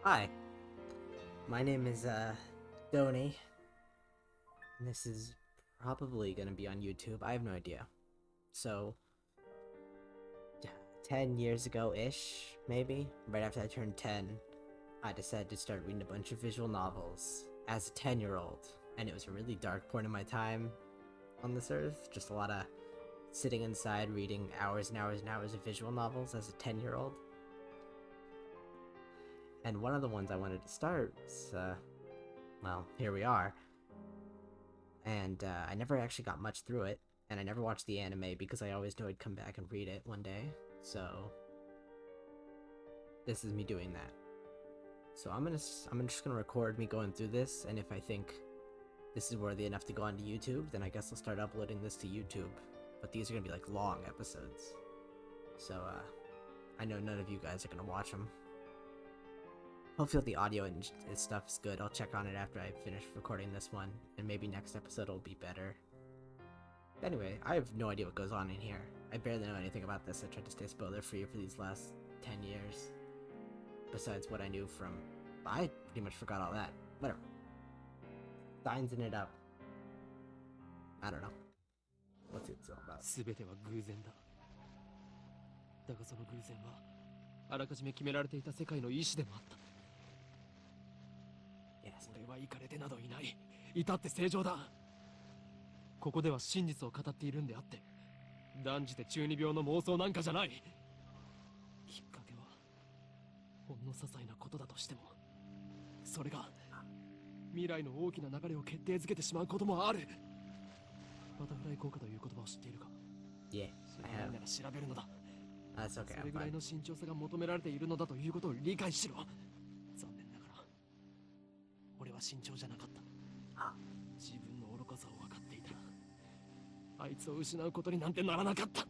Hi, my name is Doney, and this is probably gonna be on YouTube. I have no idea. So, 10 years ago-ish, maybe, right after I turned 10, I decided to start reading a bunch of visual novels as a 10-year-old, and it was a really dark point in my time on this earth. Just a lot of sitting inside reading hours and hours and hours of visual novels as a 10-year-old. And one of the ones I wanted to start was, well, here we are. And I never actually got much through it, and I never watched the anime because I always knew I'd come back and read it one day. So this is me doing that. So I'm just gonna record me going through this, and if I think this is worthy enough to go onto YouTube, then I guess I'll start uploading this to YouTube. But these are gonna be like long episodes, so I know none of you guys are gonna watch them. Hopefully the audio and stuff is good. I'll check on it after I finish recording this one, and maybe next episode will be better. Anyway, I have no idea what goes on in here. I barely know anything about this. I tried to stay spoiler free for these last 10 years. Besides what I knew from... I pretty much forgot all that. Whatever. Steins in it up. I don't know. What's it all about? 全ては偶然だ。だがその偶然はあらかじめ決められていた世界の意志でもあった。俺はイカれてなどいない。至って正常だ。ここでは真実を語っているんであって、断じて中二病の妄想なんかじゃない。きっかけはほんの些細なことだとしても、それが未来の大きな流れを決定づけてしまうこともある。バタフライ効果という言葉を知っているか？ Yeah, I have. なら調べるのだ。That's okay, それ I'm ぐらい fine. の慎重さが求められているのだということを理解しろ。残念ながら俺は慎重じゃなかった。自分の愚かさを分かっていた。あいつを失うことになんてならなかった。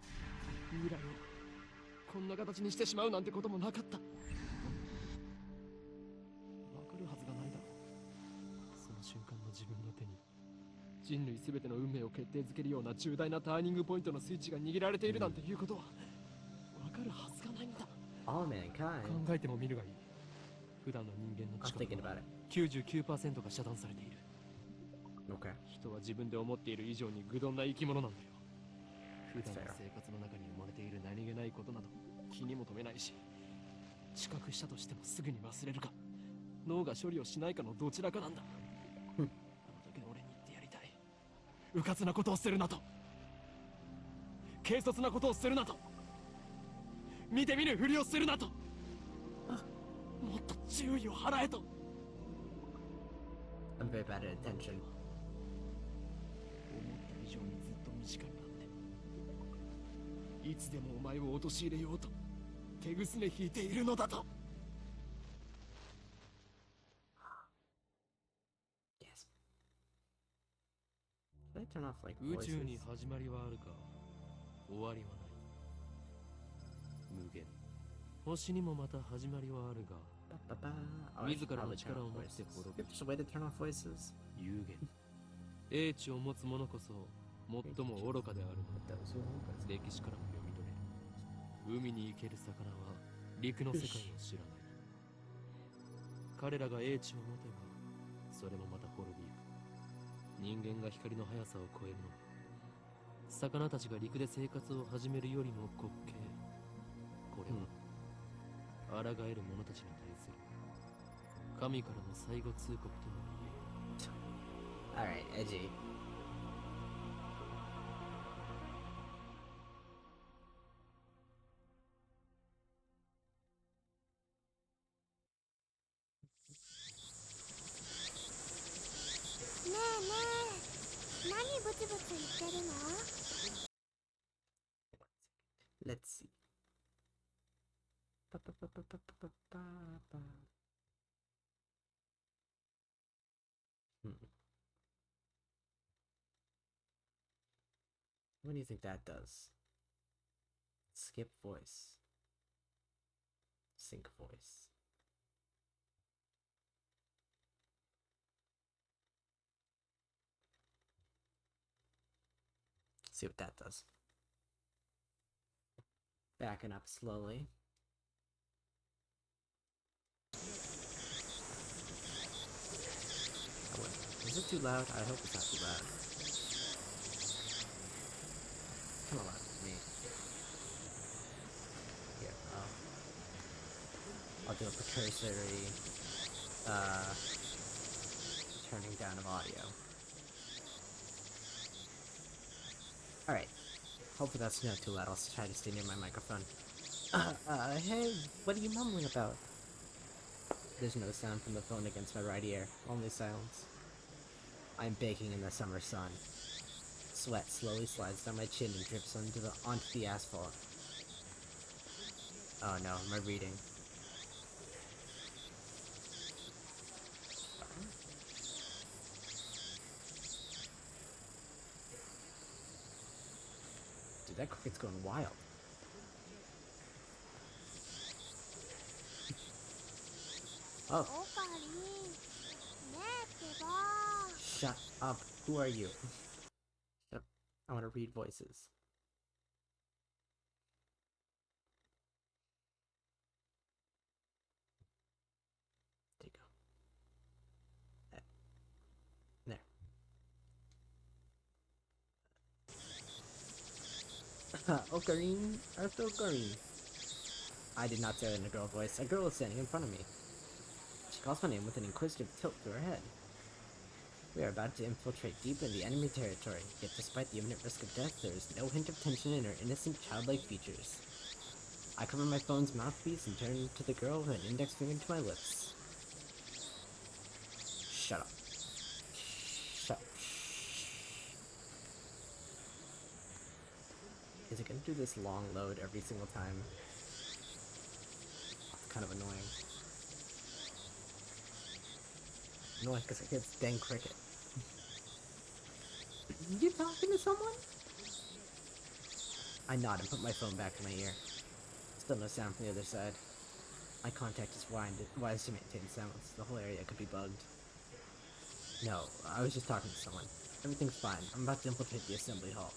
未来をこんな形にしてしまうなんてこともなかった。分かるはずがないだろう。その瞬間の自分の手に人類全ての運命を決定づけるような重大なターニングポイントのスイッチが握られているなんていうことは分かるはずがないんだ。 All mankind. 考えてもみるがいい。普段の人間の I'm 力 thinking は about it. 99% が遮断されている。 Okay. 人は自分で思っている以上に愚鈍な生き物なんだよ。普段の生活の中に生まれている何気ないことなど気にも留めないし、知覚したとしてもすぐに忘れるか脳が処理をしないかのどちらかなんだ。あの時の俺に言ってやりたい。迂闊なことをするなと、軽率なことをするなと、見て見ぬふりをするなと、もっと注意を払えと。 I'm very bad at attention. 思った以上にずっと身近にあって、いつでもお前を陥れようと手ぐすね引いているのだと。 Yes. Should I turn off like 宇 voices? 宙に始まりはあるか終わりはない。無限星にもまた始まりはあるが、 Oh, I should 自らの probably turn 力を off 持って voices. 滅び There's a way to turn off voices. 有限英知を持つ者こそ最も愚かであるのだ。歴史からも読み取れる。海に生ける魚は陸の世界を知らない。彼らが英知を持てばそれもまた滅びゆく。人間が光の速さを超えるのは魚たちが陸で生活を始めるよりも滑稽。これは抗える者たちに対する神からの最後通告とも言える。 Alright, edgy. Let's see. What do you think that does? Skip voice. Sync voice. See what that does. Backing up slowly. too loud? I hope it's not too loud. Kind of loud to me. Here, I'll do a precursory turning down of audio. Alright. Hopefully that's not too loud. I'll try to stay near my microphone. Hey, what are you mumbling about? There's no sound from the phone against my right ear, only silence. I'm baking in the summer sun. Sweat slowly slides down my chin and drips onto the asphalt. Oh no, my reading. Dude, that cricket's going wild. Oh. Shut up. Who are you? Shut up. I want to read voices. There you go. There. Ocarine, Arthur Ocarine. I did not say that in a girl voice. A girl was standing in front of me. She calls my name with an inquisitive tilt to her head. We are about to infiltrate deep into the enemy territory, yet despite the imminent risk of death, there is no hint of tension in her innocent, childlike features. I cover my phone's mouthpiece and turn to the girl with an index finger to my lips. Shut up. Shut up. Is it gonna do this long load every single time? It's kind of annoying. Annoying because I hear this dang cricket. You talking to someone? I nod and put my phone back to my ear. Still no sound from the other side. My contact is wise to maintain silence. The whole area could be bugged. No, I was just talking to someone. Everything's fine. I'm about to infiltrate the assembly hall.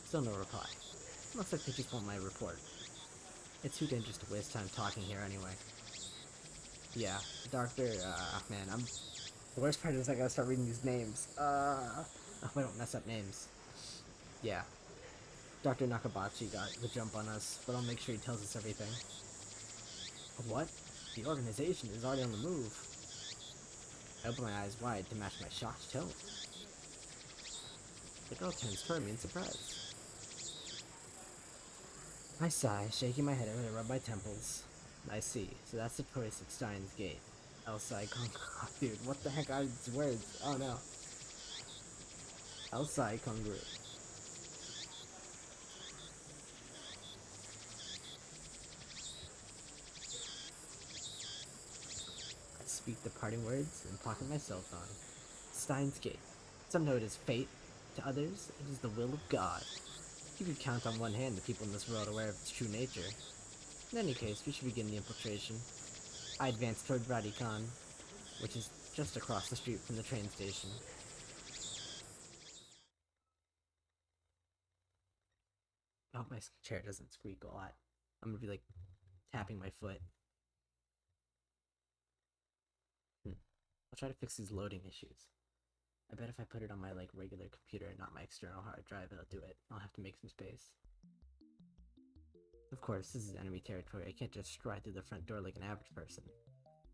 Still no reply. Looks like they just want my report. It's too dangerous to waste time talking here anyway. Yeah, Doctor, man, the worst part is I gotta start reading these names. I hope I don't mess up names. Yeah. Dr. Nakabachi got the jump on us, but I'll make sure he tells us everything. What? The organization is already on the move. I open my eyes wide to match my shocked tone. The girl turns toward me in surprise. I sigh, shaking my head as I rub my temples. I see. So that's the place at Steins Gate. Outside oh, dude, what the heck are these words? Oh no. Outside congruent. I speak the parting words and pocket my cell phone. Steins Gate. Some know it is fate. To others, it is the will of God. You could count on one hand the people in this world aware of its true nature. In any case, we should begin the infiltration. I advance toward Radikhan, which is just across the street from the train station. I hope my chair doesn't squeak a lot. I'm gonna be like tapping my foot. I'll try to fix these loading issues. I bet if I put it on my like regular computer and not my external hard drive, it'll do it. I'll have to make some space. Of course, this is enemy territory. I can't just stride through the front door like an average person.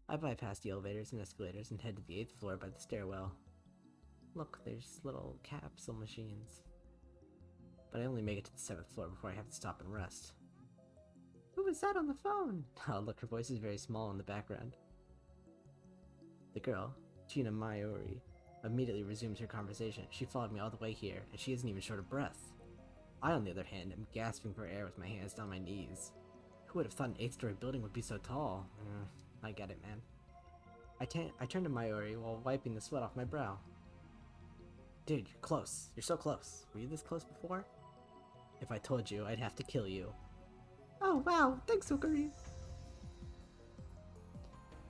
I bypass the elevators and escalators and head to the 8th floor by the stairwell. Look, there's little capsule machines. But I only make it to the 7th floor before I have to stop and rest. Who was that on the phone? Oh, look, her voice is very small in the background. The girl, China Mayuri, immediately resumes her conversation. She followed me all the way here, and she isn't even short of breath. I, on the other hand, am gasping for air with my hands down my knees. Who would have thought an 8th-story building would be so tall? I get it, man. I turn to Mayuri while wiping the sweat off my brow. Dude, you're close. You're so close. Were you this close before? If I told you, I'd have to kill you. Oh, wow. Thanks, Ocarine.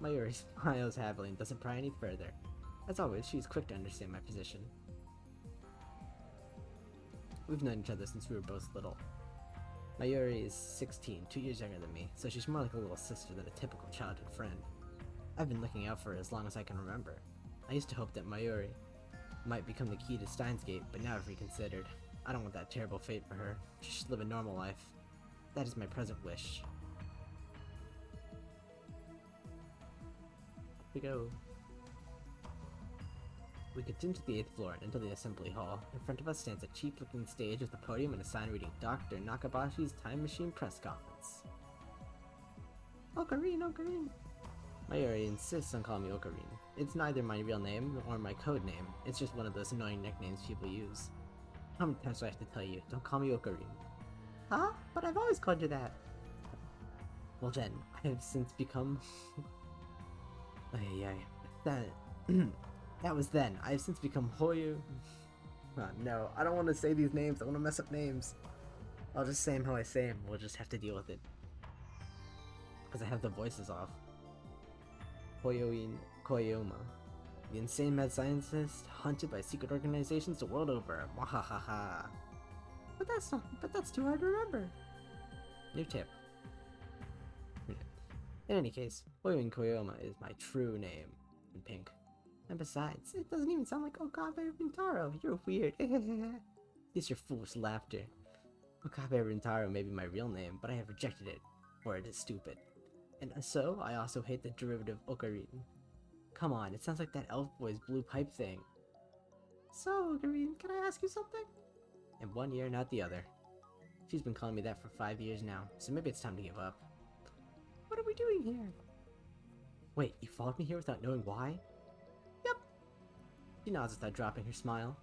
Mayuri smiles happily and doesn't pry any further. As always, she's quick to understand my position. We've known each other since we were both little. Mayuri is 16, 2 years younger than me, so she's more like a little sister than a typical childhood friend. I've been looking out for her as long as I can remember. I used to hope that Mayuri might become the key to Steins Gate, but now I've reconsidered. I don't want that terrible fate for her. She should live a normal life. That is my present wish. We go. We continue to the 8th floor and into the assembly hall. In front of us stands a cheap-looking stage with a podium and a sign reading Dr. Nakabashi's Time Machine Press Conference. Ocarine, Ocarine! Mayuri insists on calling me Ocarine. It's neither my real name or my code name. It's just one of those annoying nicknames people use. How many times do I have to tell you? Don't call me Ocarine. Huh? But I've always called you that. Well then, I have since become... That was then. I have since become Hoyu... no, I don't want to say these names. I want to mess up names. I'll just say them how I say them. We'll just have to deal with it. Because I have the voices off. Hoyoin Koyoma. The insane mad scientist hunted by secret organizations the world over. Wahahaha. But that's too hard to remember. New tip. In any case, Hoyoin Koyoma is my true name. In pink. And besides, it doesn't even sound like Okabe Rintaro. You're weird. It's your foolish laughter. Okabe Rintaro may be my real name, but I have rejected it, for it is stupid. And so, I also hate the derivative Ocarine. Come on, it sounds like that elf boy's blue pipe thing. So, Ocarine, can I ask you something? In one ear, not the other. She's been calling me that for 5 years now, so maybe it's time to give up. What are we doing here? Wait, you followed me here without knowing why? Yep. She nods without dropping her smile.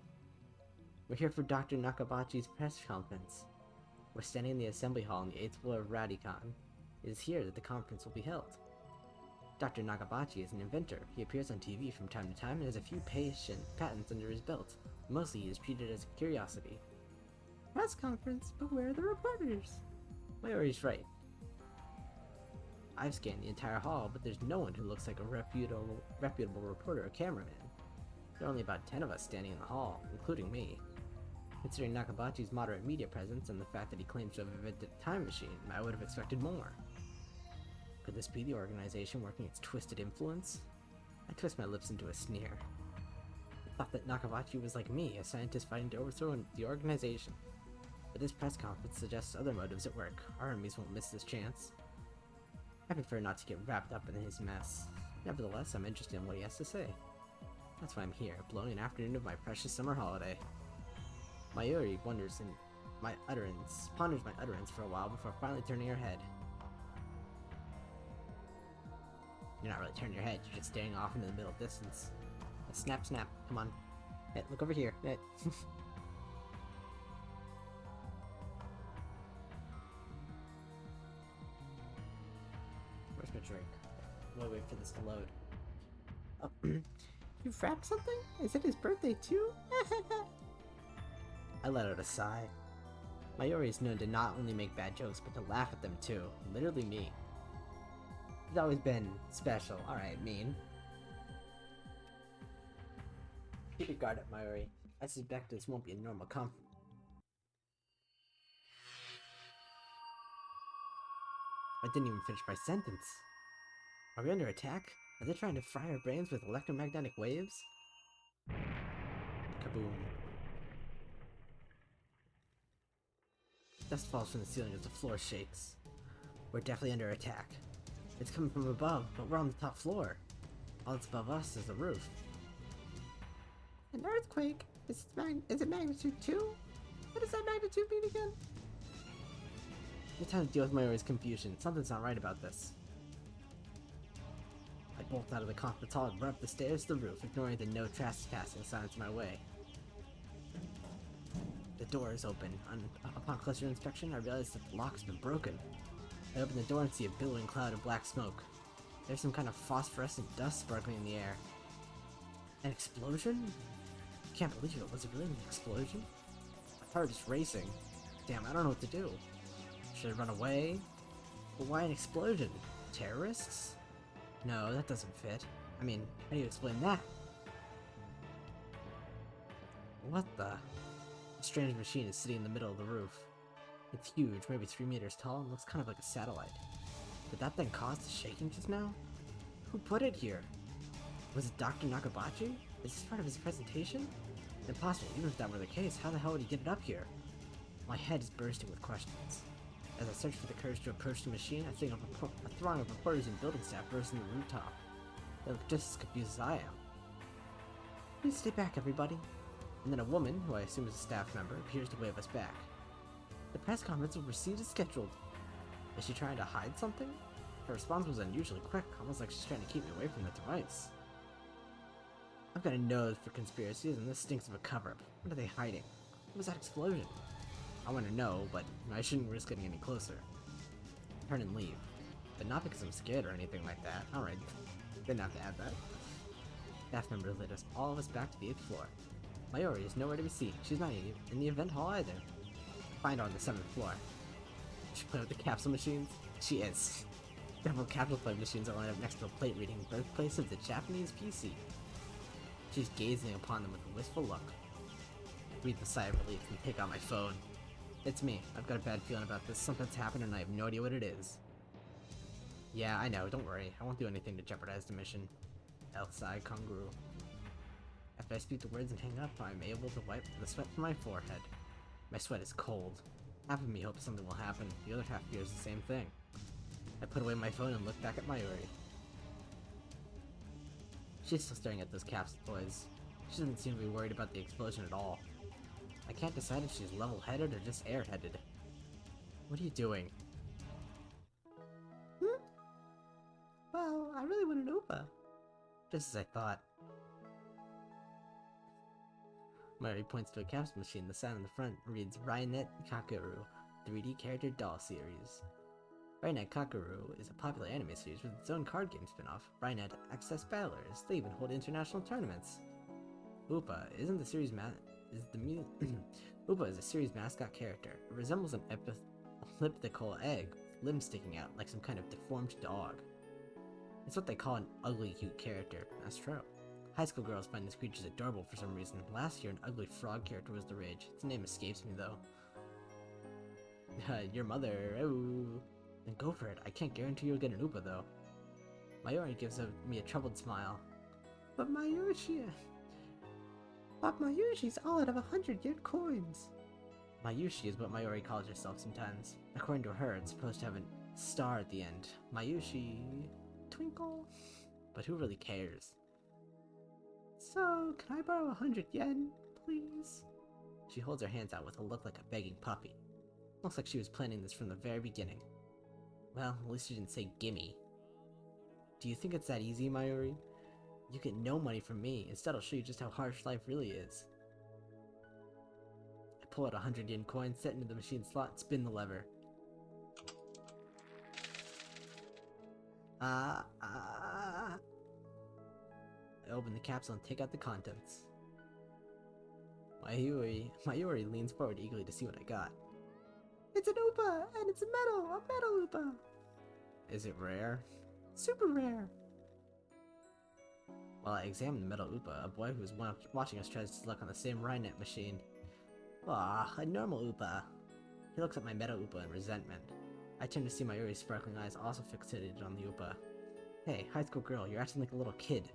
We're here for Dr. Nakabashi's press conference. We're standing in the assembly hall on the 8th floor of Radicon. It is here that the conference will be held. Dr. Nakabachi is an inventor. He appears on TV from time to time and has a few patents under his belt. Mostly he is treated as a curiosity. Press conference, but where are the reporters? Mayuri's right. I've scanned the entire hall, but there's no one who looks like a reputable reporter or cameraman. There are only about 10 of us standing in the hall, including me. Considering Nakabachi's moderate media presence and the fact that he claims to have invented a time machine, I would have expected more. Could this be the organization working its twisted influence? I twist my lips into a sneer. I thought that Nakabachi was like me, a scientist fighting to overthrow the organization. But this press conference suggests other motives at work. Our enemies won't miss this chance. I prefer not to get wrapped up in his mess. Nevertheless, I'm interested in what he has to say. That's why I'm here, blowing an afternoon of my precious summer holiday. Mayuri ponders my utterance for a while before finally turning her head. You're not really turning your head, you're just staring off into the middle distance. Snap, snap, come on. Hey, look over here. Hey. Where's my drink? I'll wait for this to load. Oh, you wrapped something? Is it his birthday too? I let out a sigh. Mayuri is known to not only make bad jokes, but to laugh at them too. Literally me. He's always been special. Alright, mean. Keep your guard up, Mayuri. I suspect this won't be a normal conference. I didn't even finish my sentence. Are we under attack? Are they trying to fry our brains with electromagnetic waves? Kaboom. Dust falls from the ceiling as the floor shakes. We're definitely under attack. It's coming from above, but we're on the top floor. All that's above us is the roof. An earthquake? Is it magnitude 2? What does that magnitude mean again? No time to deal with Mayuri's confusion. Something's not right about this. I bolt out of the conference hall and run up the stairs to the roof, ignoring the no trespassing signs in my way. The door is open. Upon closer inspection, I realize that the lock's been broken. I open the door and see a billowing cloud of black smoke. There's some kind of phosphorescent dust sparkling in the air. An explosion? I can't believe it. Was it really an explosion? My heart is racing. Damn, I don't know what to do. Should I run away? But why an explosion? Terrorists? No, that doesn't fit. I mean, how do you explain that? What the? A strange machine is sitting in the middle of the roof. It's huge, maybe 3 meters tall, and looks kind of like a satellite. Did that thing cause the shaking just now? Who put it here? Was it Dr. Nakabachi? Is this part of his presentation? Impossible. Even if that were the case, how the hell would he get it up here? My head is bursting with questions. As I search for the courage to approach the machine, I think of a throng of reporters and building staff bursting the rooftop. They look just as confused as I am. Please stay back, everybody. And then a woman, who I assume is a staff member, appears to wave us back. The press conference will proceed as scheduled. Is she trying to hide something? Her response was unusually quick, almost like she's trying to keep me away from the device. I've got a nose for conspiracies, and this stinks of a cover-up. What are they hiding? What was that explosion? I want to know, but I shouldn't risk getting any closer. Turn and leave. But not because I'm scared or anything like that. Alright, didn't have to add that. Staff members led us all of us back to the 8th floor. Mayuri is nowhere to be seen. She's not in the event hall either. Find her on the 7th floor. Did she play with the capsule machines? She is. Several capsule play machines are lined up next to a plate reading Birthplace of the Japanese PC. She's gazing upon them with a wistful look. I breathe a sigh of relief and take out my phone. It's me. I've got a bad feeling about this. Something's happened and I have no idea what it is. Yeah, I know. Don't worry. I won't do anything to jeopardize the mission. Elsai Konguru. After I speak the words and hang up, I'm able to wipe the sweat from my forehead. My sweat is cold. Half of me hopes something will happen. The other half fears the same thing. I put away my phone and look back at Mayuri. She's still staring at those capsule toys. She doesn't seem to be worried about the explosion at all. I can't decide if she's level-headed or just airheaded. What are you doing? Well, I really want an Oopa. Just as I thought. Mayuri points to a capsule machine. The sign on the front reads Doneycatjr 3D character doll series. Doneycatjr is a popular anime series with its own card game spin-off, Doney Access Battlers. They even hold international tournaments. Oopa isn't the series Oopa is a series mascot character. It resembles an elliptical egg with limbs sticking out like some kind of deformed dog. It's what they call an ugly cute character. That's true. High school girls find these creatures adorable for some reason. Last year, an ugly frog character was the rage. Its name escapes me though. Your mother. Oh. Then go for it. I can't guarantee you'll get an Oopa though. Mayuri gives me a troubled smile. But Mayushi's all out of 100 yen coins. Mayushi is what Mayuri calls herself sometimes. According to her, it's supposed to have a star at the end. Mayushi... twinkle? But who really cares? So, can I borrow 100 yen, please? She holds her hands out with a look like a begging puppy. Looks like she was planning this from the very beginning. Well, at least she didn't say gimme. Do you think it's that easy, Mayuri? You get no money from me. Instead, I'll show you just how harsh life really is. I pull out a 100 yen coin, set into the machine slot, and spin the lever. I open the capsule and take out the contents. Mayuri leans forward eagerly to see what I got. It's an Oopa, and it's a metal Oopa. Is it rare? Super rare. While I examine the metal Oopa, a boy who was watching us tries his luck on the same Rynet machine. Ah, a normal Oopa. He looks at my metal Oopa in resentment. I turn to see Mayuri's sparkling eyes also fixated on the Oopa. Hey, high school girl, you're acting like a little kid.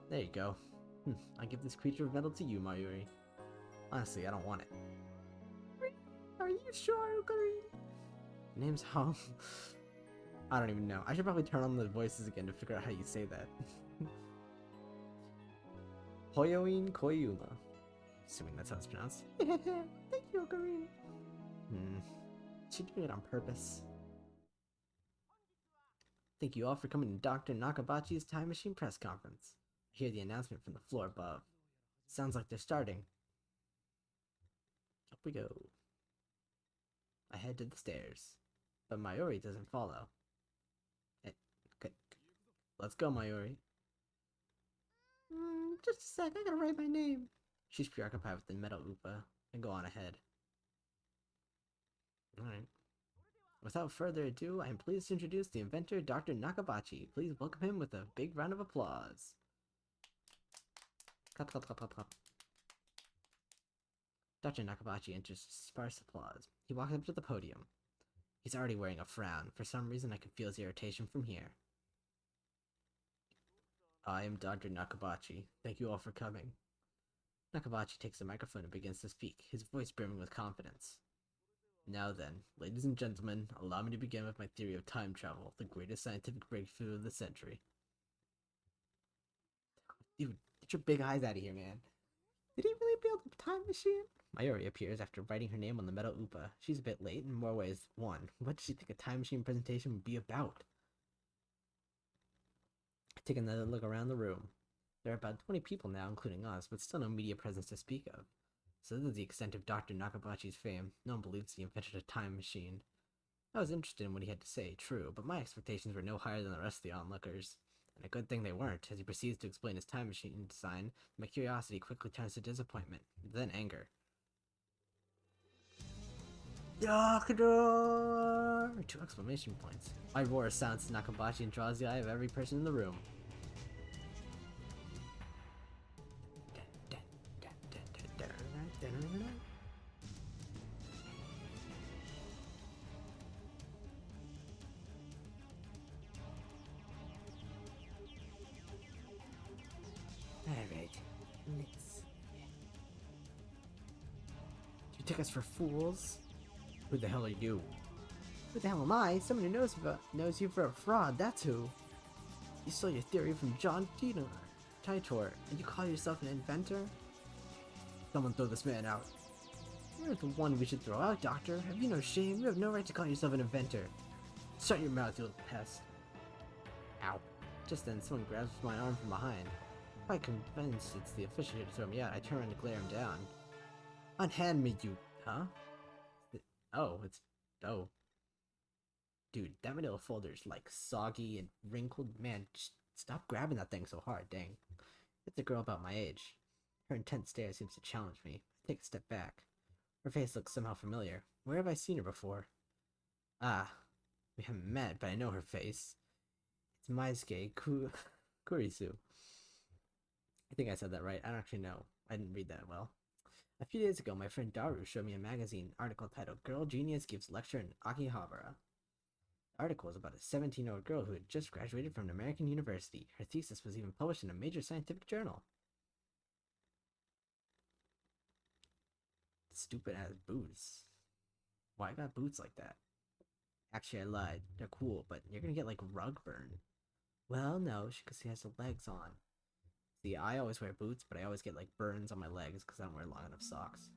There you go. I give this creature of metal to you, Mayuri. Honestly, I don't want it. Are you sure, Okari? Name's Hong. I don't even know. I should probably turn on the voices again to figure out how you say that. Hoyoin Koyuma. Assuming that's how it's pronounced. Thank you, Okari. She doing it on purpose. Thank you all for coming to Dr. Nakabachi's Time Machine press conference. I hear the announcement from the floor above. Sounds like they're starting. Up we go. I head to the stairs, but Mayuri doesn't follow. Okay. Let's go, Mayuri. Just a sec, I gotta write my name. She's preoccupied with the metal Oopa, and go on ahead. Alright. Without further ado, I am pleased to introduce the inventor, Dr. Nakabachi. Please welcome him with a big round of applause. Clap, clap, clap, clap, clap. Dr. Nakabachi enters sparse applause. He walks up to the podium. He's already wearing a frown. For some reason, I can feel his irritation from here. I am Dr. Nakabachi. Thank you all for coming. Nakabachi takes the microphone and begins to speak, his voice brimming with confidence. Now then, ladies and gentlemen, allow me to begin with my theory of time travel, the greatest scientific breakthrough of the century. Dude, get your big eyes out of here, man. Did he really build a time machine? Mayuri appears after writing her name on the metal upa. She's a bit late in more ways than one. What did she think a time machine presentation would be about? Take another look around the room. There are about 20 people now, including us, but still no media presence to speak of. So this is the extent of Dr. Nakabachi's fame. No one believes he invented a time machine. I was interested in what he had to say, true, but my expectations were no higher than the rest of the onlookers. And a good thing they weren't. As he proceeds to explain his time machine design, my curiosity quickly turns to disappointment, then anger. Doctor! 2 exclamation points. My roar sounds to Nakabachi and draws the eye of every person in the room. Alright, let's... You took us for fools? Who the hell are you? Who the hell am I? Someone who knows you for a fraud, that's who. You stole your theory from Doneycatjr, and you call yourself an inventor? Someone throw this man out. You're the one we should throw out, Doctor. Have you no shame? You have no right to call yourself an inventor. Shut your mouth, you little pest. Ow. Just then, someone grabs my arm from behind. Quite convinced it's the official here to throw me out, I turn around to glare him down. Unhand me, you... Huh? Oh, it's... Oh. Dude, that manila folder's like soggy and wrinkled. Man, just stop grabbing that thing so hard, dang. It's a girl about my age. Her intense stare seems to challenge me. I take a step back. Her face looks somehow familiar. Where have I seen her before? Ah, we haven't met, but I know her face. It's Maisuke Kurisu. I think I said that right. I don't actually know. I didn't read that well. A few days ago, my friend Daru showed me a magazine article titled Girl Genius Gives Lecture in Akihabara. The article was about a 17-year-old girl who had just graduated from an American university. Her thesis was even published in a major scientific journal. Stupid ass boots. Why I got boots like that? Actually, I lied. They're cool, but you're gonna get like rug burn. Well, no, because she has the legs on. See, I always wear boots, but I always get like burns on my legs because I don't wear long enough socks.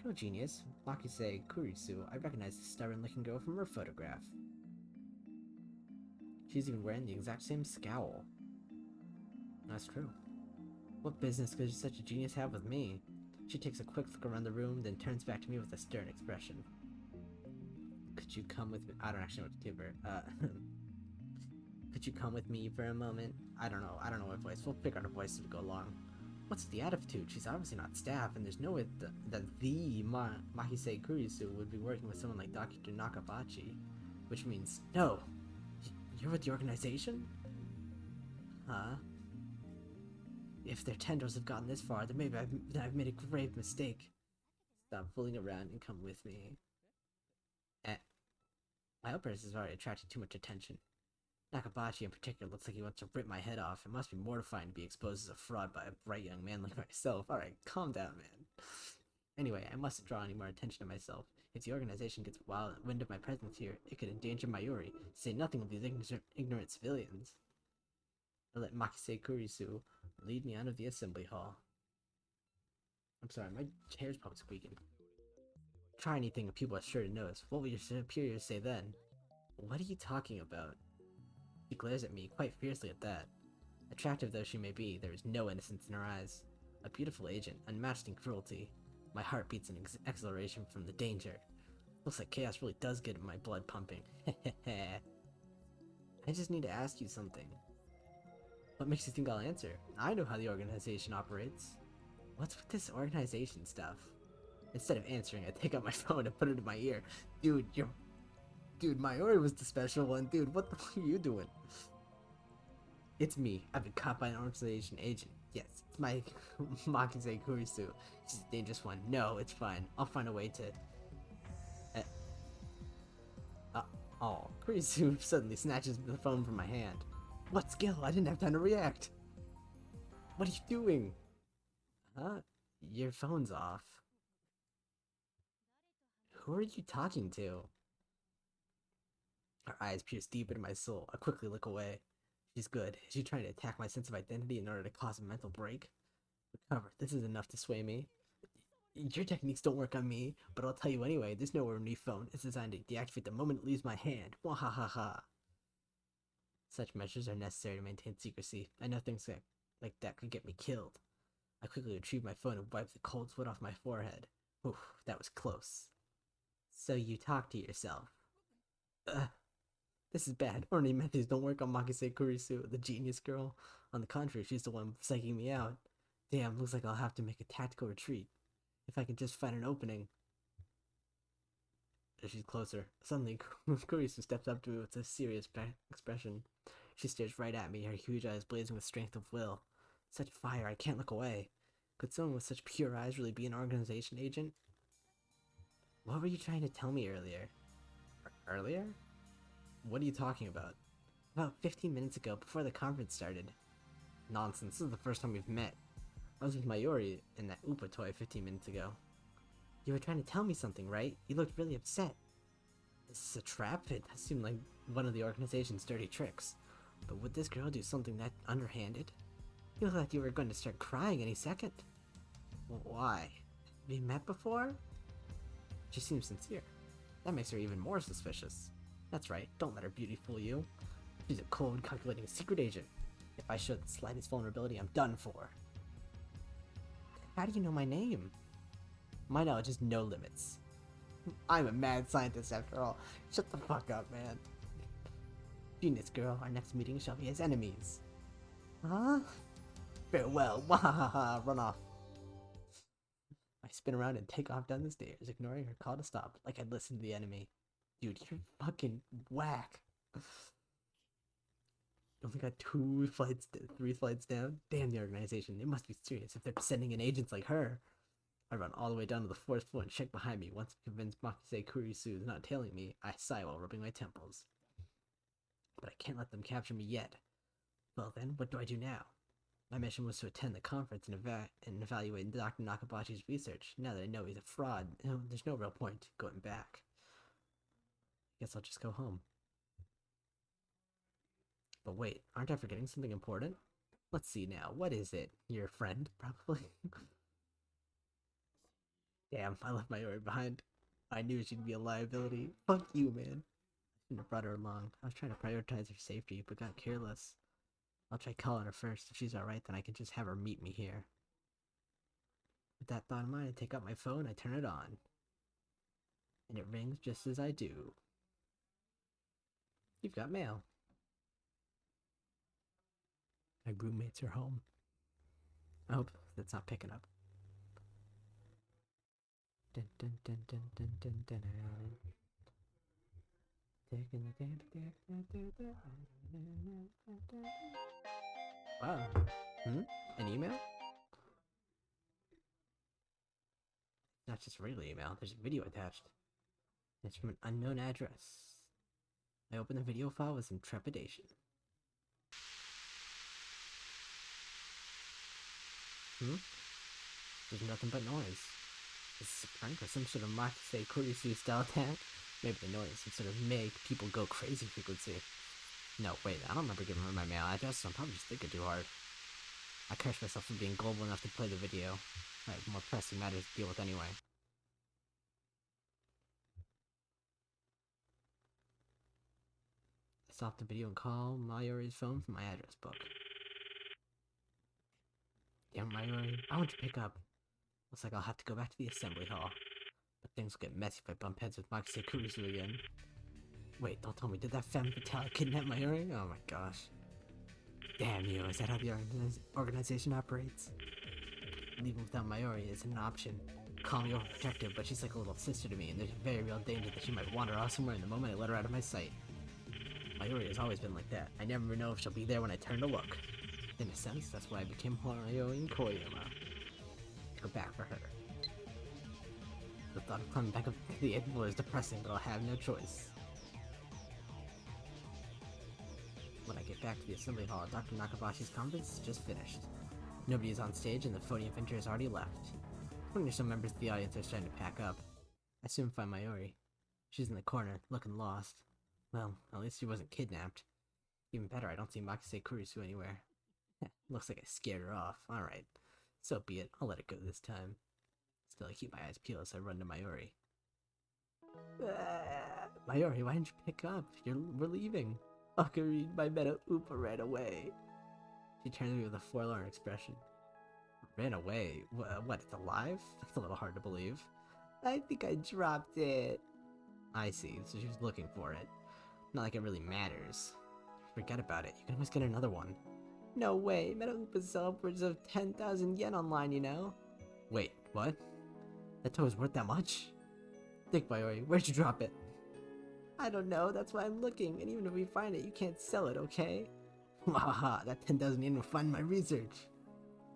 Girl Genius, Makise Kurisu, I recognize the stubborn-looking girl from her photograph. She's even wearing the exact same scowl. That's true. What business could such a genius have with me? She takes a quick look around the room, then turns back to me with a stern expression. Could you come with me? I don't actually know what to give her. Could you come with me for a moment? I don't know what voice. We'll pick out a voice as we go along. What's the attitude? She's obviously not staff, and there's no way that the Mahise Kurisu would be working with someone like Dr. Nakabachi. Which means, no! You're with the organization? Huh? If their tendrils have gotten this far, then maybe I've made a grave mistake. Stop fooling around and come with me. My appearance has already attracted too much attention. Nakabachi in particular looks like he wants to rip my head off. It must be mortifying to be exposed as a fraud by a bright young man like myself. Alright, calm down, man. Anyway, I mustn't draw any more attention to myself. If the organization gets wind of my presence here, it could endanger Mayuri, to say nothing of these ignorant civilians. I let Makise Kurisu lead me out of the assembly hall. I'm sorry, my hair's probably squeaking. Try anything and people are sure to notice. What will your superiors say then? What are you talking about? She glares at me, quite fiercely at that. Attractive though she may be, there is no innocence in her eyes. A beautiful agent, unmatched in cruelty. My heart beats in exhilaration from the danger. Looks like chaos really does get my blood pumping. Hehehe. I just need to ask you something. What makes you think I'll answer? I know how the organization operates. What's with this organization stuff? Instead of answering, I take out my phone and put it in my ear. Dude, Mayuri was the special one. Dude, what the fuck are you doing? It's me. I've been caught by an organization agent. Yes, it's my Makise Kurisu. She's a dangerous one. No, it's fine. I'll find a way to... Kurisu suddenly snatches the phone from my hand. What skill? I didn't have time to react. What are you doing? Huh? Your phone's off. Who are you talking to? Her eyes pierce deep into my soul. I quickly look away. She's good. Is she trying to attack my sense of identity in order to cause a mental break? Recover. This is enough to sway me. Your techniques don't work on me, but I'll tell you anyway. There's nowhere in your phone. It's designed to deactivate the moment it leaves my hand. Wahahaha. Such measures are necessary to maintain secrecy. I know things like that could get me killed. I quickly retrieve my phone and wipe the cold sweat off my forehead. Oof, that was close. So you talk to yourself. This is bad. Ornery methods don't work on Makise Kurisu, the genius girl. On the contrary, she's the one psyching me out. Damn, looks like I'll have to make a tactical retreat. If I can just find an opening. She's closer. Suddenly, Kurisu steps up to me with a serious expression. She stares right at me, her huge eyes blazing with strength of will. Such fire, I can't look away. Could someone with such pure eyes really be an organization agent? What were you trying to tell me earlier? Earlier? What are you talking about? About 15 minutes ago, before the conference started. Nonsense, this is the first time we've met. I was with Mayuri and that Upa toy 15 minutes ago. You were trying to tell me something, right? You looked really upset. Is this a trap? It seemed like one of the organization's dirty tricks. But would this girl do something that underhanded? You look like you were going to start crying any second. Well, why? Have you met before? She seems sincere. That makes her even more suspicious. That's right, don't let her beauty fool you. She's a cold, calculating secret agent. If I show the slightest vulnerability, I'm done for. How do you know my name? My knowledge has no limits. I'm a mad scientist after all. Shut the fuck up, man. Genius girl, our next meeting shall be as enemies. Huh? Farewell, wahahaha, run off. I spin around and take off down the stairs, ignoring her call to stop, like I'd listened to the enemy. Dude, you're fucking whack. Only got 3 flights down? Damn the organization, they must be serious if they're sending in agents like her. I run all the way down to the 4th floor and check behind me. Once I'm convinced Makise Kurisu is not tailing me, I sigh while rubbing my temples. But I can't let them capture me yet. Well then, what do I do now? My mission was to attend the conference and evaluate Dr. Nakabachi's research. Now that I know he's a fraud, there's no real point going back. Guess I'll just go home. But wait, aren't I forgetting something important? Let's see now, what is it? Your friend, probably? Damn, I left Mayuri behind. I knew she'd be a liability. Fuck you, man. I shouldn't have brought her along. I was trying to prioritize her safety, but got careless. I'll try calling her first. If she's alright, then I can just have her meet me here. With that thought in mind, I take out my phone, I turn it on. And it rings just as I do. You've got mail. My roommates are home. I hope that's not picking up. Dun, dun, dun, dun, dun, dun, dun, dun. Wow. An email? Not just a regular email, there's a video attached. It's from an unknown address. I open the video file with some trepidation. There's nothing but noise. Is this a prank or some sort of Makise Kurisu style attack? Maybe the noise some sort of make people go crazy frequency. No, wait, I don't remember giving her my mail address, so I'm probably just thinking too hard. I curse myself for being gullible enough to play the video. I have more pressing matters to deal with anyway. I stop the video and call Mayuri's phone from my address book. Damn, Mayuri, I want to pick up. Looks like I'll have to go back to the assembly hall. But things will get messy if I bump heads with Makise Kurisu again. Wait, don't tell me, did that femme fatale kidnap Mayuri? Oh my gosh. Damn you, is that how the organization operates? Leaving without Mayuri isn't an option. Call me overprotective, but she's like a little sister to me, and there's a very real danger that she might wander off somewhere in the moment I let her out of my sight. Mayuri has always been like that. I never know if she'll be there when I turn to look. In a sense, that's why I became Mayuri Koyama. Go back for her. The thought of climbing back up to the 8th floor is depressing, but I'll have no choice. When I get back to the assembly hall, Dr. Nakabashi's conference is just finished. Nobody is on stage and the phony inventor has already left. 20 or so members of the audience are starting to pack up. I soon find Mayuri. She's in the corner, looking lost. Well, at least she wasn't kidnapped. Even better, I don't see Makise Kurisu anywhere. Looks like I scared her off. Alright. So be it. I'll let it go this time. Still, I keep my eyes peeled as I run to Mayuri. Mayuri, why didn't you pick up? We're leaving. Ocarina, my Meta Oopa ran away. She turns to me with a forlorn expression. Ran away? What, it's alive? That's a little hard to believe. I think I dropped it. I see, so she was looking for it. Not like it really matters. Forget about it, you can always get another one. No way, Meta Oopas sell upwards of 10,000 yen online, you know? Wait, what? That toy was worth that much? Think, Mayuri, where'd you drop it? I don't know, that's why I'm looking, and even if we find it, you can't sell it, okay? Haha, that 10,000 yen will fund my research.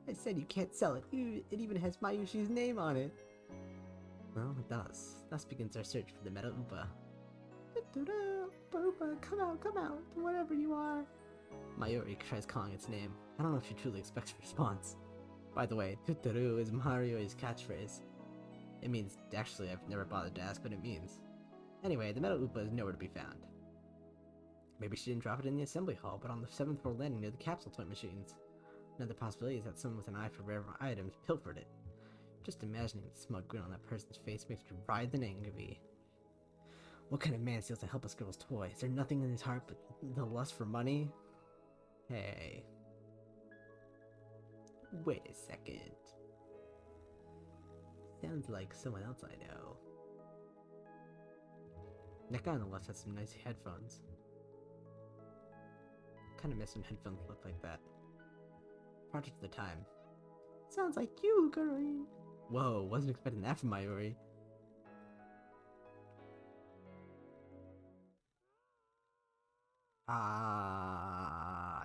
I said you can't sell it, it even has Mayushi's name on it. Well, it does. Thus begins our search for the Meta Oopa. Oopa, come out, whatever you are. Mayuri tries calling its name. I don't know if she truly expects a response. By the way, Tuturu is Mario's catchphrase. It means, actually, I've never bothered to ask what it means. Anyway, the Meta Oopa is nowhere to be found. Maybe she didn't drop it in the assembly hall, but on the 7th floor landing near the capsule toy machines. Another possibility is that someone with an eye for rare items pilfered it. Just imagining the smug grin on that person's face makes me writhe in envy. What kind of man steals a helpless girl's toy? Is there nothing in his heart but the lust for money? Hey. Wait a second. Sounds like someone else I know. That guy on the left has some nice headphones. Kinda miss when headphones look like that. Project of the time. Sounds like you, Guri. Whoa, wasn't expecting that from Mayuri.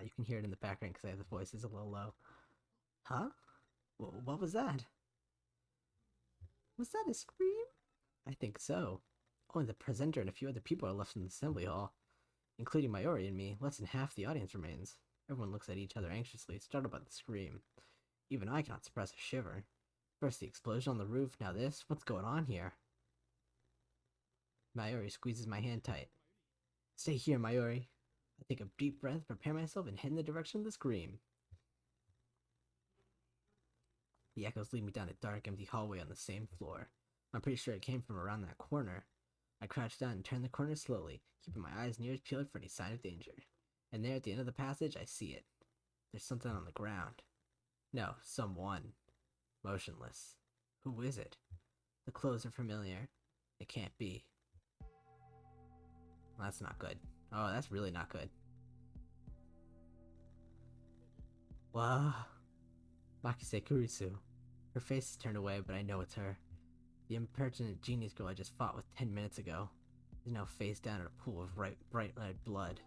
You can hear it in the background because I have the voices a little low. Huh? What was that? Was that a scream? I think so. Only the presenter and a few other people are left in the assembly hall. Including Mayuri and me, less than half the audience remains. Everyone looks at each other anxiously, startled by the scream. Even I cannot suppress a shiver. First the explosion on the roof, now this? What's going on here? Mayuri squeezes my hand tight. Stay here, Mayuri. I take a deep breath, prepare myself, and head in the direction of the scream. The echoes lead me down a dark, empty hallway on the same floor. I'm pretty sure it came from around that corner. I crouch down and turn the corner slowly, keeping my eyes and ears peeled for any sign of danger. And there at the end of the passage, I see it. There's something on the ground. No, someone. Motionless. Who is it? The clothes are familiar. It can't be. Well, that's not good. Oh, that's really not good. Wow. Makise Kurisu. Her face is turned away, but I know it's her. The impertinent genius girl I just fought with 10 minutes ago is now face down in a pool of bright red blood.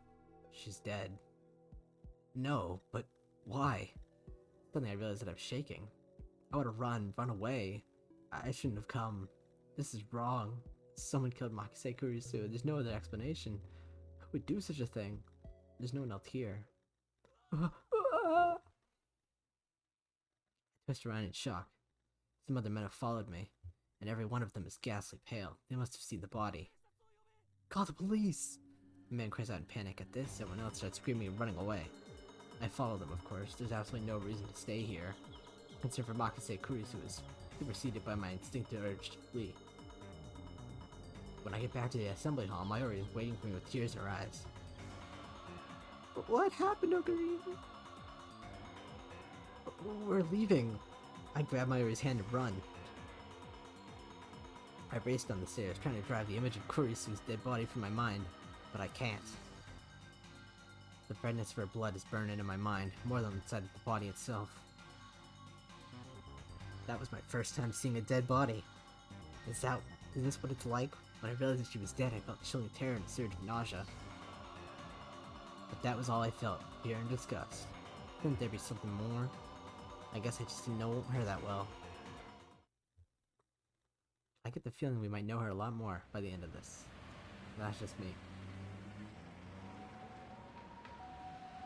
She's dead. No, but why? Suddenly I realize that I'm shaking. I want to run away. I shouldn't have come. This is wrong. Someone killed Makise Kurisu. There's no other explanation. Who would do such a thing? There's no one else here. I twist around in shock. Some other men have followed me, and every one of them is ghastly pale. They must have seen the body. Call the police! The man cries out in panic at this. Everyone else starts screaming and running away. I follow them, of course. There's absolutely no reason to stay here. Concern for Makise Kurisu is superseded by my instinctive urge to flee. When I get back to the assembly hall, Mayuri is waiting for me with tears in her eyes. What happened, Ocarina? We're leaving. I grab Mayuri's hand and run. I raced down the stairs, trying to drive the image of Kurisu's dead body from my mind, but I can't. The redness of her blood is burned into my mind, more than inside of the body itself. That was my first time seeing a dead body. Is this what it's like? When I realized that she was dead, I felt chilling terror and a surge of nausea. But that was all I felt, fear and disgust. Couldn't there be something more? I guess I just didn't know her that well. I get the feeling we might know her a lot more by the end of this. That's just me.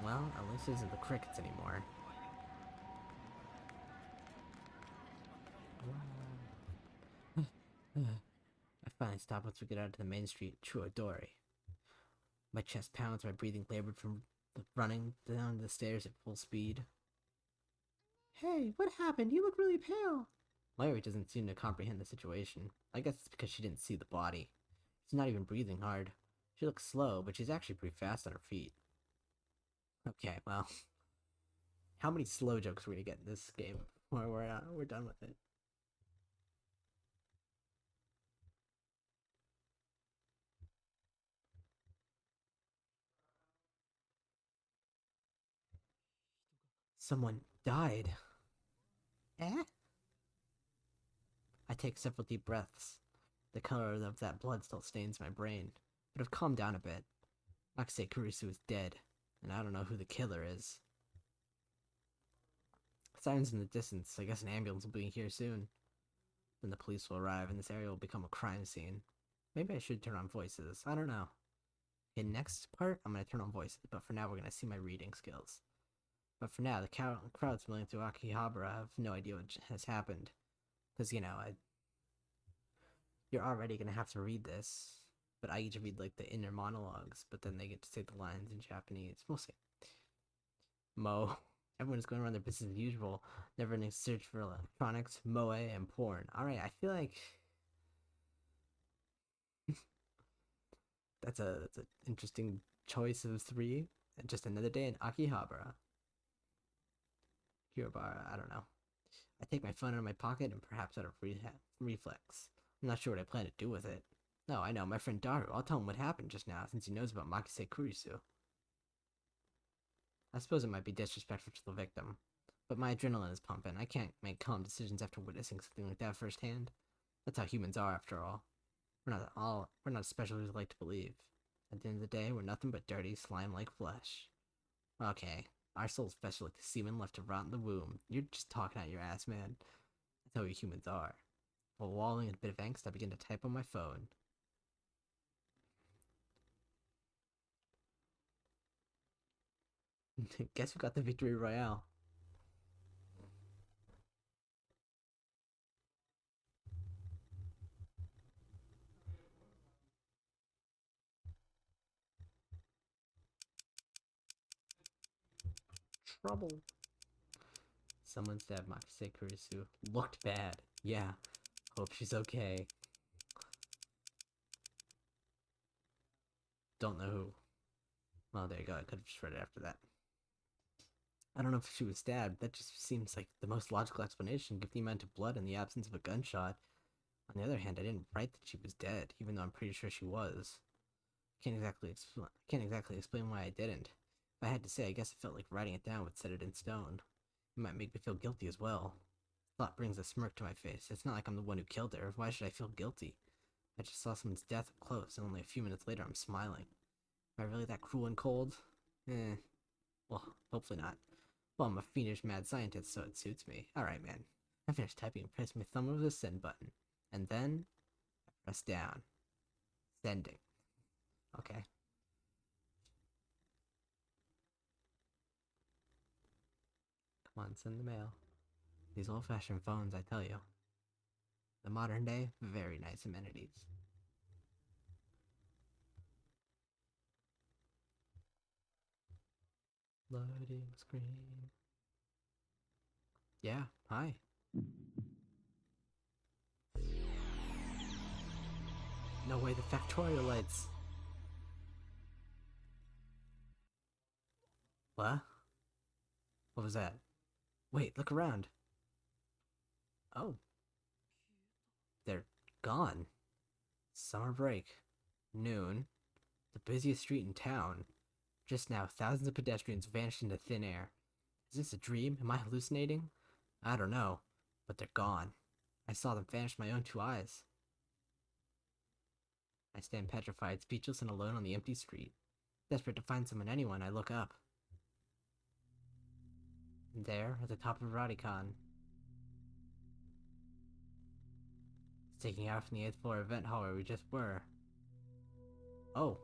Well, at least it isn't the crickets anymore. I finally stop once we get out to the main street, Doney. My chest pounds, my breathing labored from running down the stairs at full speed. Hey, what happened? You look really pale. Mayuri doesn't seem to comprehend the situation. I guess it's because she didn't see the body. She's not even breathing hard. She looks slow, but she's actually pretty fast on her feet. Okay, well, how many slow jokes are we gonna get in this game before we're done with it? Someone died. Eh? I take several deep breaths. The color of that blood still stains my brain, but I've calmed down a bit. Akase Kurisu is dead, and I don't know who the killer is. Sirens in the distance. I guess an ambulance will be here soon. Then the police will arrive, and this area will become a crime scene. Maybe I should turn on voices. I don't know. In next part, I'm going to turn on voices, but for now we're going to see my reading skills. But for now, the crowds milling through Akihabara have no idea what has happened. Because, you know, you're already going to have to read this, but I get to read, like, the inner monologues, but then they get to say the lines in Japanese. We'll see. Everyone is going around their business as usual, never ending search for electronics, moe, and porn. Alright, I feel like that's an interesting choice of three. And just another day in Akihabara. Kiribara, I don't know. I take my phone out of my pocket and perhaps out of reflex. I'm not sure what I plan to do with it. No, I know, my friend Daru. I'll tell him what happened just now since he knows about Makise Kurisu. I suppose it might be disrespectful to the victim, but my adrenaline is pumping. I can't make calm decisions after witnessing something like that firsthand. That's how humans are, after all. We're not as special as we like to believe. At the end of the day, we're nothing but dirty, slime-like flesh. Okay, our soul's special like the semen left to rot in the womb. You're just talking out your ass, man. That's how we humans are. While wallowing in a bit of angst, I begin to type on my phone. Guess who got the victory royale? Trouble. Someone stabbed Makise Kurisu. Looked bad. Yeah. Hope she's okay. Don't know who. Well, there you go. I could have just read it after that. I don't know if she was stabbed. That just seems like the most logical explanation given the amount of blood and the absence of a gunshot. On the other hand, I didn't write that she was dead, even though I'm pretty sure she was. Can't exactly explain why I didn't. If I had to say, I guess I felt like writing it down would set it in stone. It might make me feel guilty as well. Thought brings a smirk to my face. It's not like I'm the one who killed her. Why should I feel guilty? I just saw someone's death up close, and only a few minutes later I'm smiling. Am I really that cruel and cold? Well, hopefully not. Well, I'm a fiendish mad scientist, so it suits me. Alright, man. I finished typing and pressed my thumb over the send button. And then, I press down. Sending. Okay. Come on, send the mail. These old-fashioned phones, I tell you. The modern day, very nice amenities. Loading screen. Yeah, hi. No way, the Factorio lights. What? What was that? Wait, look around. Oh. They're gone. Summer break. Noon. The busiest street in town. Just now, thousands of pedestrians vanished into thin air. Is this a dream? Am I hallucinating? I don't know, but they're gone. I saw them vanish with my own two eyes. I stand petrified, speechless and alone on the empty street. Desperate to find anyone, I look up. And there, at the top of Radicon, sticking out from the 8th floor event hall where we just were. Oh.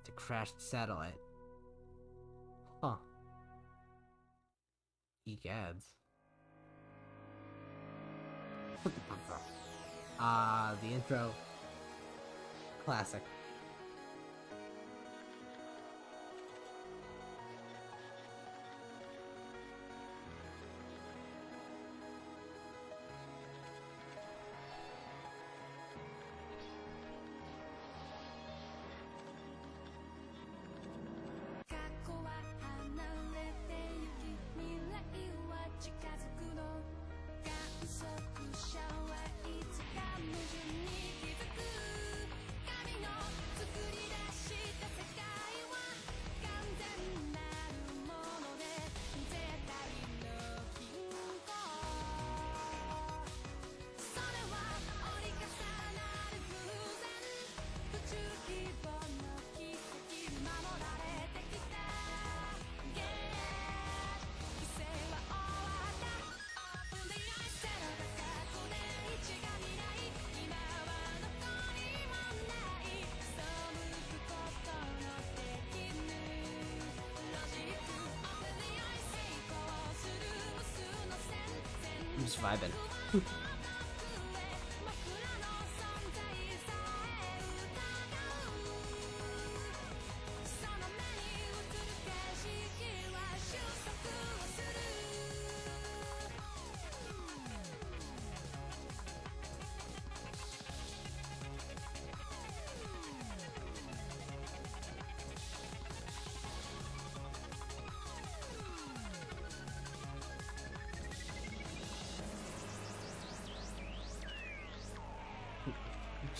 It's a crashed satellite. Huh. Egads. Ah, the intro. Classic. I'm just vibing.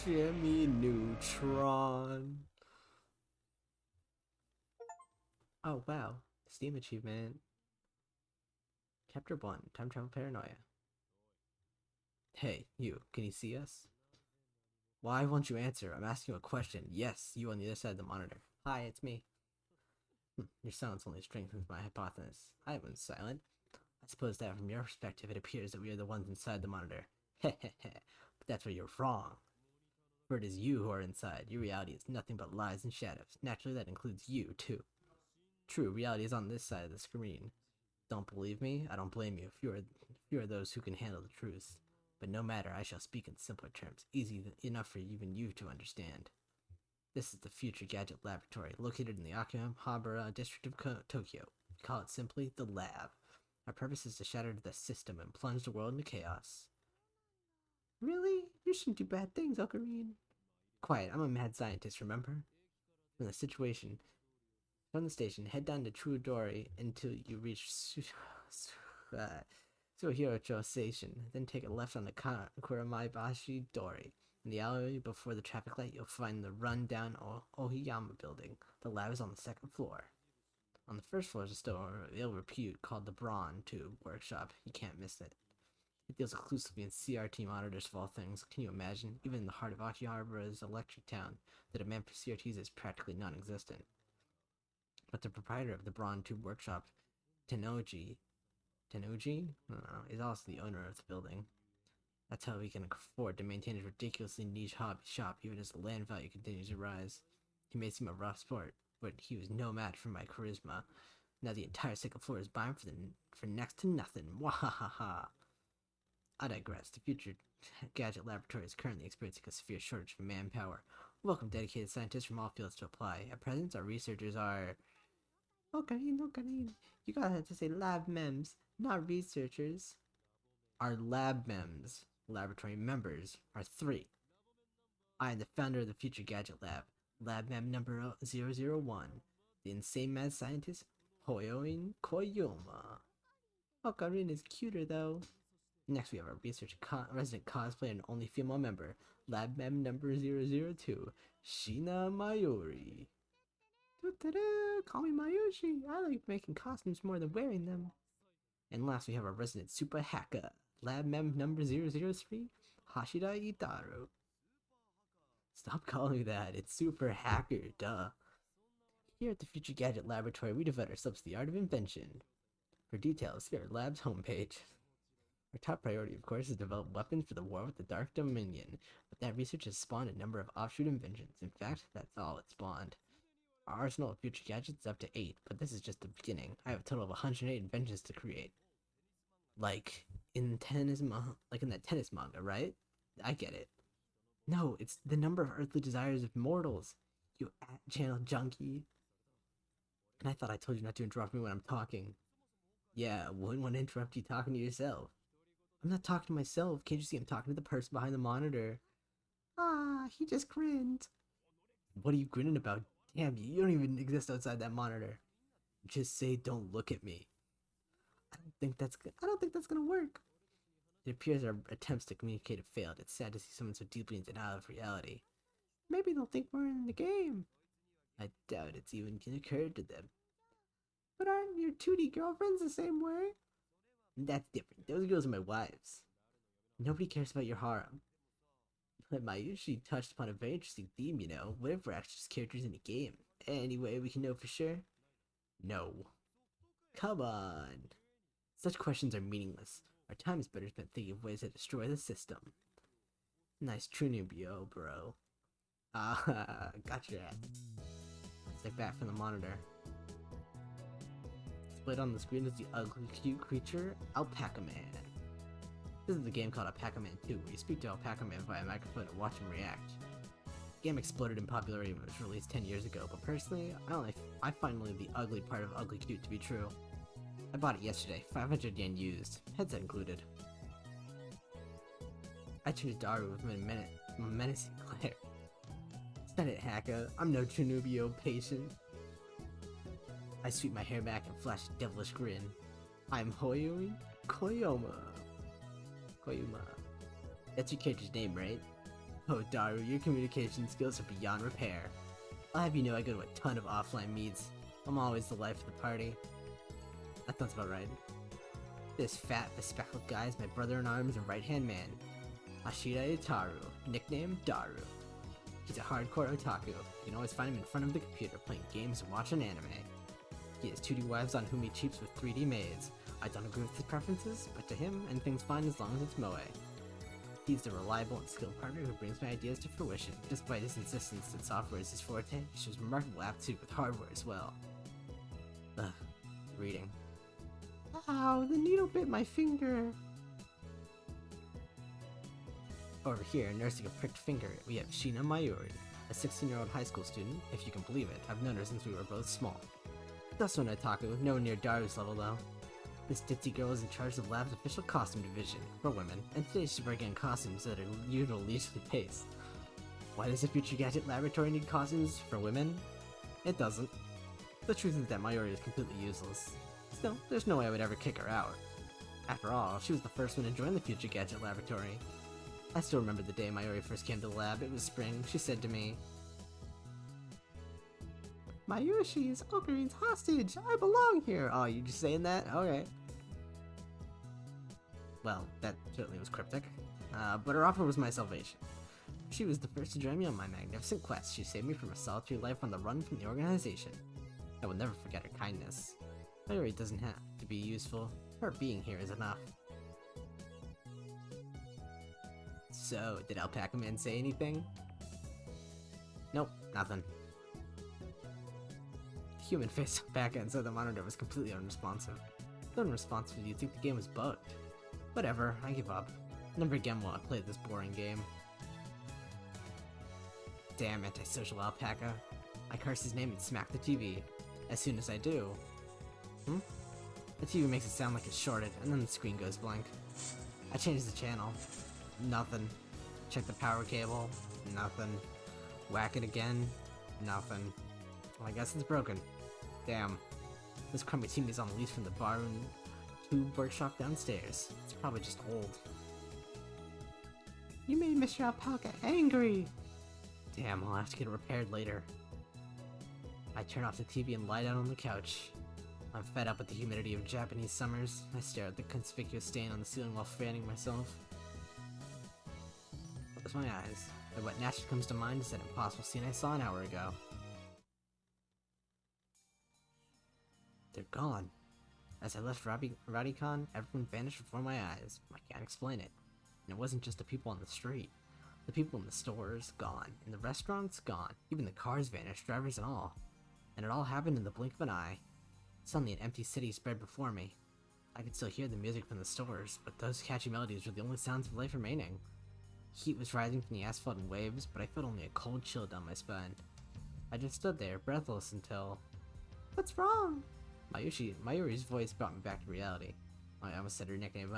Jimmy Neutron. Oh wow, Steam achievement. Chapter 1, Time Travel Paranoia. Hey, you, can you see us? Why won't you answer? I'm asking you a question. Yes, you on the other side of the monitor. Hi, it's me. Your silence only strengthens my hypothesis. I wasn't silent. I suppose that from your perspective it appears that we are the ones inside the monitor. But that's where you're wrong. For it is you who are inside. Your reality is nothing but lies and shadows. Naturally, that includes you, too. True, reality is on this side of the screen. Don't believe me? I don't blame you if you are those who can handle the truth. But no matter, I shall speak in simpler terms, easy enough for even you to understand. This is the Future Gadget Laboratory, located in the Akihabara district of Tokyo. We call it simply the Lab. Our purpose is to shatter the system and plunge the world into chaos. Really? You shouldn't do bad things, Ocarine. Quiet, I'm a mad scientist, remember? From the station, head down to Truodori until you reach Suhirocho Station. Then take a left on the Kuramaibashi Dori. In the alleyway before the traffic light, you'll find the run-down Ohiyama building. The lab is on the second floor. On the first floor is a store of ill repute called the Brawn Tube Workshop. You can't miss it. It deals exclusively in CRT monitors of all things. Can you imagine? Even in the heart of Akihabara's electric town, the demand for CRTs is practically non-existent. But the proprietor of the Brawn Tube Workshop, Tenoji, is also the owner of the building. That's how he can afford to maintain his ridiculously niche hobby shop even as the land value continues to rise. He may seem a rough sport, but he was no match for my charisma. Now the entire second floor is buying for next to nothing. Wahahaha. I digress. The Future Gadget Laboratory is currently experiencing a severe shortage of manpower. Welcome dedicated scientists from all fields to apply. At present, our researchers are... Ocarine. You gotta have to say lab mems, not researchers. Our lab mems, laboratory members, are 3. I am the founder of the Future Gadget Lab, lab mem number 001, the insane mad scientist, Hoyoin Koyoma. Ocarine is cuter though. Next we have our resident cosplayer and only female member, lab mem number 002, Shina Mayuri. Call me Mayushi. I like making costumes more than wearing them. And last we have our resident super hacker, lab mem number 003, Hashida Itaru. Stop calling me that, it's super hacker, duh. Here at the Future Gadget Laboratory, we devote ourselves to the art of invention. For details, see our lab's homepage. Our top priority, of course, is to develop weapons for the war with the Dark Dominion, but that research has spawned a number of offshoot inventions. In fact, that's all it spawned. Our arsenal of future gadgets is up to 8, but this is just the beginning. I have a total of 108 inventions to create. Like in that tennis manga, right? I get it. No, it's the number of earthly desires of mortals, you channel junkie. And I thought I told you not to interrupt me when I'm talking. Yeah, wouldn't want to interrupt you talking to yourself. I'm not talking to myself. Can't you see I'm talking to the person behind the monitor? Ah, he just grinned. What are you grinning about? Damn, you don't even exist outside that monitor. Just say don't look at me. I don't think that's gonna work. It appears our attempts to communicate have failed. It's sad to see someone so deeply in denial of reality. Maybe they'll think we're in the game. I doubt it's even occurred to them. But aren't your 2D girlfriends the same way? That's different. Those girls are my wives. Nobody cares about your harem. But Mayushi touched upon a very interesting theme, you know. What if we're actually just characters in a game? Any way we can know for sure? No. Come on. Such questions are meaningless. Our time is better spent thinking of ways to destroy the system. Nice tuning, bro. Ah, got your ass. Step back from the monitor. Displayed on the screen is the ugly, cute creature, Alpaca Man. This is a game called Alpaca Man 2, where you speak to Alpaca Man via microphone and watch him react. The game exploded in popularity when it was released 10 years ago, but personally, I find only the ugly part of Ugly Cute to be true. I bought it yesterday, 500 yen used, headset included. I turned to Daru with a menacing glare. Send it, Haka. I'm no Tsunubio patient. I sweep my hair back and flash a devilish grin. I'm Hoyoi Koyoma. That's your character's name, right? Oh, Daru, your communication skills are beyond repair. I'll have you know I go to a ton of offline meets. I'm always the life of the party. That sounds about right. This fat, bespectacled guy is my brother in arms and right-hand man. Ashira Itaru, nickname Daru. He's a hardcore otaku. You can always find him in front of the computer playing games and watching anime. He has 2D wives on whom he cheats with 3D maids. I don't agree with his preferences, but to him, anything's fine as long as it's moe. He's the reliable and skilled partner who brings my ideas to fruition. Despite his insistence that software is his forte, he shows remarkable aptitude with hardware as well. Ugh. Reading. Ow, the needle bit my finger. Over here, nursing a pricked finger, we have Shina Mayuri, a 16-year-old high school student. If you can believe it, I've known her since we were both small. That's no Otaku, nowhere near Daru's level though. This ditzy girl is in charge of the lab's official costume division, for women, and today she's breaking in costumes at a usual leisurely pace. Why does the Future Gadget Laboratory need costumes for women? It doesn't. The truth is that Mayuri is completely useless. Still, there's no way I would ever kick her out. After all, she was the first one to join the Future Gadget Laboratory. I still remember the day Mayuri first came to the lab. It was spring. She said to me, Mayushi is Okarin's hostage! I belong here! Oh, you just saying that? Okay. Well, that certainly was cryptic. But her offer was my salvation. She was the first to join me on my magnificent quest. She saved me from a solitary life on the run from the organization. I will never forget her kindness. Mayuri doesn't have to be useful. Her being here is enough. So, did Alpaca Man say anything? Nope, nothing. The human face back inside the monitor was completely unresponsive. So unresponsive you'd think the game was bugged. Whatever, I give up. Never again will I play this boring game. Damn antisocial alpaca. I curse his name and smack the TV. As soon as I do... The TV makes it sound like it's shorted, and then the screen goes blank. I change the channel. Nothing. Check the power cable. Nothing. Whack it again. Nothing. Well, I guess it's broken. Damn. This crummy TV is on the lease from the barroom tube workshop downstairs. It's probably just old. You made Mr. Alpaca angry! Damn, I'll have to get it repaired later. I turn off the TV and lie down on the couch. I'm fed up with the humidity of Japanese summers. I stare at the conspicuous stain on the ceiling while fanning myself. Close my eyes, and what naturally comes to mind is that impossible scene I saw an hour ago. They're gone. As I left Radicon, everyone vanished before my eyes. I can't explain it. And it wasn't just the people on the street. The people in the stores, gone. In the restaurants, gone. Even the cars vanished, drivers and all. And it all happened in the blink of an eye. Suddenly an empty city spread before me. I could still hear the music from the stores, but those catchy melodies were the only sounds of life remaining. Heat was rising from the asphalt in waves, but I felt only a cold chill down my spine. I just stood there, breathless until... What's wrong? Mayuri's voice brought me back to reality. I almost said her nickname.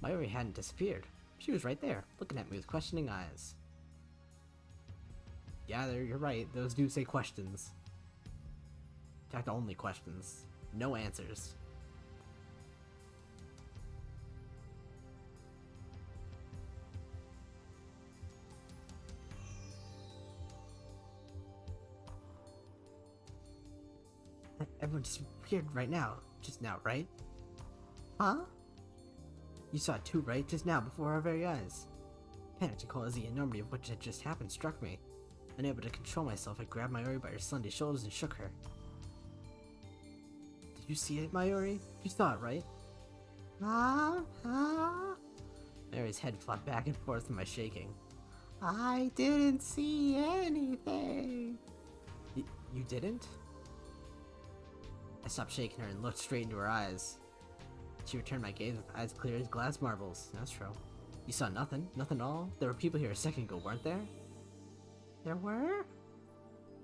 Mayuri hadn't disappeared. She was right there, looking at me with questioning eyes. Yeah, you're right. Those do say questions. In fact, only questions. No answers. Everyone disappeared just now, right? Huh? You saw it too, right? Just now, before our very eyes. Panic to call as the enormity of what had just happened struck me. Unable to control myself, I grabbed Mayuri by her slender shoulders and shook her. Did you see it, Mayuri? You saw it, right? Mayuri's head flopped back and forth in my shaking. I didn't see anything. You didn't? I stopped shaking her and looked straight into her eyes. She returned my gaze with eyes clear as glass marbles. That's true. You saw nothing? Nothing at all? There were people here a second ago, weren't there? There were?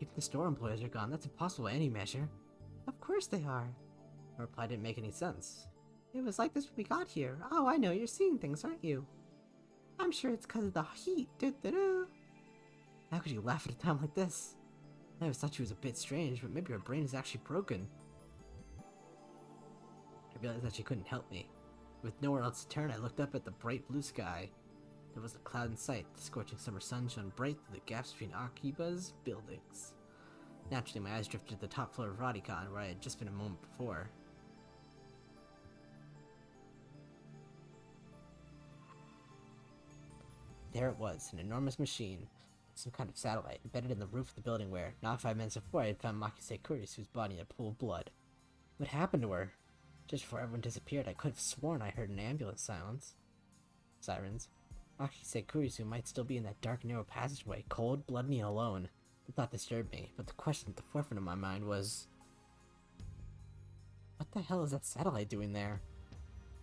Even the store employees are gone. That's impossible by any measure. Of course they are. Her reply didn't make any sense. It was like this when we got here. Oh, I know. You're seeing things, aren't you? I'm sure it's because of the heat. How could you laugh at a time like this? I always thought she was a bit strange, but maybe her brain is actually broken. I realized that she couldn't help me. With nowhere else to turn, I looked up at the bright blue sky. There wasn't a cloud in sight. The scorching summer sun shone bright through the gaps between Akiba's buildings. Naturally, my eyes drifted to the top floor of Radicon, where I had just been a moment before. There it was, an enormous machine. Some kind of satellite, embedded in the roof of the building where, not 5 minutes before, I had found Makise Kurisu's body in a pool of blood. What happened to her? Just before everyone disappeared, I could have sworn I heard an ambulance sirens. Makise Kurisu might still be in that dark, narrow passageway, cold, bloody, and alone. The thought disturbed me, but the question at the forefront of my mind was... What the hell is that satellite doing there?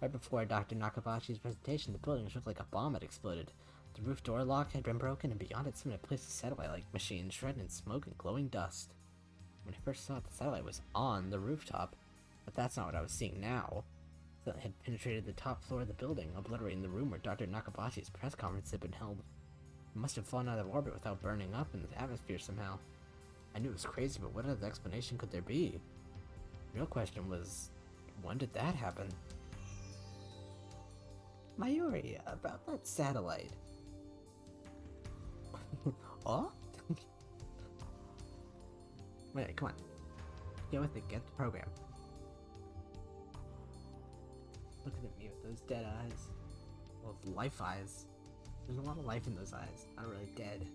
Right before Dr. Nakabachi's presentation, the building looked like a bomb had exploded. The roof door lock had been broken, and beyond it someone had placed a satellite-like machine shredded in smoke and glowing dust. When I first saw it, the satellite was on the rooftop, but that's not what I was seeing now. The satellite had penetrated the top floor of the building, obliterating the room where Dr. Nakabachi's press conference had been held. It must have fallen out of orbit without burning up in the atmosphere somehow. I knew it was crazy, but what other explanation could there be? The real question was, when did that happen? Mayuri, about that satellite. Oh? Wait, come on. Get with it, get the program. Looking at me with those dead eyes. Well, life eyes. There's a lot of life in those eyes. Not really dead.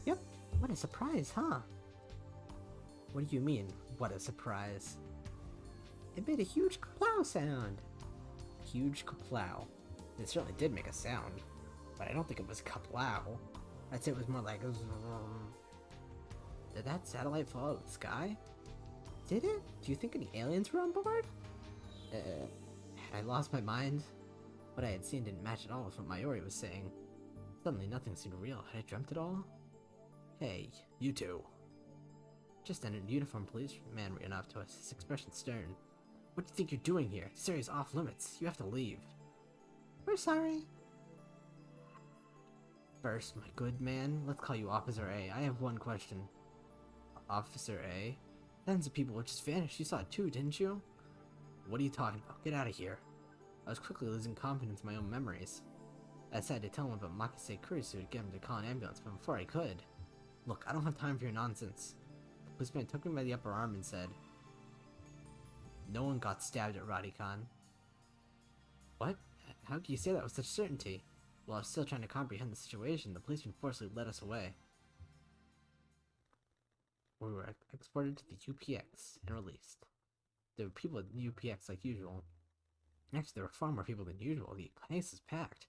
Yep, what a surprise, huh? What do you mean, what a surprise? It made a huge kaplow sound. Huge kaplow. It certainly did make a sound, but I don't think it was kaplow. I'd say it was more like Did that satellite fall out of the sky? Did it? Do you think any aliens were on board? Had I lost my mind? What I had seen didn't match at all with what Mayuri was saying. Suddenly nothing seemed real. Had I dreamt it all? Hey, you two. Just then a uniformed policeman ran up to us, his expression stern. What do you think you're doing here? This area's off limits. You have to leave. We're sorry. First, my good man, let's call you Officer A. I have one question. Officer A? Tons of people would just vanish. You saw it too, didn't you? What are you talking about? Get out of here. I was quickly losing confidence in my own memories. I decided to tell him about Makise Kurisu to get him to call an ambulance, but before I could... Look, I don't have time for your nonsense. The policeman took me by the upper arm and said... No one got stabbed at Radicon. What? How can you say that with such certainty? While I was still trying to comprehend the situation, the policeman forcibly led us away. We were exported to the UPX and released. There were people at the UPX like usual. Actually, there were far more people than usual. The place was packed.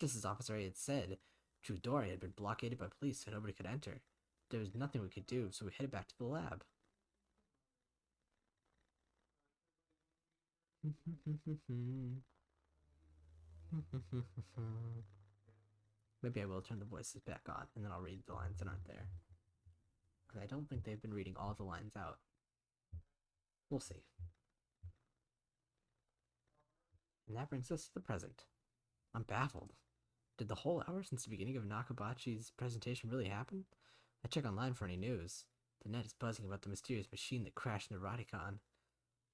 Just as Officer A had said, Trudori had been blockaded by police so nobody could enter. There was nothing we could do, so we headed back to the lab. Maybe I will turn the voices back on, and then I'll read the lines that aren't there. Because I don't think they've been reading all the lines out. We'll see. And that brings us to the present. I'm baffled. Did the whole hour since the beginning of Nakabachi's presentation really happen? I check online for any news. The net is buzzing about the mysterious machine that crashed into Radicon.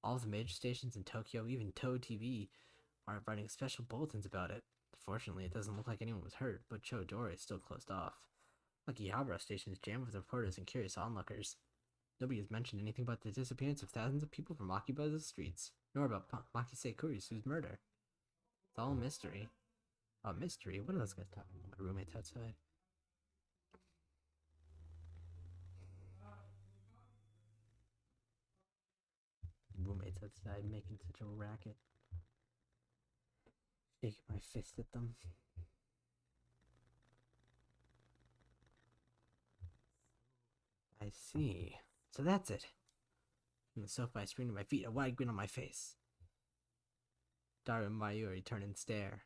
All of the major stations in Tokyo, even Toad TV, are writing special bulletins about it. Fortunately, it doesn't look like anyone was hurt, but Chodora is still closed off. Akihabara station is jammed with reporters and curious onlookers. Nobody has mentioned anything about the disappearance of thousands of people from Akibaba's streets, nor about Makise Kurisu's murder. It's all a mystery. A mystery? What are those guys talking about? My roommates outside. Roommates outside making such a racket. Shaking my fist at them. I see. So that's it. From the sofa I spring to my feet, a wide grin on my face. Daru and Mayuri turn and stare.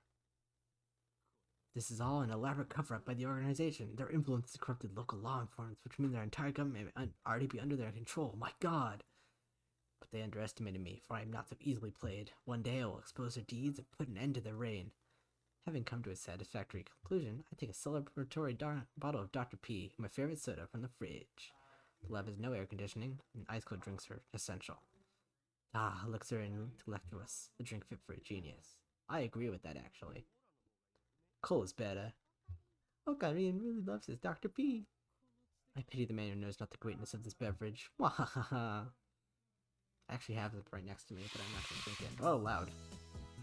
This is all an elaborate cover-up by the organization. Their influence has corrupted local law enforcement, which means their entire government may already be under their control. My god! But they underestimated me, for I am not so easily played. One day I will expose their deeds and put an end to their reign. Having come to a satisfactory conclusion, I take a celebratory bottle of Dr. P, my favorite soda, from the fridge. The lab has no air conditioning, and ice-cold drinks are essential. Ah, elixir intellectuous, the drink fit for a genius. I agree with that, actually. Coal is better. Ocarina really loves his Dr. P. I pity the man who knows not the greatness of this beverage. Wahahaha. I actually have it right next to me, but I'm not going to drink it. Oh, loud.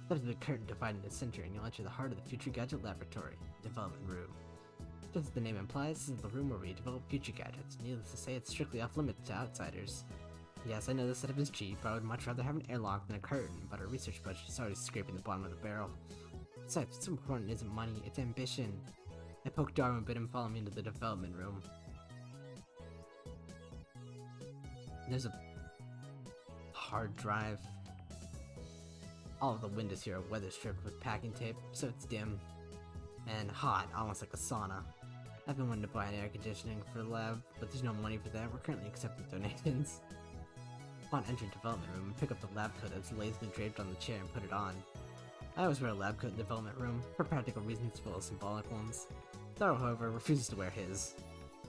That is the curtain dividing the center, and you'll enter the heart of the Future Gadget Laboratory, development room. Just as the name implies, this is the room where we develop future gadgets. Needless to say, it's strictly off-limits to outsiders. Yes, I know this setup is cheap, but I would much rather have an airlock than a curtain, but our research budget is already scraping the bottom of the barrel. Besides, what's important isn't money, it's ambition. I poke Daru and bid him follow me into the development room. There's a hard drive. All of the windows here are weather stripped with packing tape, so it's dim. And hot, almost like a sauna. I've been wanting to buy an air conditioning for the lab, but there's no money for that. We're currently accepting donations. Upon entering development room, I pick up the lab coat that's lazily draped on the chair and put it on. I always wear a lab coat in the development room, for practical reasons as well as symbolic ones. Daru, however, refuses to wear his.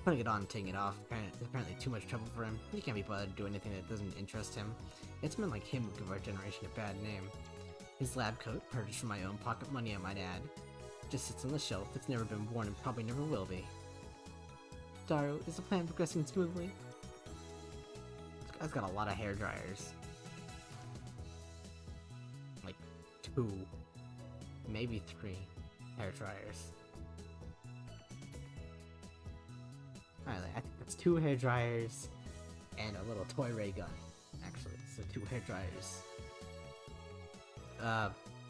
Putting it on and taking it off is apparently too much trouble for him. He can't be bothered to do anything that doesn't interest him. It's men like him who give our generation a bad name. His lab coat, purchased from my own pocket money I might add, just sits on the shelf. It's never been worn and probably never will be. Daru, is the plan progressing smoothly? This guy's got a lot of hair dryers. Like 2, maybe 3 hair dryers. Alright, I think that's 2 hair dryers and a little toy ray gun, actually. So 2 hair dryers.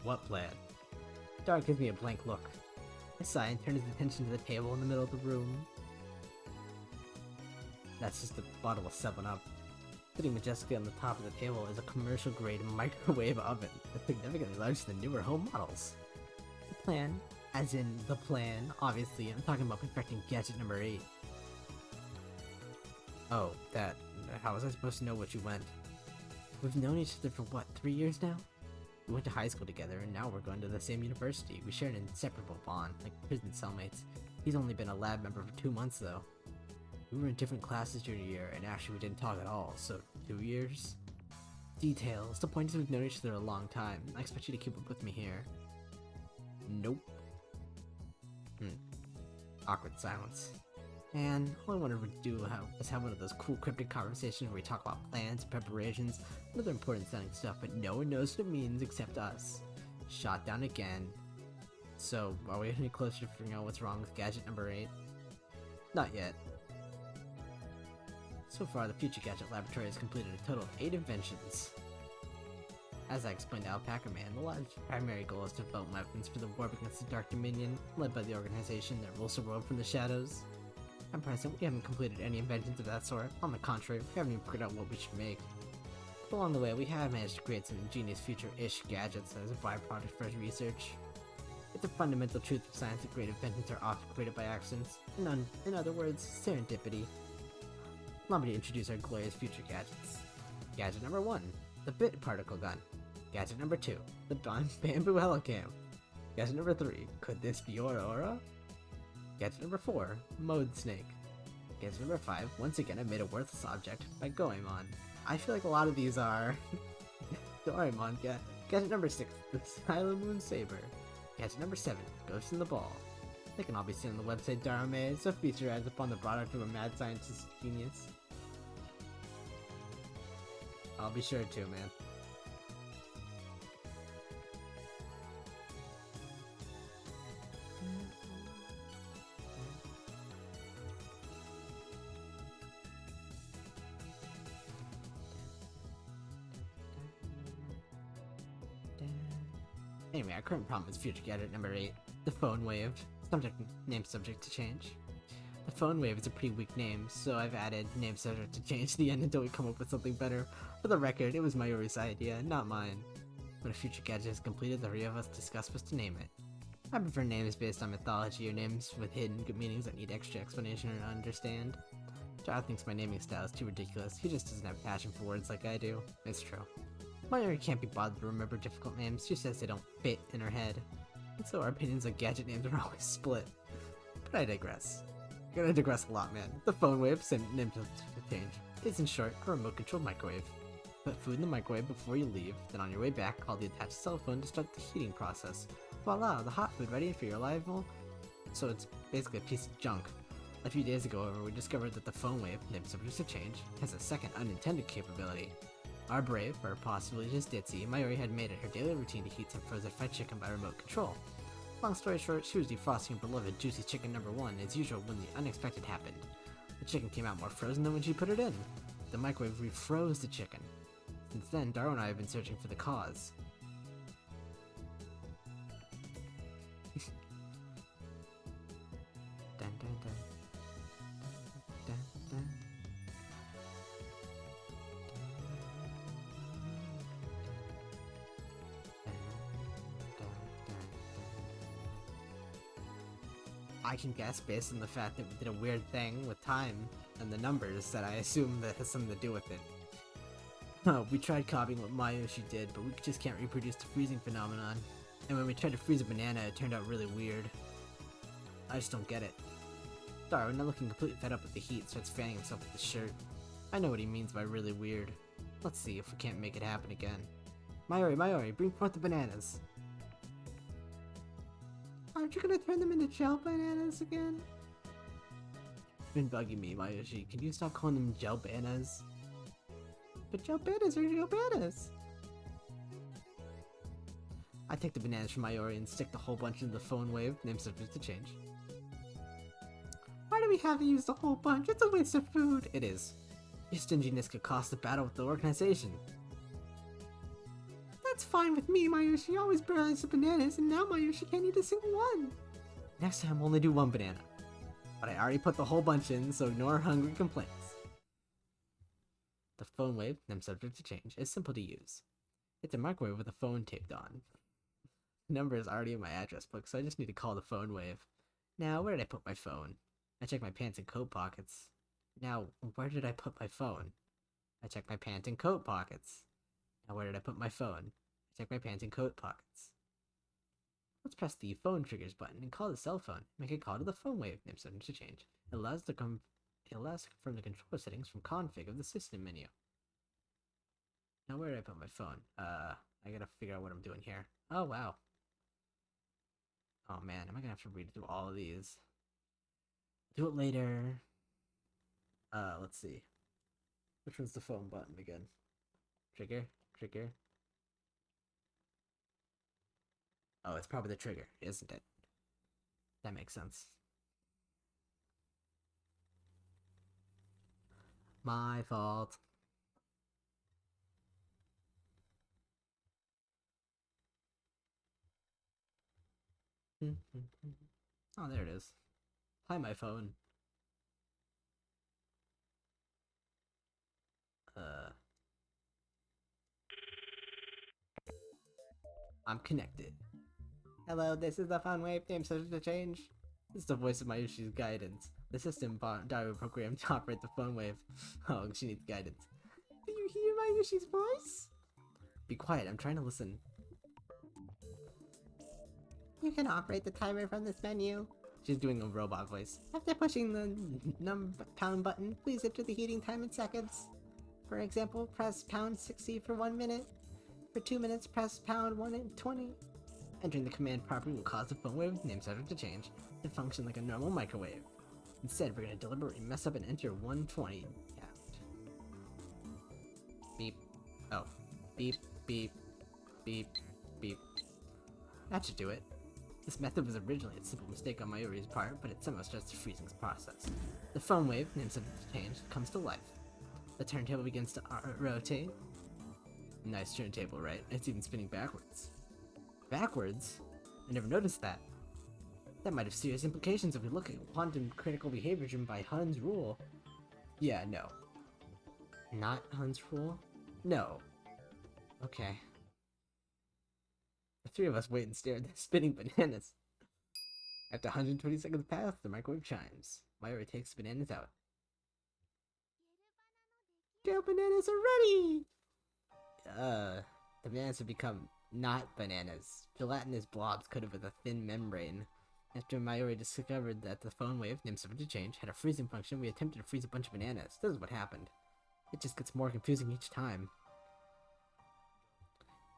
What plan? Daru gives me a blank look. I sigh and turn his attention to the table in the middle of the room. That's just a bottle of 7-Up. Sitting majestically on the top of the table is a commercial-grade microwave oven that's significantly larger than newer home models. The plan, as in the plan, obviously, I'm talking about perfecting gadget number 8. Oh, that. How was I supposed to know what you meant? We've known each other for what, 3 years now? We went to high school together, and now we're going to the same university. We share an inseparable bond, like prison cellmates. He's only been a lab member for 2 months, though. We were in different classes junior year, and actually we didn't talk at all, so 2 years? Details. The point is we've known each other a long time. I expect you to keep up with me here. Nope. Awkward silence. And all I wanted to do was have one of those cool cryptic conversations where we talk about plans and preparations and other important sounding stuff, but no one knows what it means except us. Shot down again. So, are we any closer to figuring out what's wrong with gadget number 8? Not yet. So far, the Future Gadget Laboratory has completed a total of 8 inventions. As I explained to Alpaca Man, the lab's primary goal is to develop weapons for the war against the Dark Dominion, led by the organization that rules the world from the shadows. At present, we haven't completed any inventions of that sort. On the contrary, we haven't even figured out what we should make. But along the way, we have managed to create some ingenious future-ish gadgets as a byproduct for our research. It's the fundamental truth of science that great inventions are often created by accidents. In other words, serendipity. Allow me to introduce our glorious future gadgets. Gadget number 1, the bit particle gun. Gadget number 2, the bamboo helicam. Gadget number 3, could this be Aurora? Gadget number 4, mode snake. Gadget number 5, once again I made a worthless object by Goemon. I feel like a lot of these are Doraemon. Gadget number 6, the Silo Moon Saber. Gadget number 7, Ghost in the Ball. They can all be seen on the website Darame, so feature ads upon the product of a mad scientist's genius. I'll be sure to, man. Anyway, our current problem is future gadget number 8, the phone wave. Name subject to change. The phone wave is a pretty weak name, so I've added name subject to change to the end until we come up with something better. For the record, it was Mayuri's idea, not mine. When a future gadget is completed, the 3 of us discuss what to name it. I prefer names based on mythology or names with hidden good meanings that need extra explanation or to understand. Jar thinks my naming style is too ridiculous. He just doesn't have passion for words like I do. It's true. Mayuri can't be bothered to remember difficult names. She says they don't fit in her head. And so our opinions on gadget names are always split. But I digress. I'm gonna digress a lot, man. The phone wave, name to change, is in short a remote-controlled microwave. Put food in the microwave before you leave, then on your way back, call the attached cell phone to start the heating process. Voila, the hot food ready for your arrival. So it's basically a piece of junk. A few days ago, however, we discovered that the phone wave, named subject to change, has a second unintended capability. Our brave, or possibly just ditzy, Mayuri had made it her daily routine to heat some frozen fried chicken by remote control. Long story short, she was defrosting her beloved juicy chicken number 1 as usual when the unexpected happened. The chicken came out more frozen than when she put it in. The microwave refroze the chicken. Since then, Darrow and I have been searching for the cause. Dun, dun, dun. Dun, dun. I can guess based on the fact that we did a weird thing with time and the numbers that I assume that has something to do with it. We tried copying what Mayoshi did, but we just can't reproduce the freezing phenomenon. And when we tried to freeze a banana, it turned out really weird. I just don't get it. Darwin, now looking completely fed up with the heat, starts fanning himself with his shirt. I know what he means by really weird. Let's see if we can't make it happen again. Mayuri, bring forth the bananas. Aren't you gonna turn them into gel bananas again? It's been bugging me, Mayoshi. Can you stop calling them gel bananas? But gel bananas are gel bananas! I take the bananas from Mayuri and stick the whole bunch into the phone wave, name subject to change. Why do we have to use the whole bunch? It's a waste of food! It is. Your stinginess could cost the battle with the organization. That's fine with me, Mayoshi always barely the bananas, and now Mayoshi can't eat a single one! Next time, only do 1 banana. But I already put the whole bunch in, so ignore hungry complaints. The phone wave, name subject to change, is simple to use. It's a microwave with a phone taped on. The number is already in my address book, so I just need to call the phone wave. Now, where did I put my phone? I checked my pants and coat pockets. Now, where did I put my phone? I checked my pants and coat pockets. Now, where did I put my phone? I checked my pants and coat pockets. Let's press the phone triggers button and call the cell phone. Make a call to the phone wave, name subject to change. It allows to confirm the control settings from config of the system menu. Now, where did I put my phone? I gotta figure out what I'm doing here. Oh, wow. Oh, man, am I gonna have to read through all of these? Do it later. Let's see. Which one's the phone button again? Trigger? Trigger? Oh, it's probably the trigger, isn't it? That makes sense. My fault. Oh, there it is. Hi, my phone. I'm connected. Hello, this is the fun wave name subject to change. This is the voice of Mayushi's guidance. The system Daru programmed to operate the phone wave. Oh, she needs guidance. Do you hear Mayushi's voice? Be quiet, I'm trying to listen. You can operate the timer from this menu. She's doing a robot voice. After pushing the pound button, please enter the heating time in seconds. For example, press pound 60 for 1 minute. For 2 minutes, press pound 120. Entering the command properly will cause the phone wave name subject to change to function like a normal microwave. Instead, we're going to deliberately mess up and enter 120. Yeah. Beep. Oh. Beep, beep, beep, beep. That should do it. This method was originally a simple mistake on Mayuri's part, but it somehow starts the freezing process. The phone wave, named subject to change, comes to life. The turntable begins to rotate. Nice turntable, right? It's even spinning backwards. Backwards? I never noticed that. That might have serious implications if we look at quantum critical behavior driven by Hund's rule. Yeah, no. Not Hund's rule? No. Okay. The three of us wait and stare at the spinning bananas. After 120 seconds pass, the microwave chimes. Mayuri takes the bananas out. Go bananas are ready! The bananas have become not bananas. Gelatinous blobs coated with a thin membrane. After Mayuri discovered that the phone wave, named subject to change, had a freezing function, we attempted to freeze a bunch of bananas. This is what happened. It just gets more confusing each time.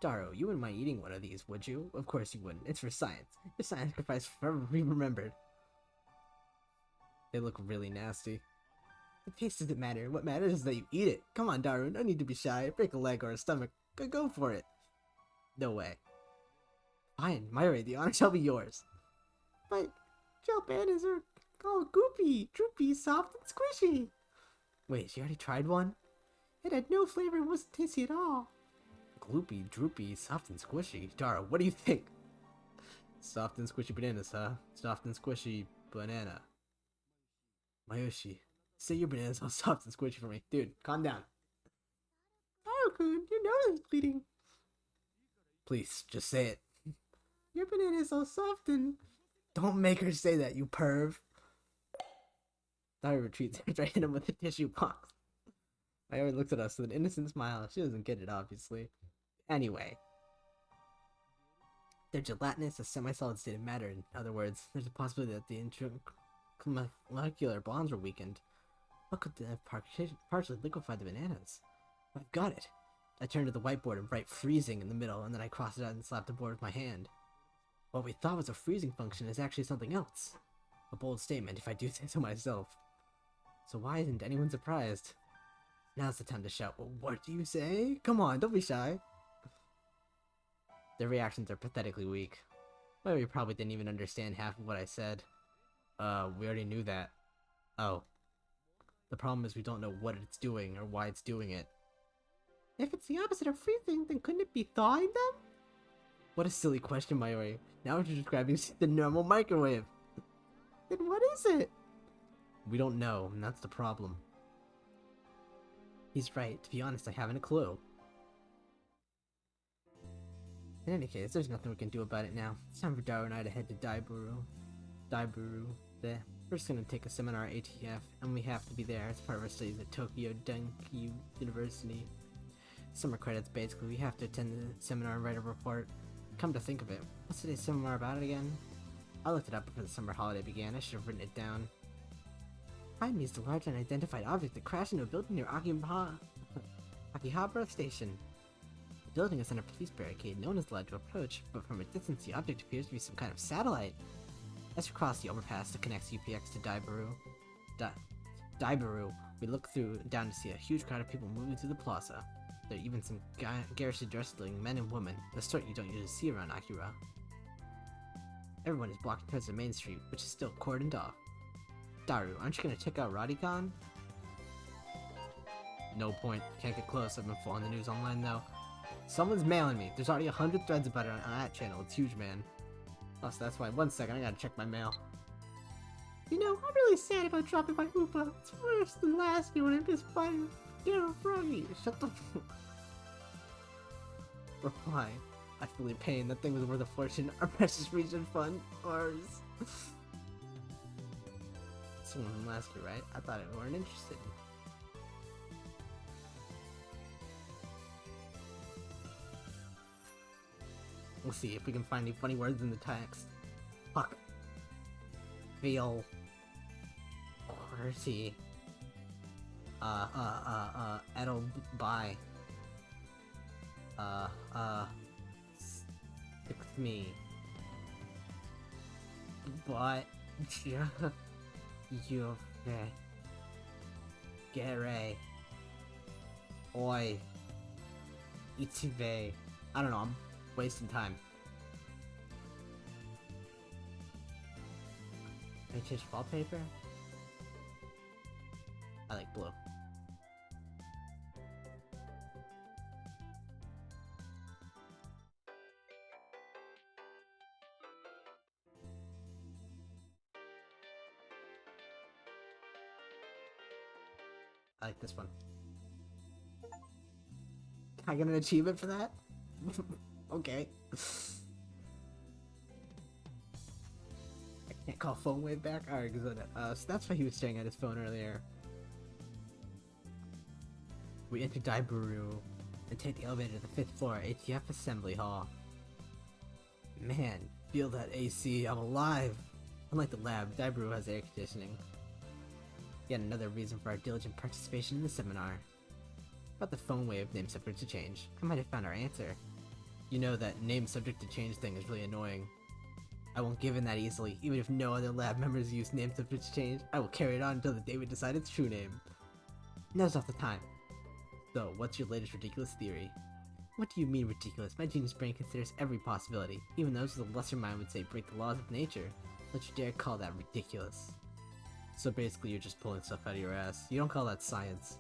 Daru, you wouldn't mind eating one of these, would you? Of course you wouldn't. It's for science. Your science sacrifice forever be remembered. They look really nasty. The taste doesn't matter. What matters is that you eat it. Come on, Daru. No need to be shy. Break a leg or a stomach. Go for it. No way. Fine, Mayuri, the honor shall be yours. But gel bananas are all goopy, droopy, soft, and squishy. Wait, she already tried one? It had no flavor and wasn't tasty at all. Gloopy, droopy, soft, and squishy. Daru, what do you think? Soft and squishy bananas, huh? Soft and squishy banana. Mayushi, say your banana's all soft and squishy for me. Dude, calm down. Daru-kun, your nose is bleeding. Please, just say it. Your banana is all soft and... Don't make her say that, you perv. Daru retreats after I hit him with a tissue box. Mayuri looks at us with an innocent smile. She doesn't get it, obviously. Anyway. They're gelatinous, a semi-solid state of matter. In other words, there's a possibility that the intermolecular bonds were weakened. What could have partially liquefied the bananas? I've got it. I turned to the whiteboard and write freezing in the middle, and then I crossed it out and slapped the board with my hand. What we thought was a freezing function is actually something else. A bold statement, if I do say so myself. So why isn't anyone surprised? Now's the time to shout, well, what do you say? Come on, don't be shy. Their reactions are pathetically weak. Well, we probably didn't even understand half of what I said. We already knew that. Oh. The problem is we don't know what it's doing or why it's doing it. If it's the opposite of freezing, then couldn't it be thawing them? What a silly question, Mayuri. Now you're describing the normal microwave. Then what is it? We don't know, and that's the problem. He's right. To be honest, I haven't a clue. In any case, there's nothing we can do about it now. It's time for Daru and I to head to Dburu. We're just gonna take a seminar at ATF, and we have to be there as part of our studies at Tokyo Doney University. Summer credits, basically. We have to attend the seminar and write a report. Come to think of it, what's today's seminar about again? I looked it up before the summer holiday began. I should have written it down. Behind me is the large unidentified object that crashed into a building near Akihabara Station. The building is under a police barricade. No one is allowed to approach, but from a distance the object appears to be some kind of satellite. As we cross the overpass that connects UPX to Dburu, we look down to see a huge crowd of people moving through the plaza. There are even some garishly dressed looking men and women, the sort you don't usually see around Akira. Everyone is blocking towards the main street, which is still cordoned off. Daru, aren't you gonna check out Radican? No point. Can't get close. I've been following the news online though. Someone's mailing me. There's already 100 threads about it on that channel. It's huge, man. Oh, so that's why. 1 second, I gotta check my mail. You know, I'm really sad about dropping my Oopa. It's worse than last year when I missed fire. Daryl Froggy. Shut the Reply. I feel your pain. That thing was worth a fortune. Our precious region fund. Ours. Someone from last year, right? I thought we weren't interested. We'll see if we can find any funny words in the text. Fuck. Feel. Quirty. Ed'll buy. Stick with me. But. You've. Gere. Oi. Ichibe. I don't know, I'm wasting time. Can I change wallpaper? I like blue. I like this one. Can I get an achievement for that? Okay. I can't call phone wave back? Alright, so that's why he was staring at his phone earlier. We enter Dbqtvmft and take the elevator to the 5th floor, ATF Assembly Hall. Man, feel that AC, I'm alive! Unlike the lab, Dbqtvmft has air conditioning. Yet another reason for our diligent participation in the seminar. About the phone wave name subject to change, I might have found our answer. You know that name subject to change thing is really annoying. I won't give in that easily, even if no other lab members use name subject to change. I will carry it on until the day we decide its true name. Now's not the time. So, what's your latest ridiculous theory? What do you mean ridiculous? My genius brain considers every possibility. Even those with a lesser mind would say break the laws of nature. Don't you dare call that ridiculous. So basically you're just pulling stuff out of your ass. You don't call that science.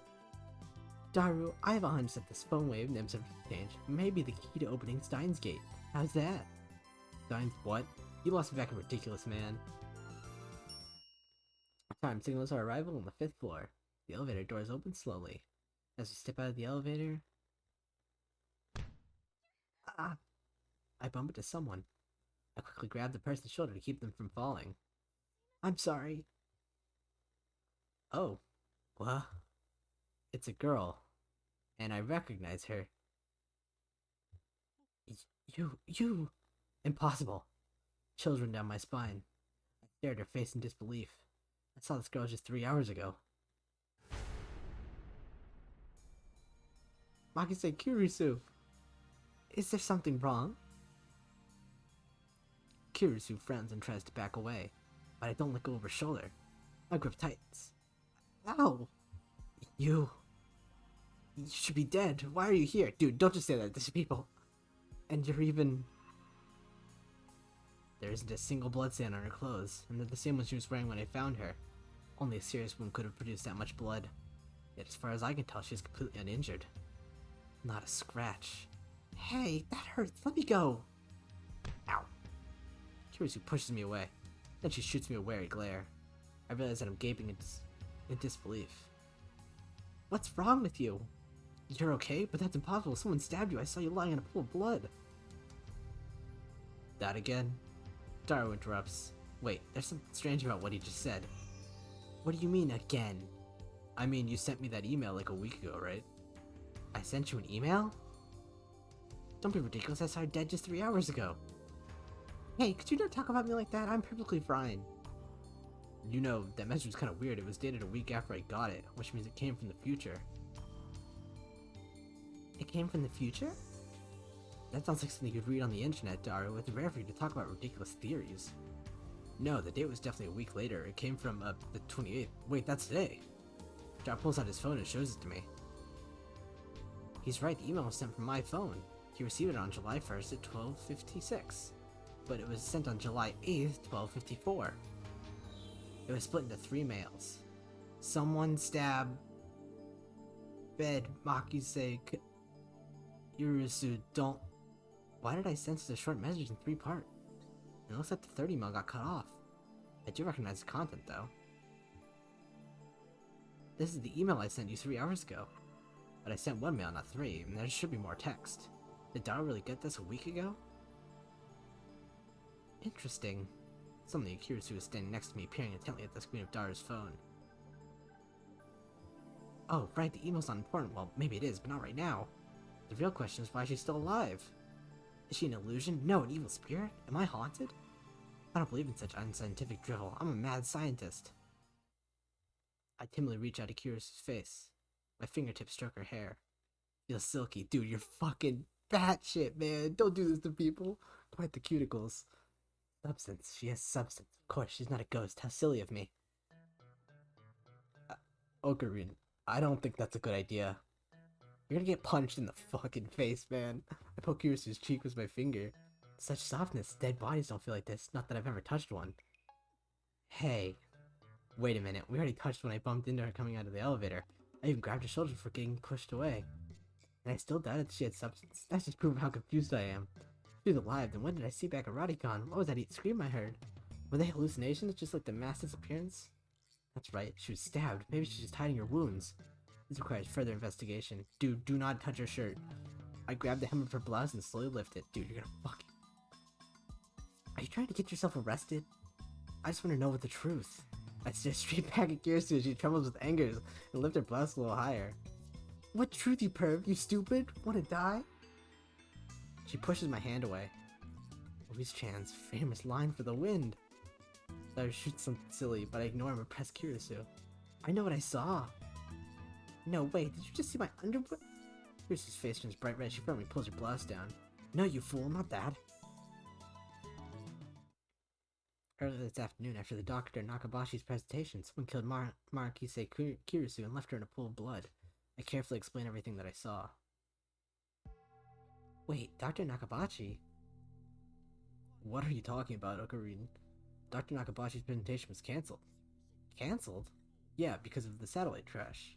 Daru, I have a hunch that this phone wave name subject to change may be the key to opening Steins gate. How's that? Steins what? You lost me back at ridiculous, man. Time signals our arrival on the 5th floor. The elevator doors open slowly. As we step out of the elevator... Ah! I bump into someone. I quickly grab the person's shoulder to keep them from falling. I'm sorry. Oh. Well... It's a girl. And I recognize her. You... Impossible. Chills run down my spine. I stared at her face in disbelief. I saw this girl just 3 hours ago. Makise Kurisu! Is there something wrong? Kurisu frowns and tries to back away, but I don't let go of her shoulder. My grip tightens. Ow! You should be dead. Why are you here? Dude, don't just say that. There's people. And you're even... There isn't a single blood stain on her clothes, and they're the same ones she was wearing when I found her. Only a serious wound could have produced that much blood. Yet as far as I can tell, she's completely uninjured. Not a scratch. Hey, that hurts. Let me go. Ow. Kurisu pushes me away. Then she shoots me a wary glare. I realize that I'm gaping in disbelief. What's wrong with you? You're okay? But that's impossible. Someone stabbed you. I saw you lying in a pool of blood. That again? Daru interrupts. Wait, there's something strange about what he just said. What do you mean, again? I mean, you sent me that email like a week ago, right? I sent you an email? Don't be ridiculous, I saw her dead just 3 hours ago. Hey, could you not talk about me like that? I'm perfectly fine. You know, that message was kind of weird. It was dated a week after I got it, which means it came from the future. It came from the future? That sounds like something you'd read on the internet, Daru. It's rare for you to talk about ridiculous theories. No, the date was definitely a week later. It came from, the 28th. Wait, that's today. Daru pulls out his phone and shows it to me. He's right, the email was sent from my phone. He received it on July 1st at 12:56. But it was sent on July 8th, 12:54. It was split into 3 mails. Someone stabbed... Bed, Makise... Kurisu, don't... Why did I send such a short message in 3 parts? It looks like the 3rd email got cut off. I do recognize the content, though. This is the email I sent you 3 hours ago. But I sent 1 mail, not 3, and there should be more text. Did Dara really get this a week ago? Interesting. Suddenly, Kirisu was standing next to me, peering intently at the screen of Dara's phone. Oh, right, the email's not important. Well, maybe it is, but not right now. The real question is why she's still alive. Is she an illusion? No, an evil spirit? Am I haunted? I don't believe in such unscientific drivel. I'm a mad scientist. I timidly reach out to Kirisu's face. My fingertips stroke her hair. Feels silky. Dude, you're fucking batshit, man. Don't do this to people. Quite the cuticles. Substance. She has substance. Of course, she's not a ghost. How silly of me. Ocarina, I don't think that's a good idea. You're gonna get punched in the fucking face, man. I poke Kirisu's cheek with my finger. Such softness. Dead bodies don't feel like this. Not that I've ever touched one. Hey. Wait a minute. We already touched when I bumped into her coming out of the elevator. I even grabbed her shoulder before getting pushed away. And I still doubted she had substance. That's just proving how confused I am. She was alive, then when did I see back at Radicon? What was that scream I heard? Were they hallucinations, just like the mass disappearance? That's right, she was stabbed. Maybe she's just hiding her wounds. This requires further investigation. Dude, do not touch her shirt. I grabbed the hem of her blouse and slowly lift it. Dude, you're gonna fucking... Are you trying to get yourself arrested? I just want to know what the truth. I stare straight back at Kirisu as she trembles with anger and lift her blouse a little higher. What truth, you perv? You stupid? Wanna die? She pushes my hand away. Louise-chan's famous line for the wind. I would shoot something silly, but I ignore him and press Kirisu. I know what I saw. No, wait, did you just see my underwear? Kirisu's face turns bright red. She firmly pulls her blouse down. No, you fool, not that. Earlier this afternoon, after the Dr. Nakabashi's presentation, someone killed Marakise Kirisu and left her in a pool of blood. I carefully explain everything that I saw. Wait, Dr. Nakabashi? What are you talking about, Ocarina? Dr. Nakabashi's presentation was cancelled. Cancelled? Yeah, because of the satellite crash.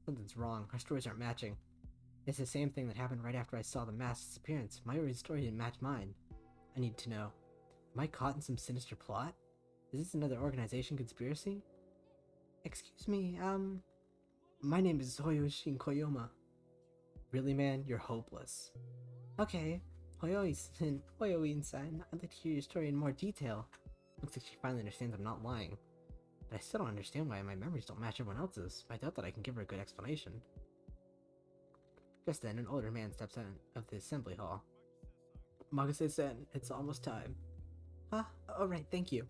Something's wrong. Our stories aren't matching. It's the same thing that happened right after I saw the mass disappearance. Mayuri's story didn't match mine. I need to know. Am I caught in some sinister plot? Is this another organization conspiracy? Excuse me, my name is Hoyoshin Koyoma. Really, man? You're hopeless. Okay, Hoyoin-san, I'd like to hear your story in more detail. Looks like she finally understands I'm not lying. But I still don't understand why my memories don't match everyone else's. I doubt that I can give her a good explanation. Just then, an older man steps out of the assembly hall. Magase-san, it's almost time. Huh? Alright, thank you.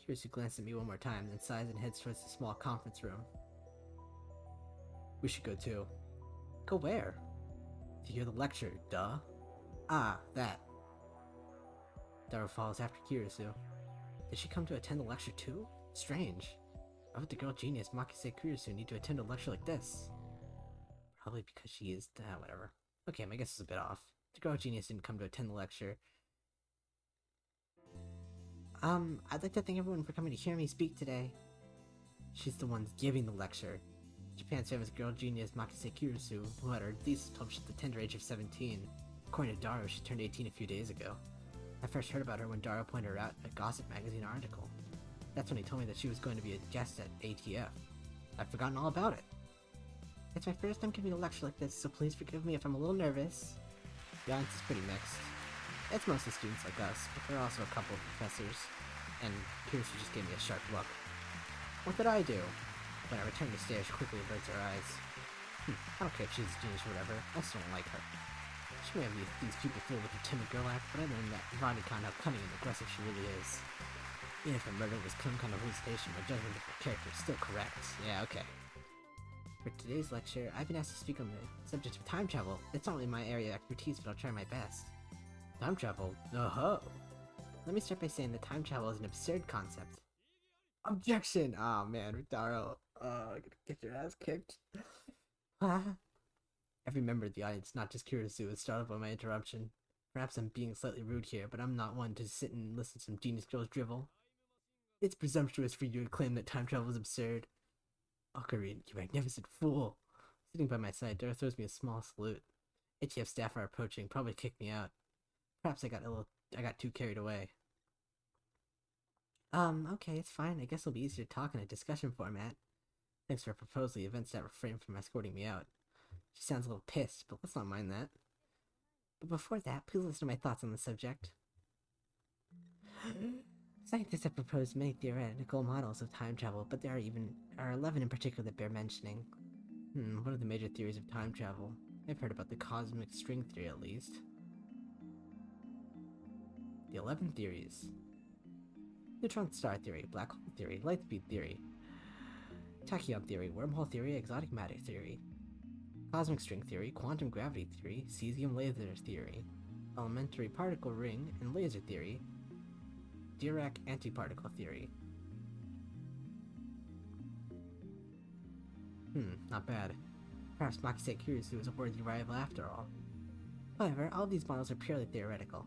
Kirisu glances at me one more time, then sighs and heads towards the small conference room. We should go too. Go where? To hear the lecture, duh. Ah, that. Dara follows after Kirisu. Did she come to attend the lecture too? Strange. Why would the girl genius Makise Kirisu need to attend a lecture like this? Probably because she is... whatever. Okay, my guess is a bit off. The girl genius didn't come to attend the lecture. I'd like to thank everyone for coming to hear me speak today. She's the one giving the lecture. Japan's famous girl genius Makise Kirisu, who had her thesis published at the tender age of 17. According to Dara, she turned 18 a few days ago. I first heard about her when Dara pointed her out in a Gossip magazine article. That's when he told me that she was going to be a guest at ATF. I've forgotten all about it. It's my first time giving a lecture like this, so please forgive me if I'm a little nervous. The audience is pretty mixed. It's mostly students like us, but there are also a couple of professors. And Kirisu just gave me a sharp look. What did I do? When I returned to stare, she quickly averts her eyes. I don't care if she's a genius or whatever, I still don't like her. She may have these people fooled with her timid girl act, but I learned that Radicon how cunning and aggressive she really is. Even if her murder was some kind of hallucination, my judgment of her character is still correct. Yeah, okay. For today's lecture, I've been asked to speak on the subject of time travel. It's not really my area of expertise, but I'll try my best. Time travel? Oh-ho! Let me start by saying that time travel is an absurd concept. Objection! Aw, man, Dara. Gonna get your ass kicked. Every member of the audience, not just Kirisu, is startled by my interruption. Perhaps I'm being slightly rude here, but I'm not one to sit and listen to some genius girls drivel. It's presumptuous for you to claim that time travel is absurd. Ocarina, you magnificent fool! Sitting by my side, Dara throws me a small salute. ATF staff are approaching, probably kicked me out. Perhaps I got too carried away. Okay, it's fine. I guess it'll be easier to talk in a discussion format. Thanks for proposing the events that refrained from escorting me out. She sounds a little pissed, but let's not mind that. But before that, please listen to my thoughts on the subject. Scientists have proposed many theoretical models of time travel, but there are 11 in particular that bear mentioning. What are the major theories of time travel? I've heard about the cosmic string theory at least. The 11 theories. Neutron star theory, black hole theory, light speed theory, tachyon theory, wormhole theory, exotic matter theory, cosmic string theory, quantum gravity theory, cesium laser theory, elementary particle ring and laser theory, Dirac antiparticle theory. Not bad. Perhaps Cipher is a worthy rival after all. However, all of these models are purely theoretical.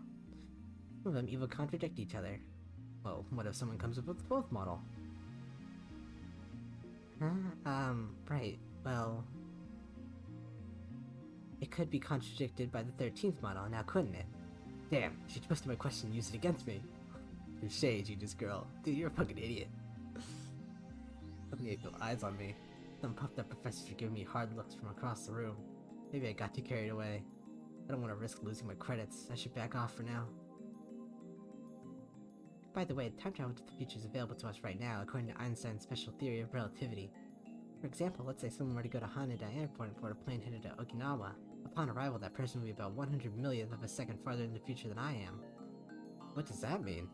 Some of them even contradict each other. Well, what if someone comes up with both model? Right, well... It could be contradicted by the 13th model now, couldn't it? Damn, she twisted my question and used it against me. Touché, genius girl. Dude, you're a fucking idiot. Suddenly I feel eyes on me. Some puffed up professors are giving me hard looks from across the room. Maybe I got too carried away. I don't want to risk losing my credits. I should back off for now. By the way, time travel to the future is available to us right now according to Einstein's special theory of relativity. For example, let's say someone were to go to Haneda Airport and board a plane headed to Okinawa. Upon arrival, that person would be about 100 millionth of a second farther in the future than I am. What does that mean?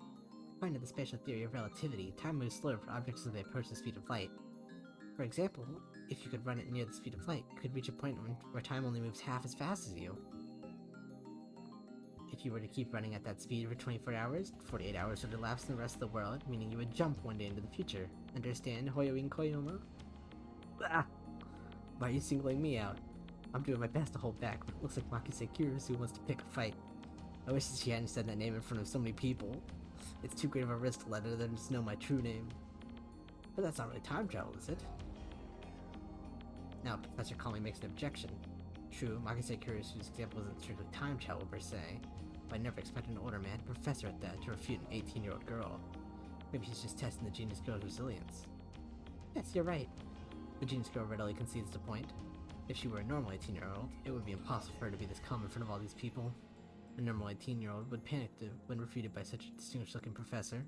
According to the special theory of relativity, time moves slower for objects as they approach the speed of light. For example, if you could run it near the speed of light, you could reach a point where time only moves half as fast as you. If you were to keep running at that speed for 24 hours, 48 hours would elapse in the rest of the world, meaning you would jump one day into the future. Understand, Hoyoin Koyoma? Ah! Why are you singling me out? I'm doing my best to hold back, but it looks like Cipher wants to pick a fight. I wish that she hadn't said that name in front of so many people. It's too great of a risk to let her then just know my true name. But that's not really time travel, is it? Now, Professor Conley makes an objection. True, Cipher's example isn't strictly time travel per se, but I never expected an older man, professor at that, to refute an 18-year-old girl. Maybe he's just testing the genius girl's resilience. Yes, you're right. The genius girl readily concedes the point. If she were a normal 18-year-old, it would be impossible for her to be this calm in front of all these people. A normal 18-year-old would panic when refuted by such a distinguished-looking professor,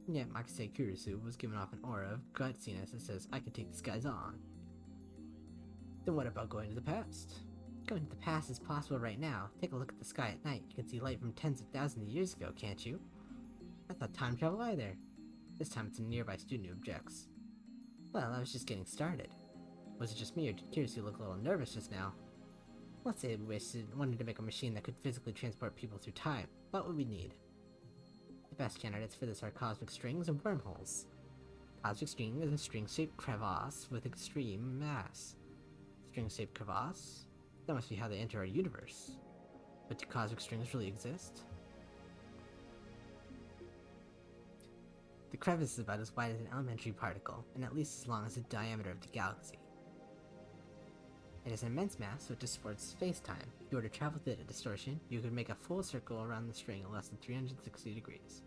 and yet Cipher was giving off an aura of gutsiness that says, I can take these guys on. Then what about going to the past? Going to the past is possible right now. Take a look at the sky at night. You can see light from tens of thousands of years ago, can't you? That's not time travel either. This time it's a nearby student who objects. Well, I was just getting started. Was it just me, or did Kirsu look a little nervous just now? Let's say we wanted to make a machine that could physically transport people through time. What would we need? The best candidates for this are cosmic strings and wormholes. Cosmic string is a string-shaped crevasse with extreme mass. String-shaped crevasse? That must be how they enter our universe. But do cosmic strings really exist? The crevice is about as wide as an elementary particle, and at least as long as the diameter of the galaxy. It has an immense mass, so it distorts space-time. If you were to travel through the distortion, you could make a full circle around the string in less than 360 degrees.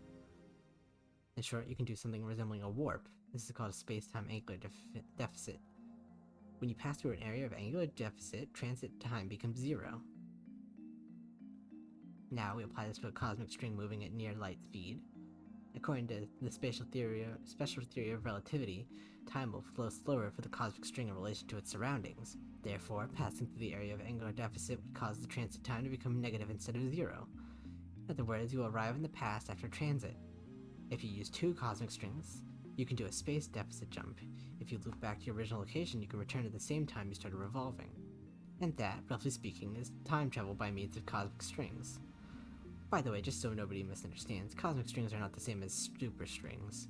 In short, you can do something resembling a warp. This is called a space-time angular deficit. When you pass through an area of angular deficit, transit time becomes 0. Now we apply this to a cosmic string moving at near light speed. According to the special theory of relativity, time will flow slower for the cosmic string in relation to its surroundings. Therefore, passing through the area of angular deficit would cause the transit time to become negative instead of 0. In other words, you will arrive in the past after transit. If you use 2 cosmic strings, you can do a space deficit jump. If you loop back to your original location, you can return at the same time you started revolving. And that, roughly speaking, is time travel by means of cosmic strings. By the way, just so nobody misunderstands, cosmic strings are not the same as superstrings.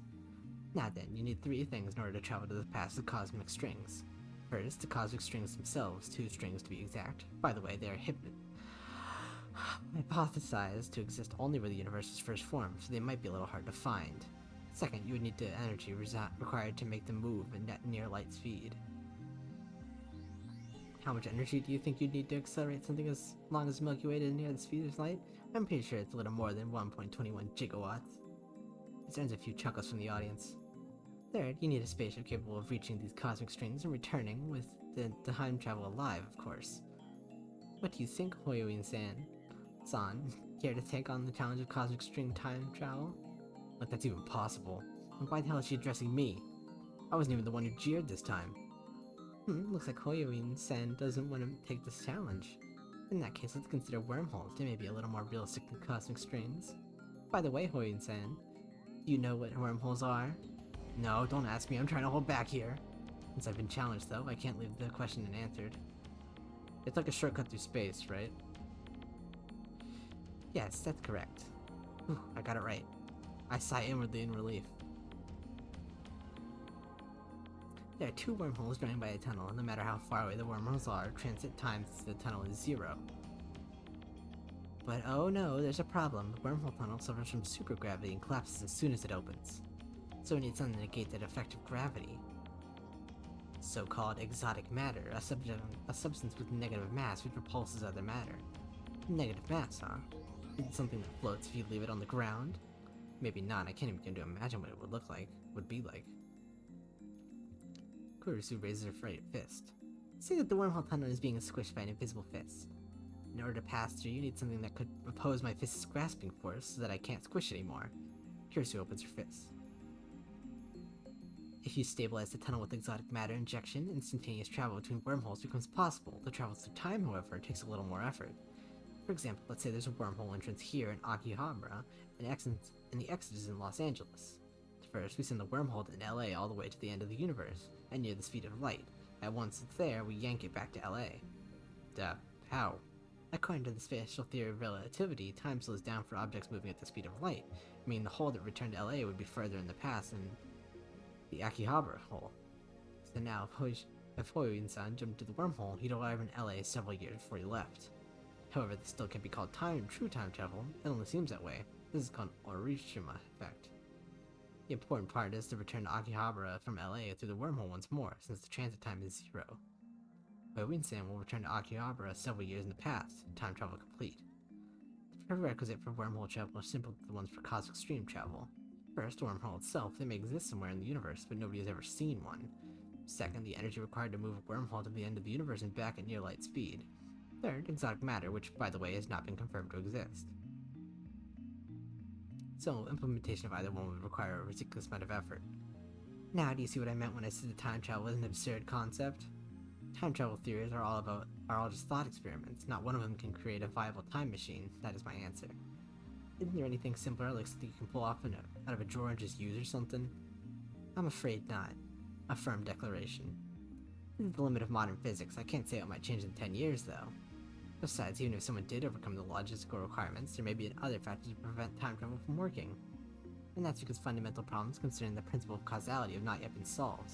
Now then, you need 3 things in order to travel to the past of cosmic strings. First, the cosmic strings themselves, 2 strings to be exact. By the way, they are hypothesized to exist only where the universe was first formed, so they might be a little hard to find. Second, you would need the energy required to make them move at near light speed. How much energy do you think you'd need to accelerate something as long as Milky Way to near the speed of light? I'm pretty sure it's a little more than 1.21 gigawatts. This earns a few chuckles from the audience. Third, you need a spaceship capable of reaching these cosmic strings and returning with the time travel alive, of course. What do you think, Hoyoin-san? San, care to take on the challenge of cosmic string time travel? Like that's even possible. And why the hell is she addressing me? I wasn't even the one who jeered this time. Looks like Hoyoin-san doesn't want to take this challenge. In that case, let's consider wormholes. They may be a little more realistic than cosmic strings. By the way, Hoyoin-san, do you know what wormholes are? No, don't ask me, I'm trying to hold back here. Since I've been challenged though, I can't leave the question unanswered. It's like a shortcut through space, right? Yes, that's correct. Whew, I got it right. I sigh inwardly in relief. There are 2 wormholes joined by a tunnel, and no matter how far away the wormholes are, transit time to the tunnel is 0. But oh no, there's a problem. The wormhole tunnel suffers from supergravity and collapses as soon as it opens. So we need something to negate that effect of gravity. So-called exotic matter, a substance with negative mass which repulses other matter. Negative mass, huh? Is it something that floats if you leave it on the ground? Maybe not, I can't even begin to imagine what it would be like. Kurisu raises her right fist. Say that the wormhole tunnel is being squished by an invisible fist. In order to pass through, you need something that could oppose my fist's grasping force so that I can't squish it anymore. Kurisu opens her fist. If you stabilize the tunnel with exotic matter injection, instantaneous travel between wormholes becomes possible. The travel through time, however, takes a little more effort. For example, let's say there's a wormhole entrance here in Akihabara, and the exit is in Los Angeles. First, we send the wormhole to LA all the way to the end of the universe, and near the speed of light. And once it's there, we yank it back to LA. Duh. How? According to the special theory of relativity, time slows down for objects moving at the speed of light, meaning the hole that returned to LA would be further in the past than the Akihabara hole. So now, if Hoyoin-san jumped to the wormhole, he'd arrive in LA several years before he left. However, this still can't be called true time travel. It only seems that way. This is called Orishima effect. The important part is to return to Akihabara from LA through the wormhole once more, since the transit time is 0. Hoyoin-san will return to Akihabara several years in the past, time travel complete. The prerequisite for wormhole travel are simple to the ones for cosmic stream travel. First, the wormhole itself, they may exist somewhere in the universe, but nobody has ever seen one. Second, the energy required to move a wormhole to the end of the universe and back at near light speed. Third, exotic matter, which, by the way, has not been confirmed to exist. So, implementation of either one would require a ridiculous amount of effort. Now, do you see what I meant when I said that time travel is an absurd concept? Time travel theories are all just thought experiments. Not one of them can create a viable time machine. That is my answer. Isn't there anything simpler, like something you can pull off out of a drawer and just use or something? I'm afraid not. A firm declaration. This is the limit of modern physics. I can't say it might change in 10 years, though. Besides, even if someone did overcome the logistical requirements, there may be other factors to prevent time travel from working. And that's because fundamental problems concerning the principle of causality have not yet been solved.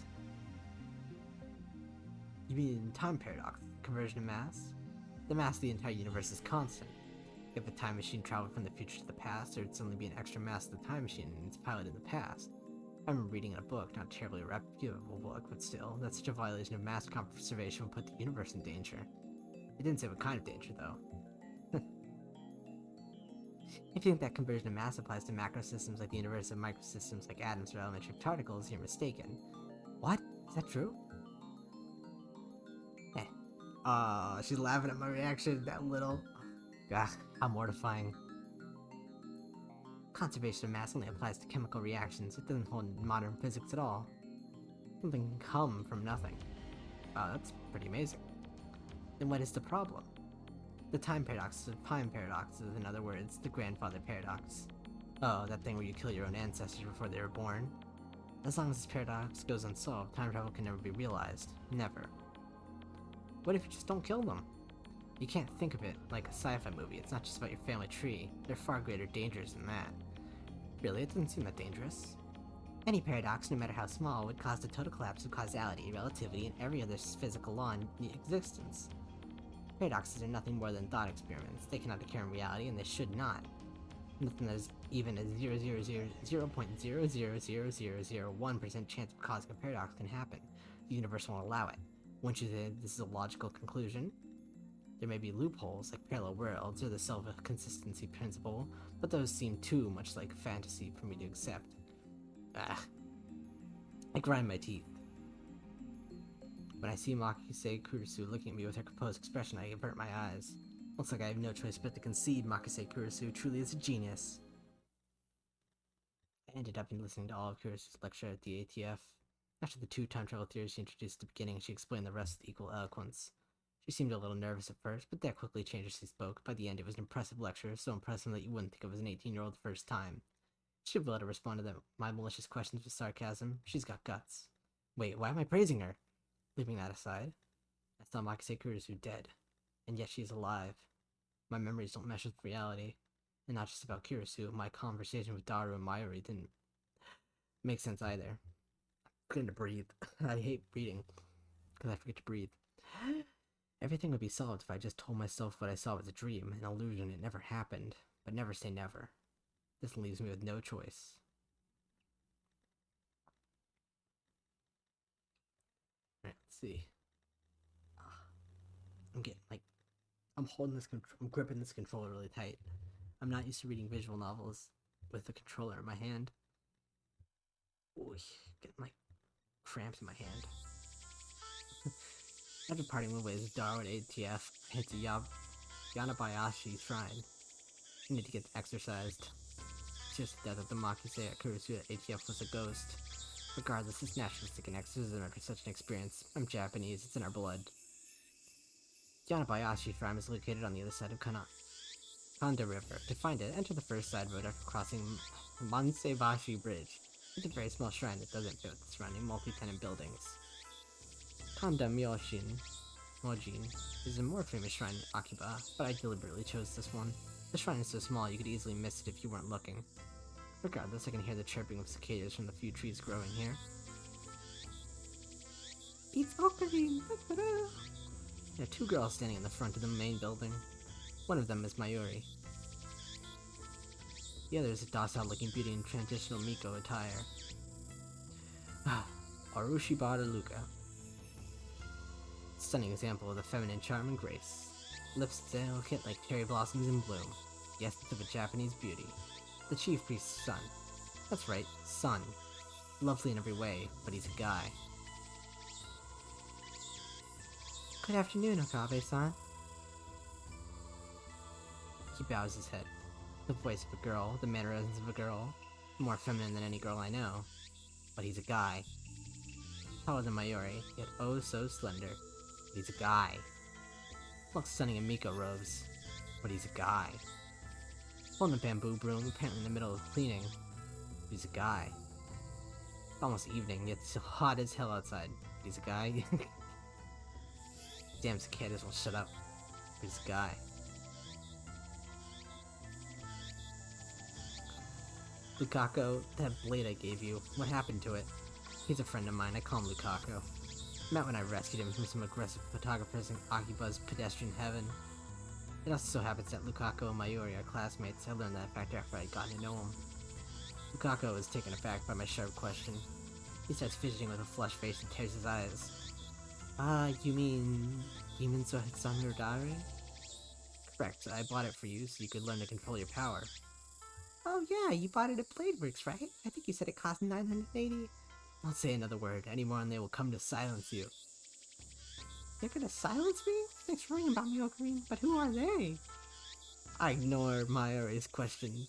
You mean time paradox, conversion of mass? The mass of the entire universe is constant. If a time machine traveled from the future to the past, there would suddenly be an extra mass of the time machine and its pilot in the past. I remember reading in a book, not a terribly reputable book, but still, that such a violation of mass conservation would put the universe in danger. It didn't say what kind of danger, though. If you think that conversion of mass applies to macro systems like the universe and microsystems like atoms or elementary particles, you're mistaken. What? Is that true? She's laughing at my reaction, that little. Ugh, how mortifying. Conservation of mass only applies to chemical reactions. It doesn't hold modern physics at all. Something can come from nothing. Wow, that's pretty amazing. Then what is the problem? The time paradox of time paradoxes, in other words, the grandfather paradox. Oh, that thing where you kill your own ancestors before they were born? As long as this paradox goes unsolved, time travel can never be realized. Never. What if you just don't kill them? You can't think of it like a sci-fi movie. It's not just about your family tree. There are far greater dangers than that. Really, it doesn't seem that dangerous. Any paradox, no matter how small, would cause the total collapse of causality, relativity, and every other physical law in existence. Paradoxes are nothing more than thought experiments. They cannot occur in reality, and they should not. Nothing that is even a 0.0000001% chance of causing a paradox can happen. The universe won't allow it. Wouldn't you say this is a logical conclusion? There may be loopholes, like parallel worlds or the self-consistency principle, but those seem too much like fantasy for me to accept. I grind my teeth. When I see Makise Kurisu looking at me with her composed expression, I avert my eyes. Looks like I have no choice but to concede Makise Kurisu truly is a genius. I ended up listening to all of Kurisu's lecture at the ATF. After the 2 time travel theories she introduced at the beginning, she explained the rest with equal eloquence. She seemed a little nervous at first, but that quickly changed as she spoke. By the end, it was an impressive lecture, so impressive that you wouldn't think of as an 18-year-old the first time. She would be able to respond to my malicious questions with sarcasm. She's got guts. Wait, why am I praising her? Leaving that aside, I saw Makise Kurisu dead, and yet she's alive. My memories don't mesh with reality. And not just about Kurisu, my conversation with Daru and Mayuri didn't make sense either. I'm forgetting to breathe. I hate breathing, because I forget to breathe. Everything would be solved if I just told myself what I saw was a dream, an illusion, it never happened. But never say never. This leaves me with no choice. Alright, let's see. I'm getting, I'm gripping this controller really tight. I'm not used to reading visual novels with the controller in my hand. Ooh, getting, cramps in my hand. After parting with ways with Daru at ATF, I hit the Yanabayashi Shrine. I need to get exercised. It's just the death of the Makise Kurisu at ATF was a ghost. Regardless, it's naturally to take an exorcism after such an experience. I'm Japanese, it's in our blood. Yanabayashi Shrine is located on the other side of Kanda River. To find it, enter the first side road after crossing Mansebashi Bridge. It's a very small shrine that doesn't fit with the surrounding multi-tenant buildings. Kanda Mojin is a more famous shrine in Akiba, but I deliberately chose this one. The shrine is so small you could easily miss it if you weren't looking. Regardless, I can hear the chirping of cicadas from the few trees growing here. It's opening! There are 2 girls standing in the front of the main building. One of them is Mayuri. The other is a docile-looking beauty in traditional Miko attire. Arushibara Luka. Stunning example of the feminine charm and grace. Lips delicate like cherry blossoms in bloom. The essence of a Japanese beauty. The chief priest's son. That's right, son. Lovely in every way, but he's a guy. Good afternoon, Okabe-san. He bows his head. The voice of a girl, the mannerisms of a girl. More feminine than any girl I know. But he's a guy. Taller than Mayuri, yet oh so slender. But he's a guy. Looks stunning in Miko robes. But he's a guy. Holding a bamboo broom, apparently in the middle of cleaning. But he's a guy. It's almost evening, yet it's still hot as hell outside. But he's a guy. Damn cicadas won't shut up. But he's a guy. Lukaku, that blade I gave you, what happened to it? He's a friend of mine, I call him Lukaku. Met when I rescued him from some aggressive photographers in Akiba's pedestrian heaven. It also so happens that Lukaku and Mayuri are classmates. I learned that fact after I'd gotten to know him. Lukaku was taken aback by my sharp question. He starts fidgeting with a flushed face and tears his eyes. You mean Demon Samurdare? Correct, I bought it for you so you could learn to control your power. Oh yeah, you bought it at Bladeworks, right? I think you said it cost 980. Don't say another word, any more and they will come to silence you. They're gonna silence me? Thanks for ringing about me, Ocarine, but who are they? I ignore Mayuri's question.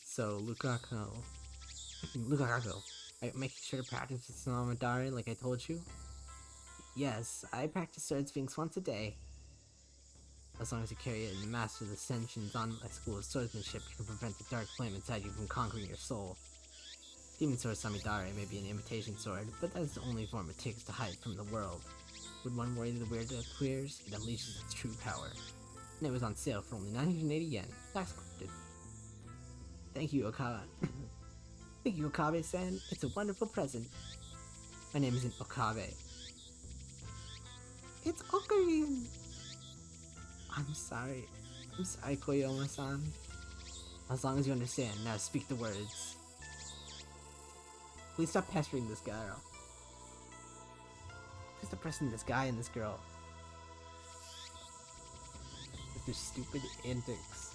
So, Lukaku, are you making sure to practice with Samurdare like I told you? Yes, I practice Sword Sphinx once a day. As long as you carry it and master the Senshin's online school of swordsmanship, you can prevent the dark flame inside you from conquering your soul. Demon Sword Samidare may be an imitation sword, but that is the only form it takes to hide from the world. Would one worry the weird queers? It unleashes its true power. And it was on sale for only 980 yen. Tax collected. Thank you, Okabe. Thank you, Okabe-san. It's a wonderful present. My name isn't Okabe. It's Ocarine! I'm sorry, Koyoma-san. As long as you understand, now speak the words. Please stop pestering this girl. Please stop pressing this guy and this girl. With their stupid antics.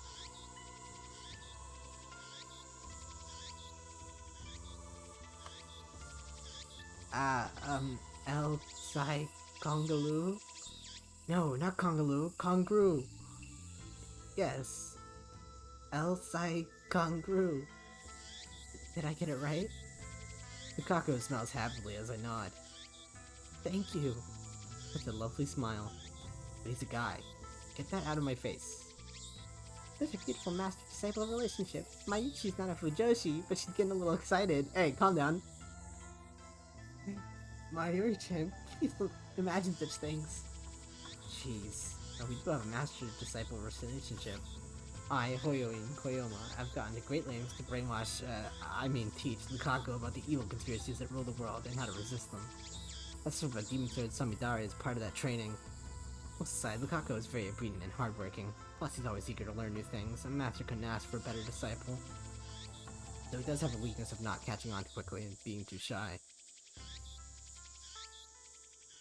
El Sai Kongaloo? No, not Kongaloo. Kongru. Yes. Elsai Kongru. Did I get it right? Lukaku smiles happily as I nod. Thank you. With a lovely smile. But he's a guy. Get that out of my face. Such a beautiful master-disciple relationship. Mayuchi's not a Fujoshi, but she's getting a little excited. Hey, calm down. Mayuri-chan, please don't imagine such things. Jeez. Now we do have a master-disciple relationship. I, Hoyoi, and Koyoma have gotten to great lengths to brainwash, teach Lukaku about the evil conspiracies that rule the world and how to resist them. That's sort of a demon third Samidara is part of that training. Most aside, Lukaku is very obedient and hardworking. Plus, he's always eager to learn new things. A master couldn't ask for a better disciple. Though he does have a weakness of not catching on too quickly and being too shy.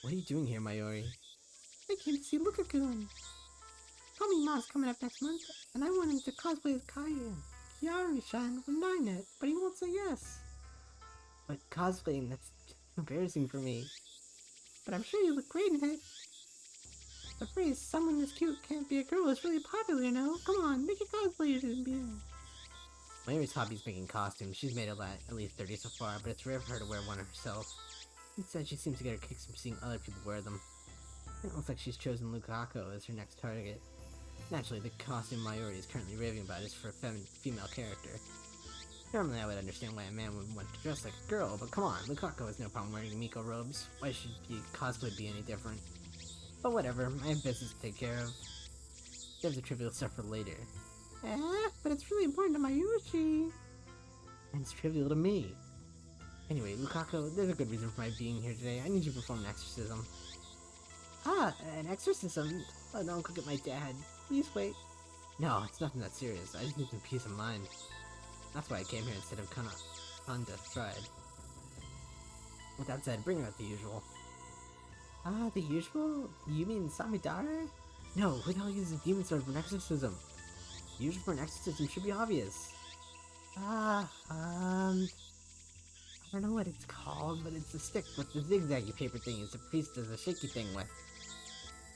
What are you doing here, Mayuri? I came to see Lukaku. Tommy's coming up next month, and I want him to cosplay as Kiari-chan from Ninet, but he won't say yes. But cosplaying, that's embarrassing for me. But I'm sure you look great in it. The phrase, someone this cute can't be a girl, is really popular now. Come on, make a cosplay to be. Mayuri's hobby is making costumes. She's made at least 30 so far, but it's rare for her to wear one herself. Instead, she seems to get her kicks from seeing other people wear them. It looks like she's chosen Lukaku as her next target. Naturally, the costume Mayuri is currently raving about is for a female character. Normally, I would understand why a man would want to dress like a girl, but come on, Lukaku has no problem wearing Miko robes. Why should cosplay be any different? But whatever, I have business to take care of. There's the trivial stuff for later. But it's really important to Mayuchi. And it's trivial to me. Anyway, Lukaku, there's a good reason for my being here today. I need you to perform an exorcism. Ah, an exorcism? Oh, don't go get my dad. Please wait. No, it's nothing that serious. I just need some peace of mind. That's why I came here instead of on death stride. With that said, bring out the usual. Ah, the usual? You mean Samidara? No, who the hell uses a demon sword for an exorcism? The usual for an exorcism should be obvious. I don't know what it's called, but it's a stick with the zigzaggy paper thingies the priest does a shaky thing with.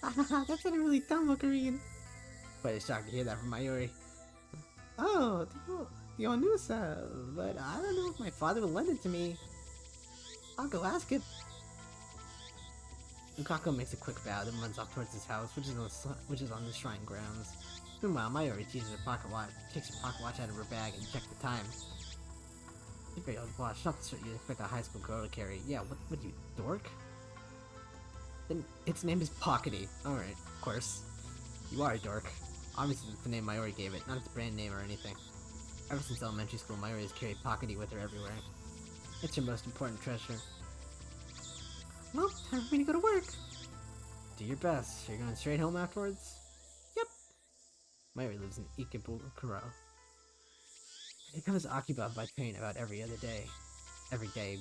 Ah, that's a really dumb Ocarina. Quite a shock to hear that from Mayuri. Oh, the Onusa, but I don't know if my father will lend it to me. I'll go ask him. Lukaku makes a quick bow, then runs off towards his house, which is on the shrine grounds. Meanwhile, Mayuri takes her pocket watch out of her bag and checks the time. A very old watch, not the sort you'd expect a high school girl to carry. Yeah, what you, dork? Then its name is Pockety. Alright, of course. You are a dork. Obviously that's the name Mayuri gave it, not its brand name or anything. Ever since elementary school, Mayuri has carried Pockety with her everywhere. It's her most important treasure. Well, time for me to go to work. Do your best. You're going straight home afterwards? Yep. Mayuri lives in Ikebukuro. It becomes occupied by train about every other day. Every day,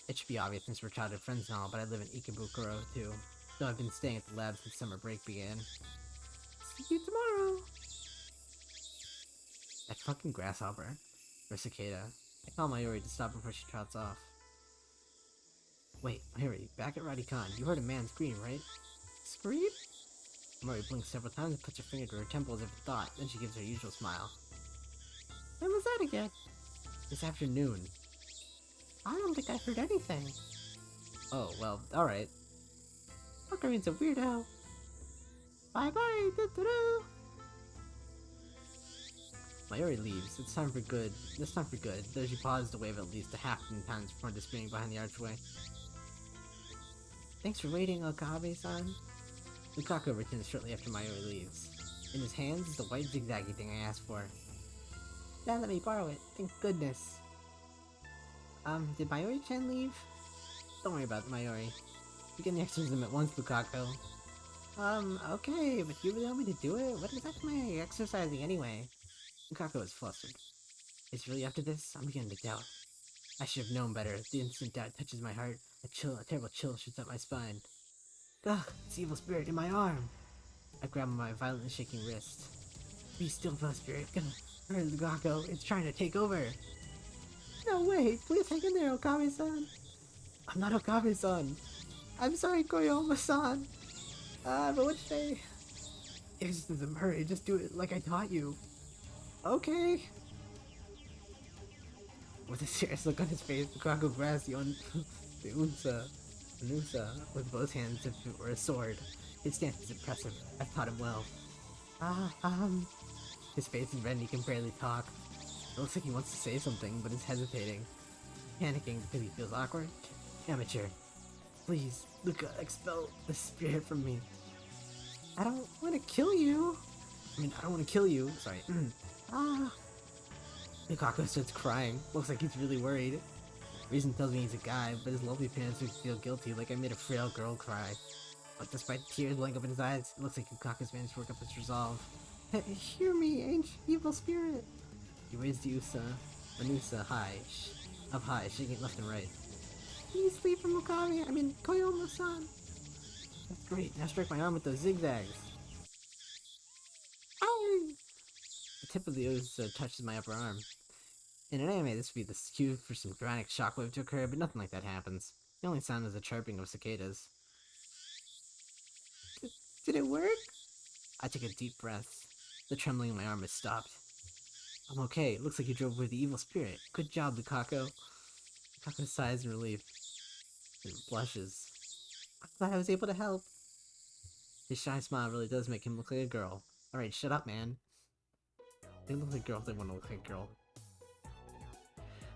it should be obvious since we're childhood friends and all, but I live in Ikebukuro too. Though I've been staying at the lab since summer break began. See you tomorrow! That fucking grasshopper. Or cicada. I tell Mayuri to stop before she trots off. Wait, Mayuri, back at Radicon, you heard a man scream, right? Scream? Mayuri blinks several times and puts her finger to her temple as if a thought, then she gives her usual smile. When was that again? This afternoon. I don't think I heard anything. Oh, well, alright. Ocarina's a weirdo. Bye-bye, doo-doo-doo! Mayuri leaves. It's time for good. This time for good, though she pauses to wave at least a half dozen times before disappearing behind the archway. Thanks for waiting, Okabe-san. Lukaku returns shortly after Mayuri leaves. In his hands is the white zigzaggy thing I asked for. Dad let me borrow it, thank goodness. Did Mayuri-chan leave? Don't worry about it, Mayuri. Begin the exorcism at once, Lukaku. Okay, but you really want me to do it? What exactly am I exercising anyway? Lukaku is flustered. It's really after this? I'm beginning to doubt. I should have known better. The instant doubt touches my heart, a terrible chill shoots up my spine. Ugh, it's evil spirit in my arm. I grab my violently shaking wrist. Be still, fellow spirit. Lukaku, it's trying to take over. No way, please hang in there, Okabe-san. I'm not Okabe-san. I'm sorry, Koyoma-san. But what should I... Exorcism, hurry, just do it like I taught you. Okay. With a serious look on his face, Bukaku grabs the Unsa with both hands as if it were a sword. His stance is impressive. I've taught him well. His face is red and he can barely talk. It looks like he wants to say something, but is hesitating. Panicking because he feels awkward. Amateur. Please, Luca, expel the spirit from me. I don't want to kill you. I don't want to kill you. Sorry. Lukaku starts crying. Looks like he's really worried. Reason tells me he's a guy, but his lovely parents would feel guilty like I made a frail girl cry. But despite the tears welling up in his eyes, it looks like Lukaku's managed to work up his resolve. Hear me, ancient evil spirit. He raised Anusa high, up high, shaking it left and right. Please leave from Mukami, Koyomo-san. That's great, now strike my arm with those zigzags. Ow! The tip of the Usa touches my upper arm. In an anime, this would be the cue for some dramatic shockwave to occur, but nothing like that happens. The only sound is the chirping of cicadas. Did it work? I take a deep breath. The trembling in my arm has stopped. I'm okay. It looks like you drove away the evil spirit. Good job, Lukaku. Lukaku sighs in relief. And blushes. I'm glad I was able to help. His shy smile really does make him look like a girl. Alright, shut up, man. They look like girls, they want to look like a girl.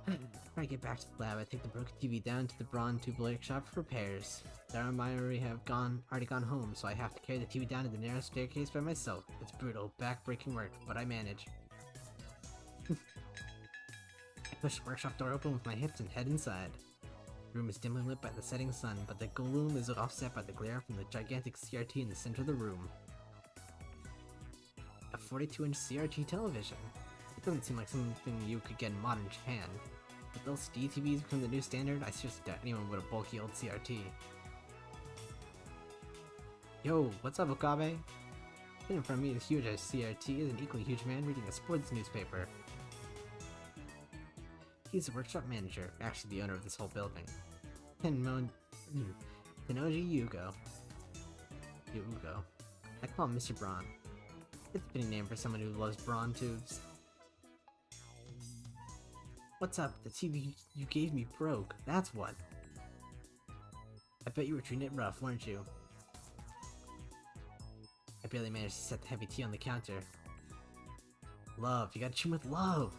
Before I get back to the lab, I take the broken TV down to the Braun tube workshop for repairs. Dara and I already gone home, so I have to carry the TV down to the narrow staircase by myself. It's brutal, back-breaking work, but I manage. I push the workshop door open with my hips and head inside. The room is dimly lit by the setting sun, but the gloom is offset by the glare from the gigantic CRT in the center of the room. A 42-inch CRT television. It doesn't seem like something you could get in modern Japan. If those DTVs become the new standard, I seriously doubt anyone with a bulky old CRT. Yo, what's up, Okabe? Sitting in front of me is huge as CRT is an equally huge man reading a sports newspaper. He's the workshop manager, actually the owner of this whole building. Tenoji Yugo. I call him Mr. Braun. It's a fitting name for someone who loves brawn tubes. What's up? The TV you gave me broke. That's what. I bet you were treating it rough, weren't you? I barely managed to set the heavy tea on the counter. Love. You gotta chew with love.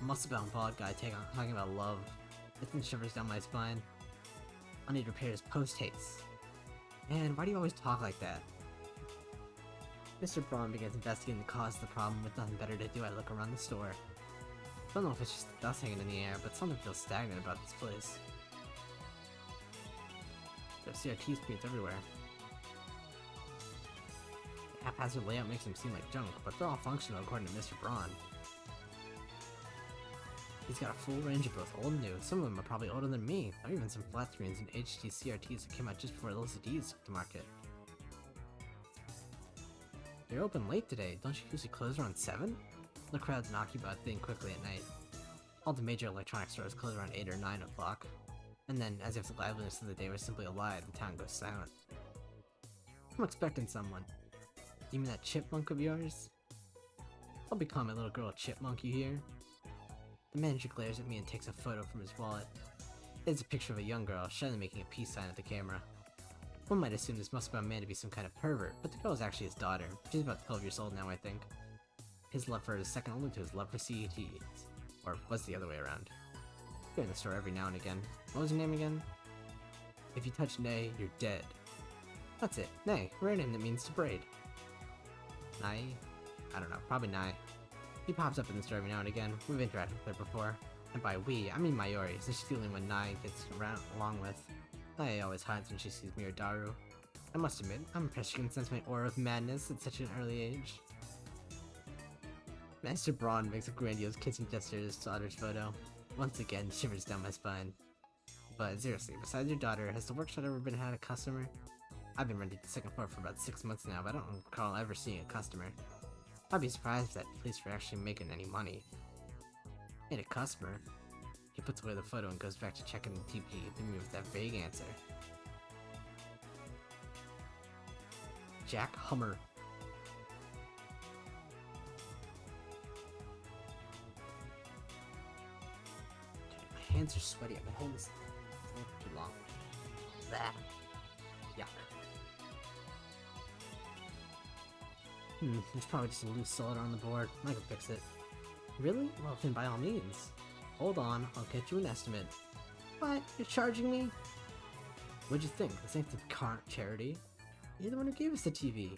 Muscle-bound bald guy talking about love. It sends shivers down my spine. I'll need repairs post-haste. Man, why do you always talk like that? Mr. Braun begins investigating the cause of the problem. With nothing better to do, I look around the store. Don't know if it's just the dust hanging in the air, but something feels stagnant about this place. There are CRT screens everywhere. The haphazard layout makes them seem like junk, but they're all functional according to Mr. Braun. He's got a full range of both old and new. Some of them are probably older than me. There are even some flat screens and HD CRTs that came out just before LCDs took the market. You're open late today. Don't you usually close around 7? The crowd's an occupied thing quickly at night. All the major electronic stores close around 8 or 9 o'clock. And then, as if the liveliness of the day was simply a lie, the town goes silent. I'm expecting someone. You mean that chipmunk of yours? I'll be calling my little girl a chipmunk, you hear? The manager glares at me and takes a photo from his wallet. It's a picture of a young girl, shyly making a peace sign at the camera. One might assume this must have been meant to be some kind of pervert, but the girl is actually his daughter. She's about 12 years old now, I think. His love for her is second only to his love for CETs. Or was the other way around. You're in the store every now and again. What was your name again? If you touch Nay, you're dead. That's it, Nay, a rare name that means to braid. Nai? I don't know, probably Nai. He pops up in the store every now and again. We've interacted with her before. And by we, I mean Mayori, so she's the only one Nai gets around along with. Nai always hides when she sees me or Daru. I must admit, I'm impressed she can sense my aura of madness at such an early age. Master Braun makes a grandiose kissing gesture to his daughter's photo. Once again, shivers down my spine. But seriously, besides your daughter, has the workshop ever had a customer? I've been renting the second floor for about 6 months now, but I don't recall ever seeing a customer. I'd be surprised if that place were actually making any money. Ain't a customer. He puts away the photo and goes back to checking the TP, leaving me with that vague answer. Jack Hummer. Dude, my hands are sweaty. I've been holding this for too long. That. Yuck. There's probably just a loose solid on the board. I can fix it. Really? Well, then by all means. Hold on, I'll get you an estimate. What? You're charging me? What'd you think? This ain't the car charity. You're the one who gave us the TV.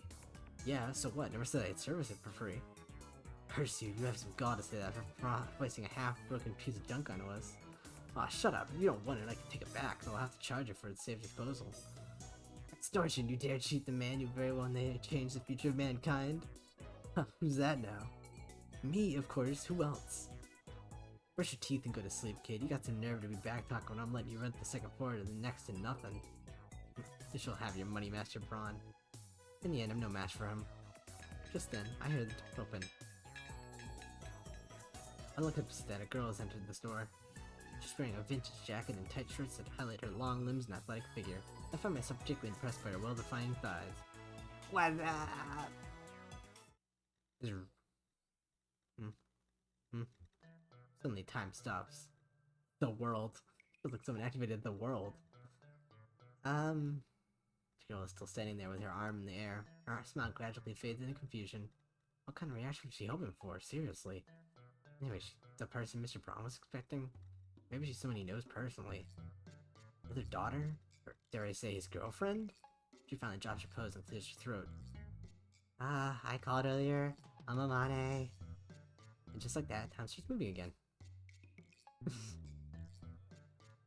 Yeah, so what? Never said I'd service it for free. Curse you, you have some gall to say that for wasting a half-broken piece of junk onto us. Aw, shut up. If you don't want it, I can take it back, so I'll have to charge you for its safe disposal. Extortion, you dare cheat the man you very well may change the future of mankind? Huh, who's that now? Me, of course. Who else? Brush your teeth and go to sleep, kid. You got some nerve to be backtalking when I'm letting you rent the second floor to the next to nothing. You shall have your money, Master Braun. In the end, I'm no match for him. Just then, I heard the door open. I look up that a girl has entered the store. She's wearing a vintage jacket and tight shorts that highlight her long limbs and athletic figure. I find myself particularly impressed by her well-defined thighs. What's up? Suddenly time stops. The world. Feels like someone activated the world. The girl is still standing there with her arm in the air. Her smile gradually fades into confusion. What kind of reaction was she hoping for? Seriously. Anyway, she's the person Mr. Braun was expecting? Maybe she's someone he knows personally. Another daughter? Or dare I say his girlfriend? She finally drops her pose and clears her throat. I called earlier. I'm Amane. And just like that, time starts moving again.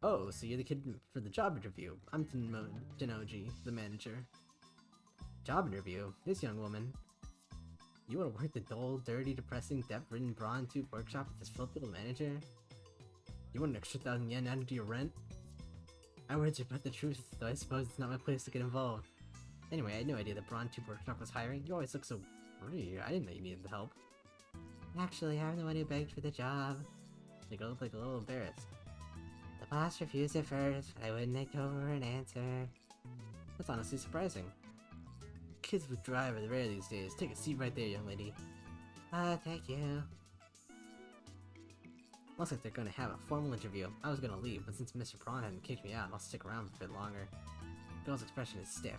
Oh, so you're the kid for the job interview. I'm Doney, the manager. Job interview? This young woman. You want to work the dull, dirty, depressing, debt-ridden Braun Tube workshop with this filthy little manager? You want an extra 1,000 yen added to your rent? My words are but the truth, though I suppose it's not my place to get involved. Anyway, I had no idea that Braun Tube workshop was hiring. You always look so pretty. I didn't know you needed the help. Actually, I'm the one who begged for the job. The girl looked like a little embarrassed. The boss refused at first, but I wouldn't take over an answer. That's honestly surprising. Kids with drive are the rare these days. Take a seat right there, young lady. Thank you. Looks like they're gonna have a formal interview. I was gonna leave, but since Mr. Braun hadn't kicked me out, I'll stick around for a bit longer. The girl's expression is stiff.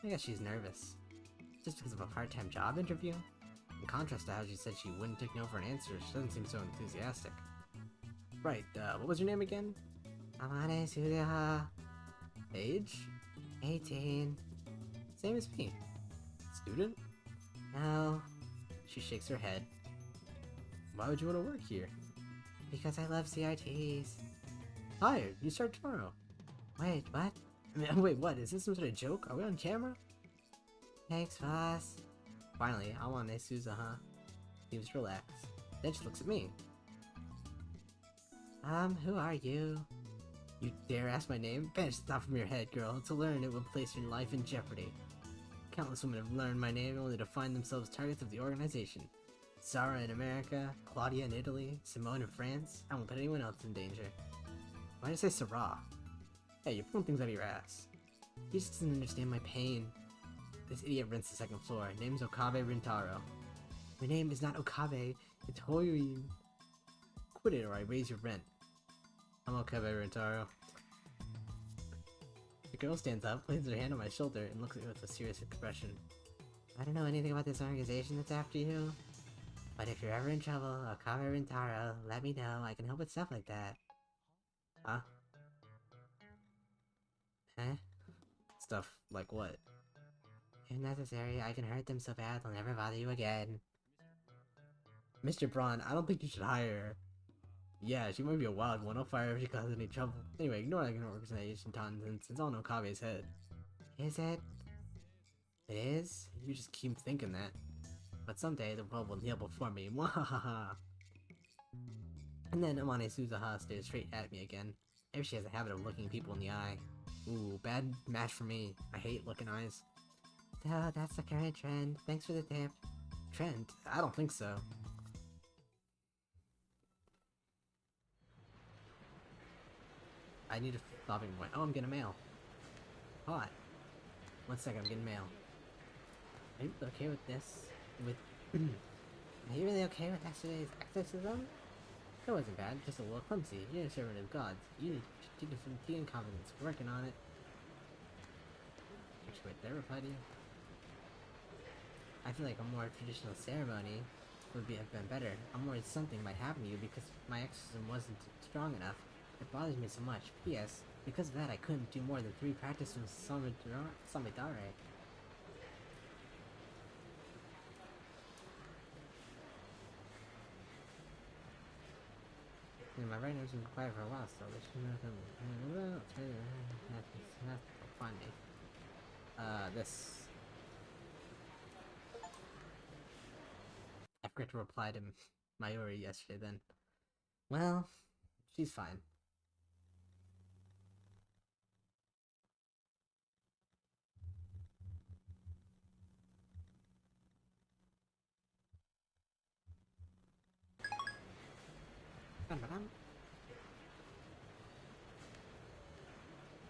I guess she's nervous. Just because of a part-time job interview? In contrast to how she said she wouldn't take no for an answer, she doesn't seem so enthusiastic. Right, what was your name again? Amane Sudaha. Age? 18. Same as me. Student? No. She shakes her head. Why would you want to work here? Because I love CRTs. Hired. You start tomorrow. Wait, what? Wait, what? Is this some sort of joke? Are we on camera? Thanks, boss. Finally, Amane Suzaha seems relaxed. Then she looks at me. Who are you? You dare ask my name? Banish the thought from your head, girl. To learn it would place your life in jeopardy. Countless women have learned my name only to find themselves targets of the organization. Sarah in America, Claudia in Italy, Simone in France. I won't put anyone else in danger. Why did I say Sarah? Hey, you're pulling things out of your ass. He just doesn't understand my pain. This idiot rents the second floor. Name's Okabe Rintaro. My name is not Okabe, it's Hoyuin. Quit it or I raise your rent. I'm Okabe Rintaro. The girl stands up, places her hand on my shoulder, and looks at me with a serious expression. I don't know anything about this organization that's after you, but if you're ever in trouble, Okabe Rintaro, let me know. I can help with stuff like that. Huh? Eh? Stuff like what? If necessary, I can hurt them so bad they'll never bother you again. Mr. Braun, I don't think you should hire her. Yeah, she might be a wild one. I'll fire her if she causes any trouble. Anyway, ignore that organization nonsense. It's all in Okabe's head. Is it? It is? You just keep thinking that. But someday the world will kneel before me. Mwahaha. And then Amane Suzaha stares straight at me again. Maybe she has a habit of looking people in the eye. Ooh, bad match for me. I hate looking eyes. So that's the current trend. Thanks for the tip. Trend? I don't think so. I need a stopping point. Oh, I'm getting mail. Hot. 1 second, I'm getting mail. Are you okay with this? Are you really okay with yesterday's exorcism? It wasn't bad, just a little clumsy. You're a servant of gods. You need some tea and confidence. Working on it. Actually, wait, did I reply to you? I feel like a more traditional ceremony would have been better. I'm worried something might happen to you because my exorcism wasn't strong enough. It bothers me so much. P.S. Because of that, I couldn't do more than 3 practices with Samidare. Yeah, my right nose has been quiet for a while, so this should not find me. This. I forgot to reply to Mayuri yesterday then. Well, she's fine.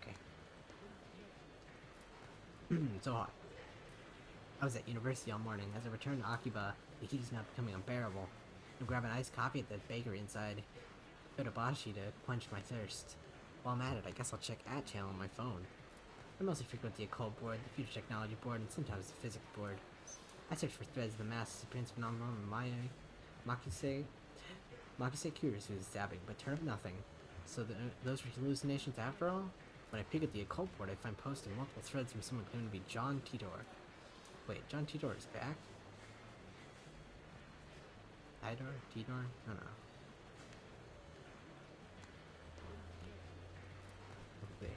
Okay. So hot. I was at university all morning. As I returned to Akiba, the heat is now becoming unbearable. I grab an iced coffee at the bakery inside. Go to Bashi to quench my thirst. While I'm at it, I guess I'll check @channel on my phone. I mostly frequent the occult board, the future technology board, and sometimes the physics board. I search for threads of the mass disappearance phenomenon in Maya, Makise cures who's zapping, but turn up nothing. So those were hallucinations after all? When I peek at the occult board, I find posts in multiple threads from someone claiming to be John Titor. Wait, John Titor is back? Tidor? Titor? I don't know. Okay.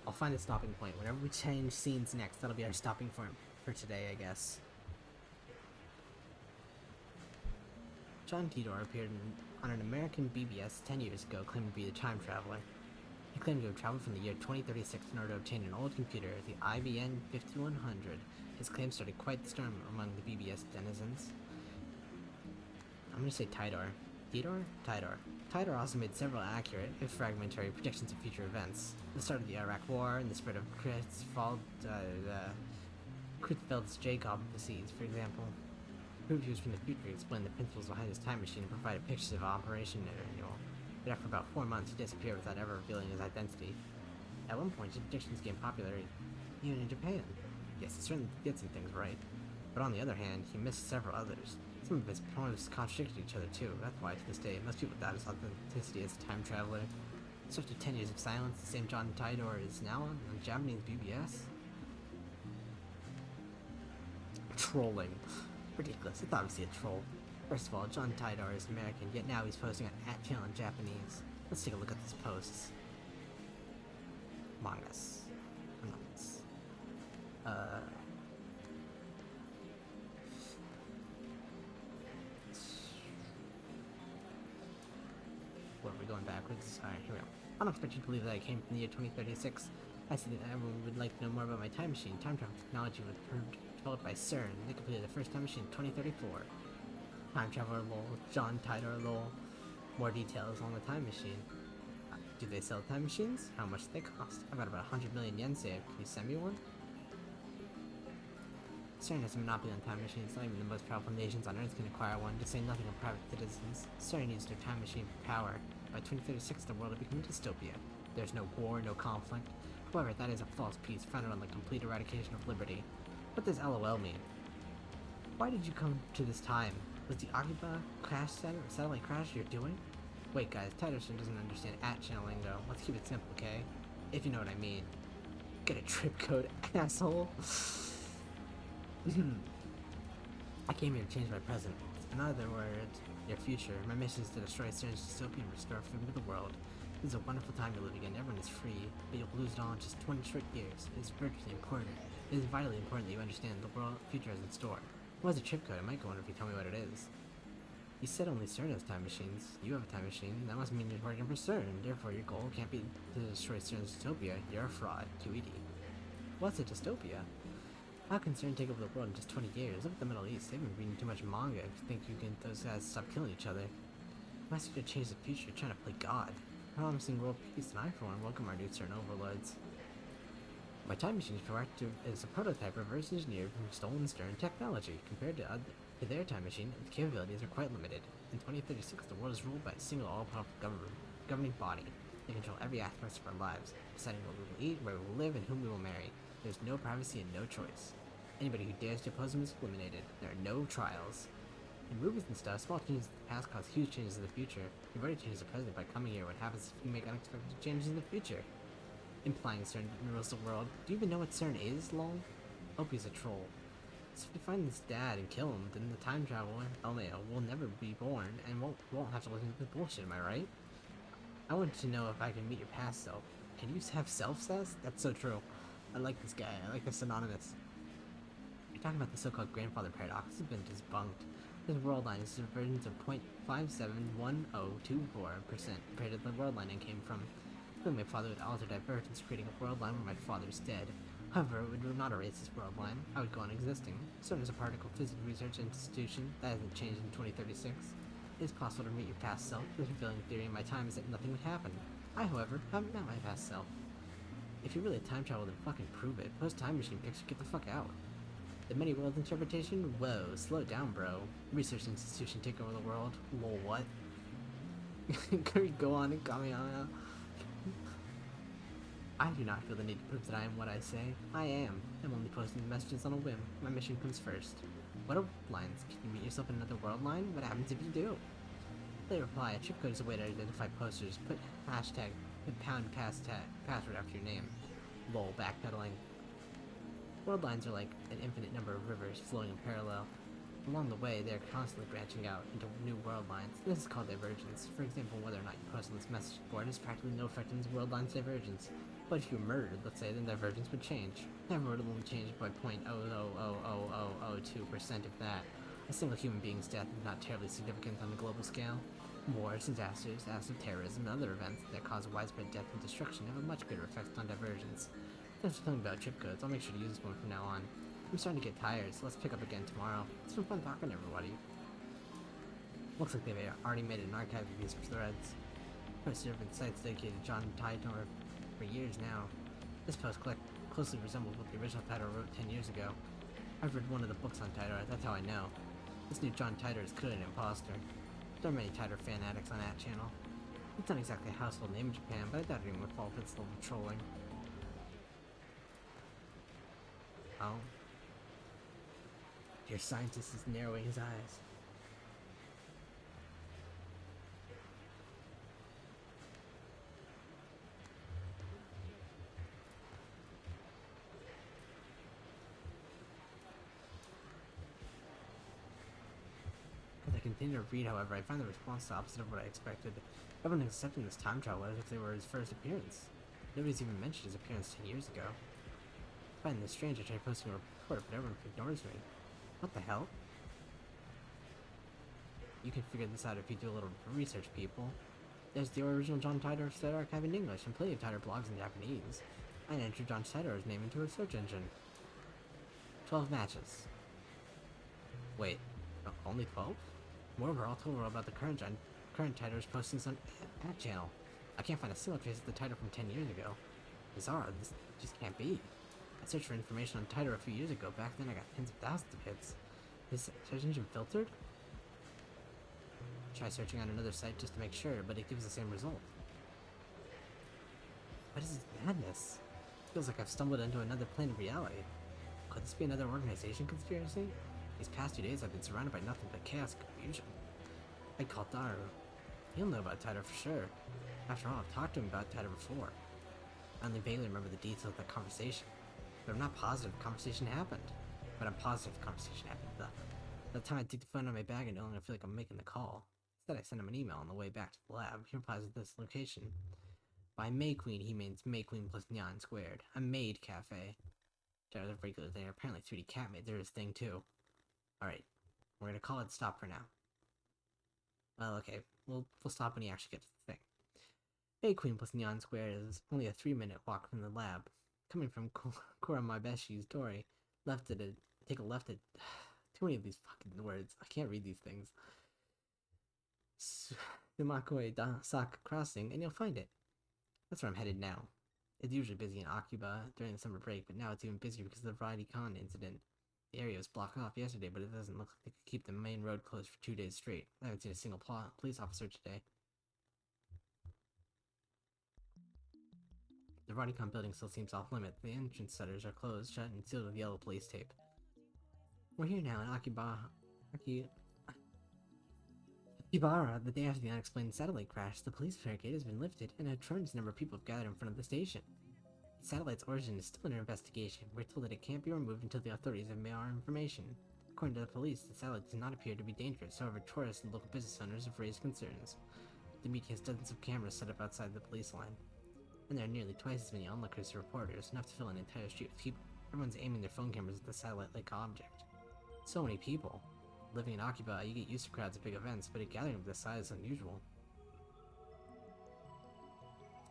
I'll find a stopping point. Whenever we change scenes next, that'll be our stopping point for today, I guess. John Titor appeared on an American BBS 10 years ago, claiming to be a time traveler. He claimed to have traveled from the year 2036 in order to obtain an old computer, the IBM 5100. His claim started quite the storm among the BBS denizens. I'm gonna say Tidor. Tidor? Tidor. Tidor also made several accurate, if fragmentary, predictions of future events. The start of the Iraq War and the spread of Creutzfeldt's Jacob disease, for example. Previews from the future explained the principles behind his time machine and provided pictures of operation manual. But after about 4 months, he disappeared without ever revealing his identity. At one point, his predictions gained popularity even in Japan. Yes, he certainly did some things right. But on the other hand, he missed several others. Some of his poems contradicted each other too. That's why, to this day, most people doubt his authenticity as a time traveler. So after 10 years of silence, the same John Tidor is now on Japanese BBS? Trolling. Ridiculous. It's obviously a troll. First of all, John Tidor is American, yet now he's posting on @channel in Japanese. Let's take a look at these posts. Mangas. Anonymous. Where are we going backwards? Alright, here we go. I don't expect you to believe that I came from the year 2036. I see that everyone would like to know more about my time machine. Time travel technology was developed by CERN. They completed the first time machine in 2034. Time traveler lol. John Tidor lol. More details on the time machine. Do they sell time machines? How much do they cost? I've got about 100 million yen saved. Can you send me one? CERN has a monopoly on time machines. Not even the most powerful nations on Earth can acquire one, to say nothing of private citizens. CERN used their time machine for power. By 2036, the world will become a dystopia. There's no war, no conflict. However, that is a false peace founded on the complete eradication of liberty. What does LOL mean? Why did you come to this time? Was the Akiba crash satellite crash you're doing? Wait guys, Tiderson doesn't understand @channel lingo. Let's keep it simple, okay? If you know what I mean. Get a trip code, asshole! I came here to change my present. In other words, your future. My mission is to destroy CERN's dystopia and restore freedom to the world. This is a wonderful time to live again. Everyone is free, but you'll lose it all in just 20 short years. It is virtually important. It is vitally important that you understand the world future is in store. What is a trip code? I might go on if you tell me what it is. You said only CERN has time machines. You have a time machine. That must mean you're working for CERN. Therefore, your goal can't be to destroy CERN's dystopia. You're a fraud. QED. What's a dystopia? How can CERN take over the world in just 20 years? Look at the Middle East. They've been reading too much manga to think you can those guys stop killing each other. Why seek to change the future, trying to play God? Promising world peace, and I, for one, welcome our new CERN overlords. My time machine is a prototype reverse engineered from stolen Stern technology. Compared to their time machine, its capabilities are quite limited. In 2036, the world is ruled by a single all-powerful governing body. They control every aspect of our lives, deciding what we will eat, where we will live, and whom we will marry. There's no privacy and no choice. Anybody who dares to oppose them is eliminated. There are no trials. In movies and stuff, small changes in the past cause huge changes in the future. You've already changed the present by coming here. What happens if you make unexpected changes in the future? Implying CERN rules the world. Do you even know what CERN is, lol? Hope he's a troll. So if you find this dad and kill him, then the time traveler, LMAO, will never be born and won't have to listen to this bullshit, am I right? I wanted to know if I can meet your past self. Can you have self-says? That's so true. I like this guy. I like this anonymous. You're talking about the so-called grandfather paradox. This has been debunked. This world line is versions of 0.571024% compared to the world line I came from. My father would alter divergence, creating a world line where my father's dead. However, it would not erase this world line. I would go on existing. CERN is a particle physics research institution that hasn't changed in 2036. It is possible to meet your past self. This revealing theory in my time is that nothing would happen. I, however, haven't met my past self. If you really time travel, then fucking prove it. Post time machine picture, get the fuck out. The many worlds interpretation? Whoa, slow down, bro. Research institution take over the world. Lol, what? Can we go on and Kamehameha? I do not feel the need to prove that I am what I say. I am. I'm only posting the messages on a whim. My mission comes first. What are lines? Can you meet yourself in another world line? What happens if you do? They reply, a chip code is a way to identify posters. Put hashtag and pound password after your name. Lol, backpedaling. World lines are like an infinite number of rivers flowing in parallel. Along the way, they are constantly branching out into new world lines. This is called divergence. For example, whether or not you post on this message board has practically no effect on this world line's divergence. But if you were murdered, let's say, then divergence would change. Never would only change by 0.00002% if that. A single human being's death is not terribly significant on the global scale. Wars, disasters, acts of terrorism, and other events that cause widespread death and destruction have a much greater effect on divergence. Thanks for telling me about chip codes. I'll make sure to use this one from now on. I'm starting to get tired, so let's pick up again tomorrow. It's been fun talking to everybody. Looks like they've already made an archive of these threads. Posted in sites dedicated to John Titor for years now. This post closely resembles what the original Titor wrote 10 years ago. I've read one of the books on Titor, that's how I know. This new John Titor is clearly an imposter. There are many Titor fan addicts on that channel. It's not exactly a household name in Japan, but I doubt anyone would fall for its level of trolling. Oh. Your scientist is narrowing his eyes. As I continue to read, however, I find the response the opposite of what I expected. Everyone is accepting this time travel as if they were his first appearance. Nobody's even mentioned his appearance 10 years ago. I find this strange. I try posting a report, but everyone ignores me. What the hell? You can figure this out if you do a little research, people. There's the original John Titor State Archive in English, and plenty of Titor blogs in Japanese. I entered John Titor's name into a search engine. 12 matches. Wait, only 12? Moreover, all told about the current Titor's postings on that channel. I can't find a single trace of the Titor from 10 years ago. Bizarre, this just can't be. I searched for information on Titor a few years ago. Back then I got tens of thousands of hits. Is search engine filtered? Try searching on another site just to make sure, but it gives the same result. What is this madness? It feels like I've stumbled into another plane of reality. Could this be another organization conspiracy? These past 2 days I've been surrounded by nothing but chaos and confusion. I called Daru. He'll know about Titor for sure. After all, I've talked to him about Titor before. I only vaguely remember the details of that conversation. But I'm not positive the conversation happened. But I'm positive the conversation happened. By the time I take the phone out of my bag, I no longer feel like I'm making the call. Instead, I send him an email on the way back to the lab. He replies with this location. By May Queen, he means May Queen plus Nyan squared. A maid cafe. Titor's a regular thing. Apparently 3D cat made their thing too. Alright. We're gonna call it stop for now. Well, okay. We'll stop when he actually gets to the thing. May Queen plus Nyan squared is only a 3-minute walk from the lab. Coming from Kuramabeshi's Tori, take a left at too many of these fucking words. I can't read these things. Sumakoi Saka Crossing, and you'll find it. That's where I'm headed now. It's usually busy in Akiba during the summer break, but now it's even busier because of the Variety Con incident. The area was blocked off yesterday, but it doesn't look like they could keep the main road closed for 2 days straight. I haven't seen a single police officer today. The Rodicon building still seems off limit. The entrance shutters are closed, shut, and sealed with yellow police tape. We're here now in Akibara, the day after the unexplained satellite crash. The police barricade has been lifted, and a tremendous number of people have gathered in front of the station. The satellite's origin is still under investigation. We're told that it can't be removed until the authorities have made our information. According to the police, the satellite does not appear to be dangerous. However, tourists and local business owners have raised concerns. The media has dozens of cameras set up outside the police line, and there are nearly twice as many onlookers as reporters, enough to fill an entire street with people. Everyone's aiming their phone cameras at the satellite-like object. So many people. Living in Akiba, you get used to crowds at big events, but a gathering of this size is unusual.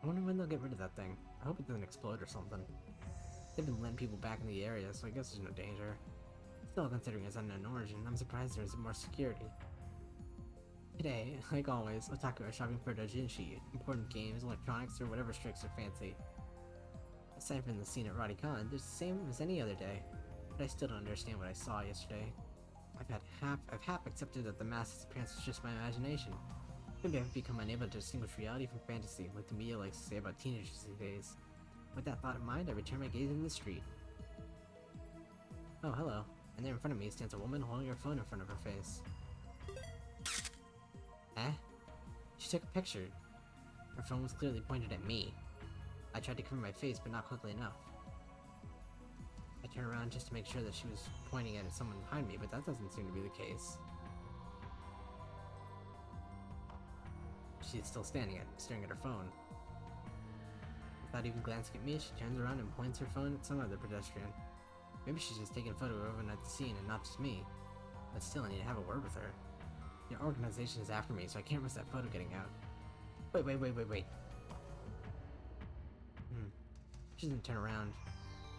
I wonder when they'll get rid of that thing. I hope it doesn't explode or something. They've been letting people back in the area, so I guess there's no danger. Still, considering its unknown origin, I'm surprised there isn't more security. Today, like always, otaku are shopping for doujinshi, important games, electronics, or whatever strikes their fancy. Aside from the scene at Radicon, there's the same as any other day, but I still don't understand what I saw yesterday. I've half accepted that the mass disappearance was just my imagination. Maybe I've become unable to distinguish reality from fantasy, like the media likes to say about teenagers these days. With that thought in mind, I return my gaze into the street. Oh, hello. And there in front of me stands a woman holding her phone in front of her face. Eh? She took a picture. Her phone was clearly pointed at me. I tried to cover my face, but not quickly enough. I turned around just to make sure that she was pointing at someone behind me, but that doesn't seem to be the case. She's still staring at her phone. Without even glancing at me, she turns around and points her phone at some other pedestrian. Maybe she's just taking a photo of everyone at the scene and not just me. But still, I need to have a word with her. Your organization is after me, so I can't risk that photo getting out. Wait. She doesn't turn around.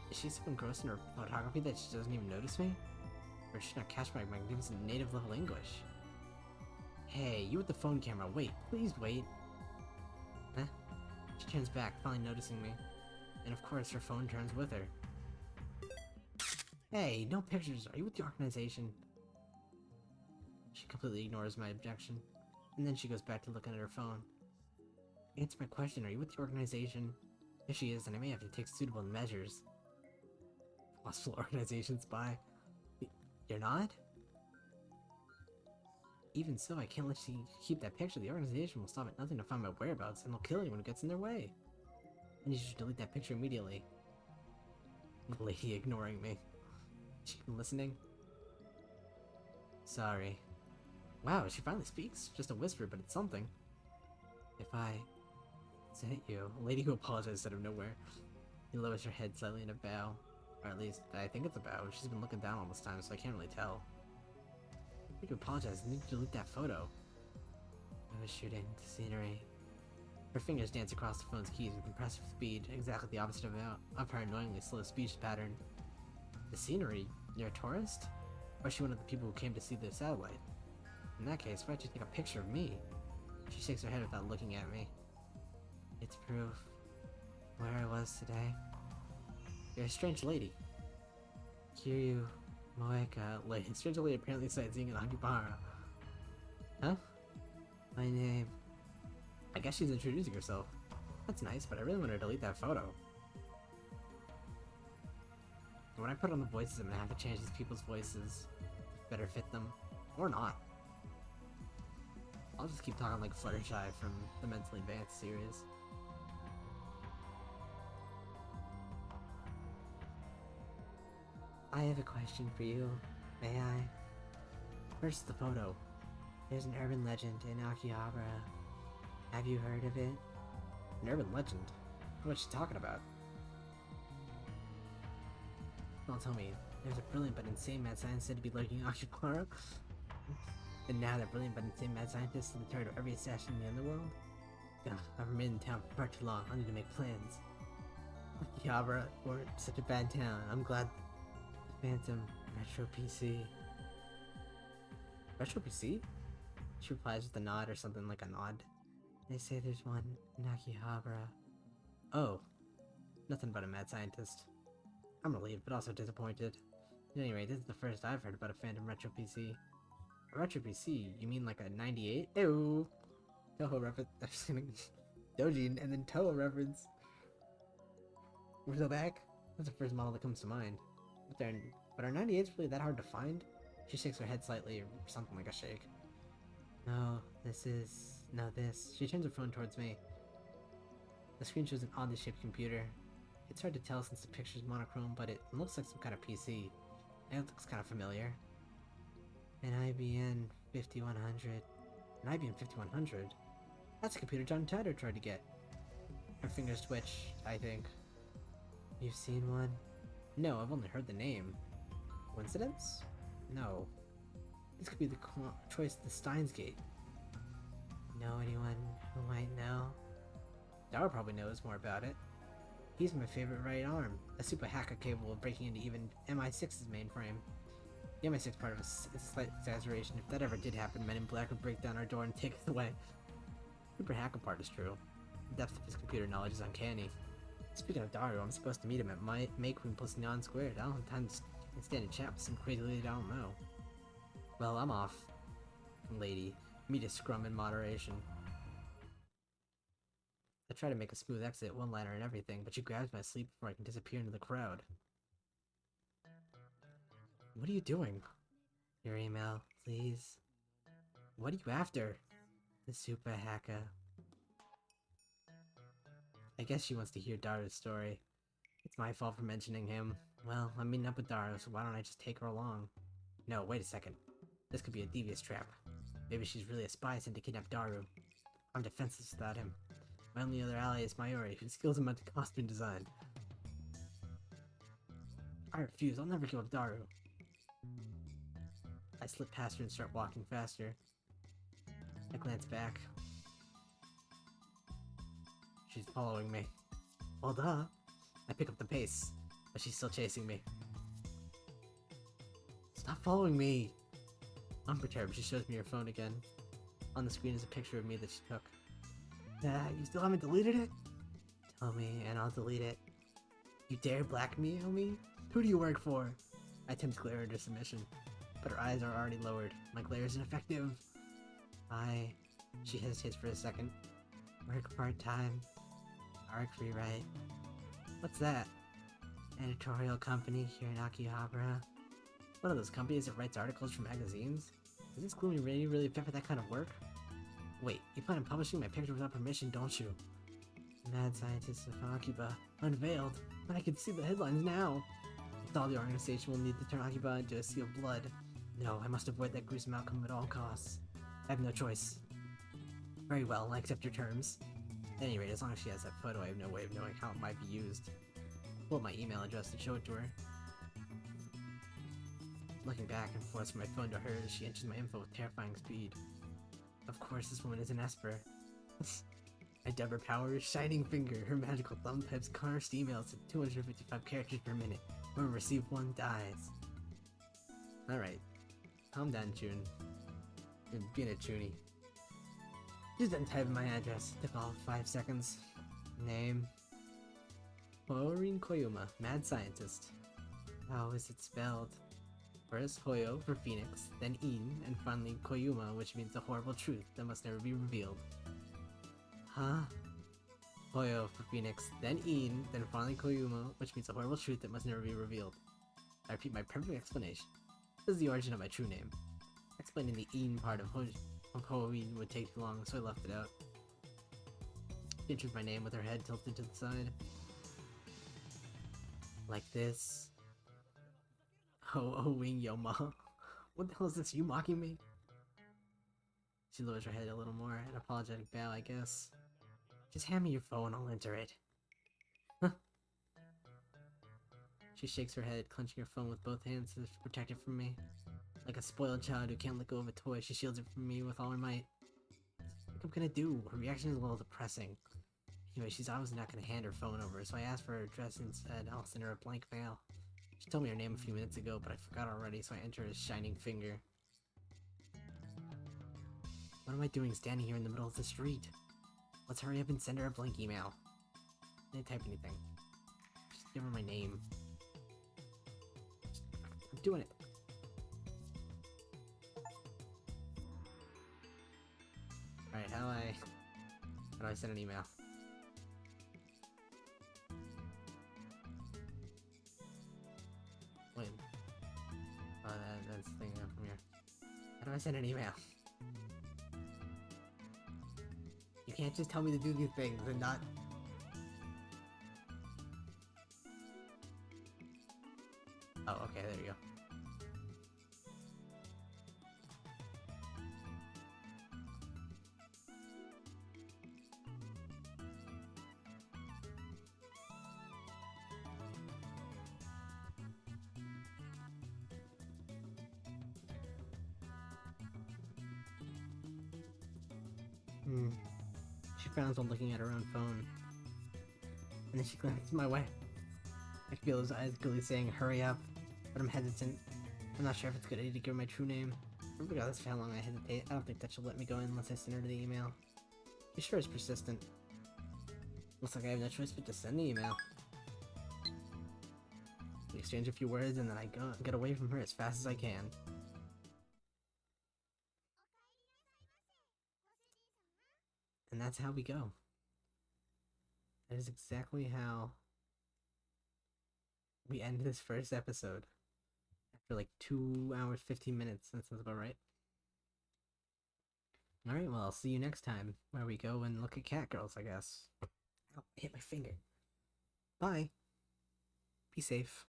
Is she so engrossed in her photography that she doesn't even notice me? Or does she not catch my magnificent native level English? Hey, you with the phone camera, wait, please wait. Huh? She turns back, finally noticing me. And of course, her phone turns with her. Hey, no pictures, are you with the organization? She completely ignores my objection, and then she goes back to looking at her phone. Answer my question, are you with the organization? If she is, then I may have to take suitable measures. Possible organization spy. You're not? Even so, I can't let you keep that picture. The organization will stop at nothing to find my whereabouts, and they'll kill anyone who gets in their way. And you should delete that picture immediately. The lady ignoring me. Is she even listening? Sorry. Wow, she finally speaks. Just a whisper, but it's something. If I said you, a lady who apologized out of nowhere. He lowers her head slightly in a bow. Or at least, I think it's a bow. She's been looking down all this time, so I can't really tell. I think you apologize. I need to delete that photo. I was shooting the scenery. Her fingers dance across the phone's keys with impressive speed, exactly the opposite of her annoyingly slow speech pattern. The scenery? You're a tourist? Or is she one of the people who came to see the satellite? In that case, why'd you take a picture of me? She shakes her head without looking at me. It's proof. Where I was today. You're a strange lady. Kiryu Moeka, lady. Strange lady apparently sightseeing in Akibara. Huh? My name. I guess she's introducing herself. That's nice, but I really want to delete that photo. When I put on the voices, I'm gonna have to change these people's voices. Better fit them. Or not. I'll just keep talking like Fluttershy from the Mentally Advanced series. I have a question for you. May I? First, the photo. There's an urban legend in Akihabara. Have you heard of it? An urban legend? What's she talking about? Don't tell me. There's a brilliant but insane mad scientist said to be lurking in Akihabara. And now that brilliant but insane mad scientist is the target of every assassin in the underworld? Ugh, I've remained in town for far too long. I need to make plans. Akihabara, or such a bad town. I'm glad the Phantom Retro PC. Retro PC? She replies with a nod or something like a nod. They say there's one in Akihabara. Oh. Nothing but a mad scientist. I'm relieved, but also disappointed. At any rate, this is the first I've heard about a Phantom Retro PC. A Retro PC? You mean like a 98? Ew! Toho reference. I'm just gonna... Dojin, and then Toho reference. We're still back? That's the first model that comes to mind. But are 98s really that hard to find? She shakes her head slightly, or something like a shake. No, this. She turns her phone towards me. The screen shows an oddly shaped computer. It's hard to tell since the picture's monochrome, but it looks like some kind of PC. And it looks kind of familiar. An IBM 5100. An IBM 5100? That's a computer John Tatter tried to get. Her fingers twitch, I think. You've seen one? No, I've only heard the name. Coincidence? No. This could be the choice of the Steins gate. Know anyone who might know? Dara probably knows more about it. He's my favorite right arm, a super hacker capable of breaking into even MI6's mainframe. The MI6 part of it's a slight exaggeration. If that ever did happen, Men in Black would break down our door and take it away. Super hacker part is true. The depth of his computer knowledge is uncanny. Speaking of Dario, I'm supposed to meet him at Mayqueen plus Neon Squared. I don't have time to stand and chat with some crazy lady I don't know. Well, I'm off. Lady, meet a scrum in moderation. I try to make a smooth exit, one-liner and everything, but she grabs my sleeve before I can disappear into the crowd. What are you doing? Your email, please. What are you after? The super hacker. I guess she wants to hear Dara's story. It's my fault for mentioning him. Well, I'm meeting up with Dara, so why don't I just take her along? No, wait a second. This could be a devious trap. Maybe she's really a spy sent to kidnap Daru. I'm defenseless without him. My only other ally is Mayuri, whose skills amount to costume design. I refuse, I'll never go to Daru. I slip past her and start walking faster. I glance back. She's following me. Well, duh. I pick up the pace, but she's still chasing me. Stop following me! Unperturbed, she shows me her phone again. On the screen is a picture of me that she took. You still haven't deleted it? Tell me, and I'll delete it. You dare blackmail me? Who do you work for? I attempt to glare her into submission, but her eyes are already lowered. My glare is ineffective. She hesitates for a second. Work part-time. Arc rewrite. What's that? Editorial company here in Akihabara. One of those companies that writes articles for magazines? Is this gloomy really fit for that kind of work? Wait, you plan on publishing my picture without permission, don't you? Mad Scientist of Akiba, unveiled. I can see the headlines now. With all the organization will need to turn Akiba into a sea of blood. No, I must avoid that gruesome outcome at all costs. I have no choice. Very well, I accept your terms. At any rate, as long as she has that photo, I have no way of knowing how it might be used. Pull up my email address and show it to her. Looking back and forth from my phone to hers, she enters my info with terrifying speed. Of course, this woman is an Esper. I dub her power, shining finger. Her magical thumb types cursed emails at 255 characters per minute. Whoever receives one dies. Alright. Calm down, Chun. You're being a Chuny. Just done typing my address. Took all 5 seconds. Name. Hoyorin Koyuma, mad scientist. How is it spelled? First Hoyo for Phoenix, then In, and finally Koyuma, which means a horrible truth that must never be revealed. Huh? Hoyo for Phoenix, then In, then finally Koyuma, which means a horrible truth that must never be revealed. I repeat my perfect explanation. This is the origin of my true name. Explaining the In part of Hoyoin would take too long, so I left it out. She enters my name with her head tilted to the side. Like this. Oh, wing yo ma. What the hell is this? You mocking me? She lowers her head a little more, an apologetic bow, I guess. Just hand me your phone, I'll enter it. Huh. She shakes her head, clenching her phone with both hands to protect it from me. Like a spoiled child who can't let go of a toy, she shields it from me with all her might. What I'm gonna do? Her reaction is a little depressing. Anyway, she's obviously not gonna hand her phone over, so I asked for her address and said I'll send her a blank mail. She told me her name a few minutes ago, but I forgot already, so I enter a shining finger. What am I doing standing here in the middle of the street? Let's hurry up and send her a blank email. I didn't type anything. give her my name. I'm doing it. Alright, how do I send an email? Wait. Oh, that's the thing from here. How do I send an email? You can't just tell me to do these things and not... Oh, okay, there you go. She frowns on looking at her own phone. And then she glances my way. I feel his eyes clearly saying, hurry up, but I'm hesitant. I'm not sure if it's a good idea to give her my true name. Regardless of how long I hesitate, I don't think that she'll let me go in unless I send her the email. She sure is persistent. Looks like I have no choice but to send the email. We exchange a few words and then I get away from her as fast as I can. And that's how we go. That is exactly how we end this first episode. After like 2 hours, 15 minutes. That sounds about right. Alright, well, I'll see you next time, where we go and look at cat girls, I guess. Ow, I hit my finger. Bye. Be safe.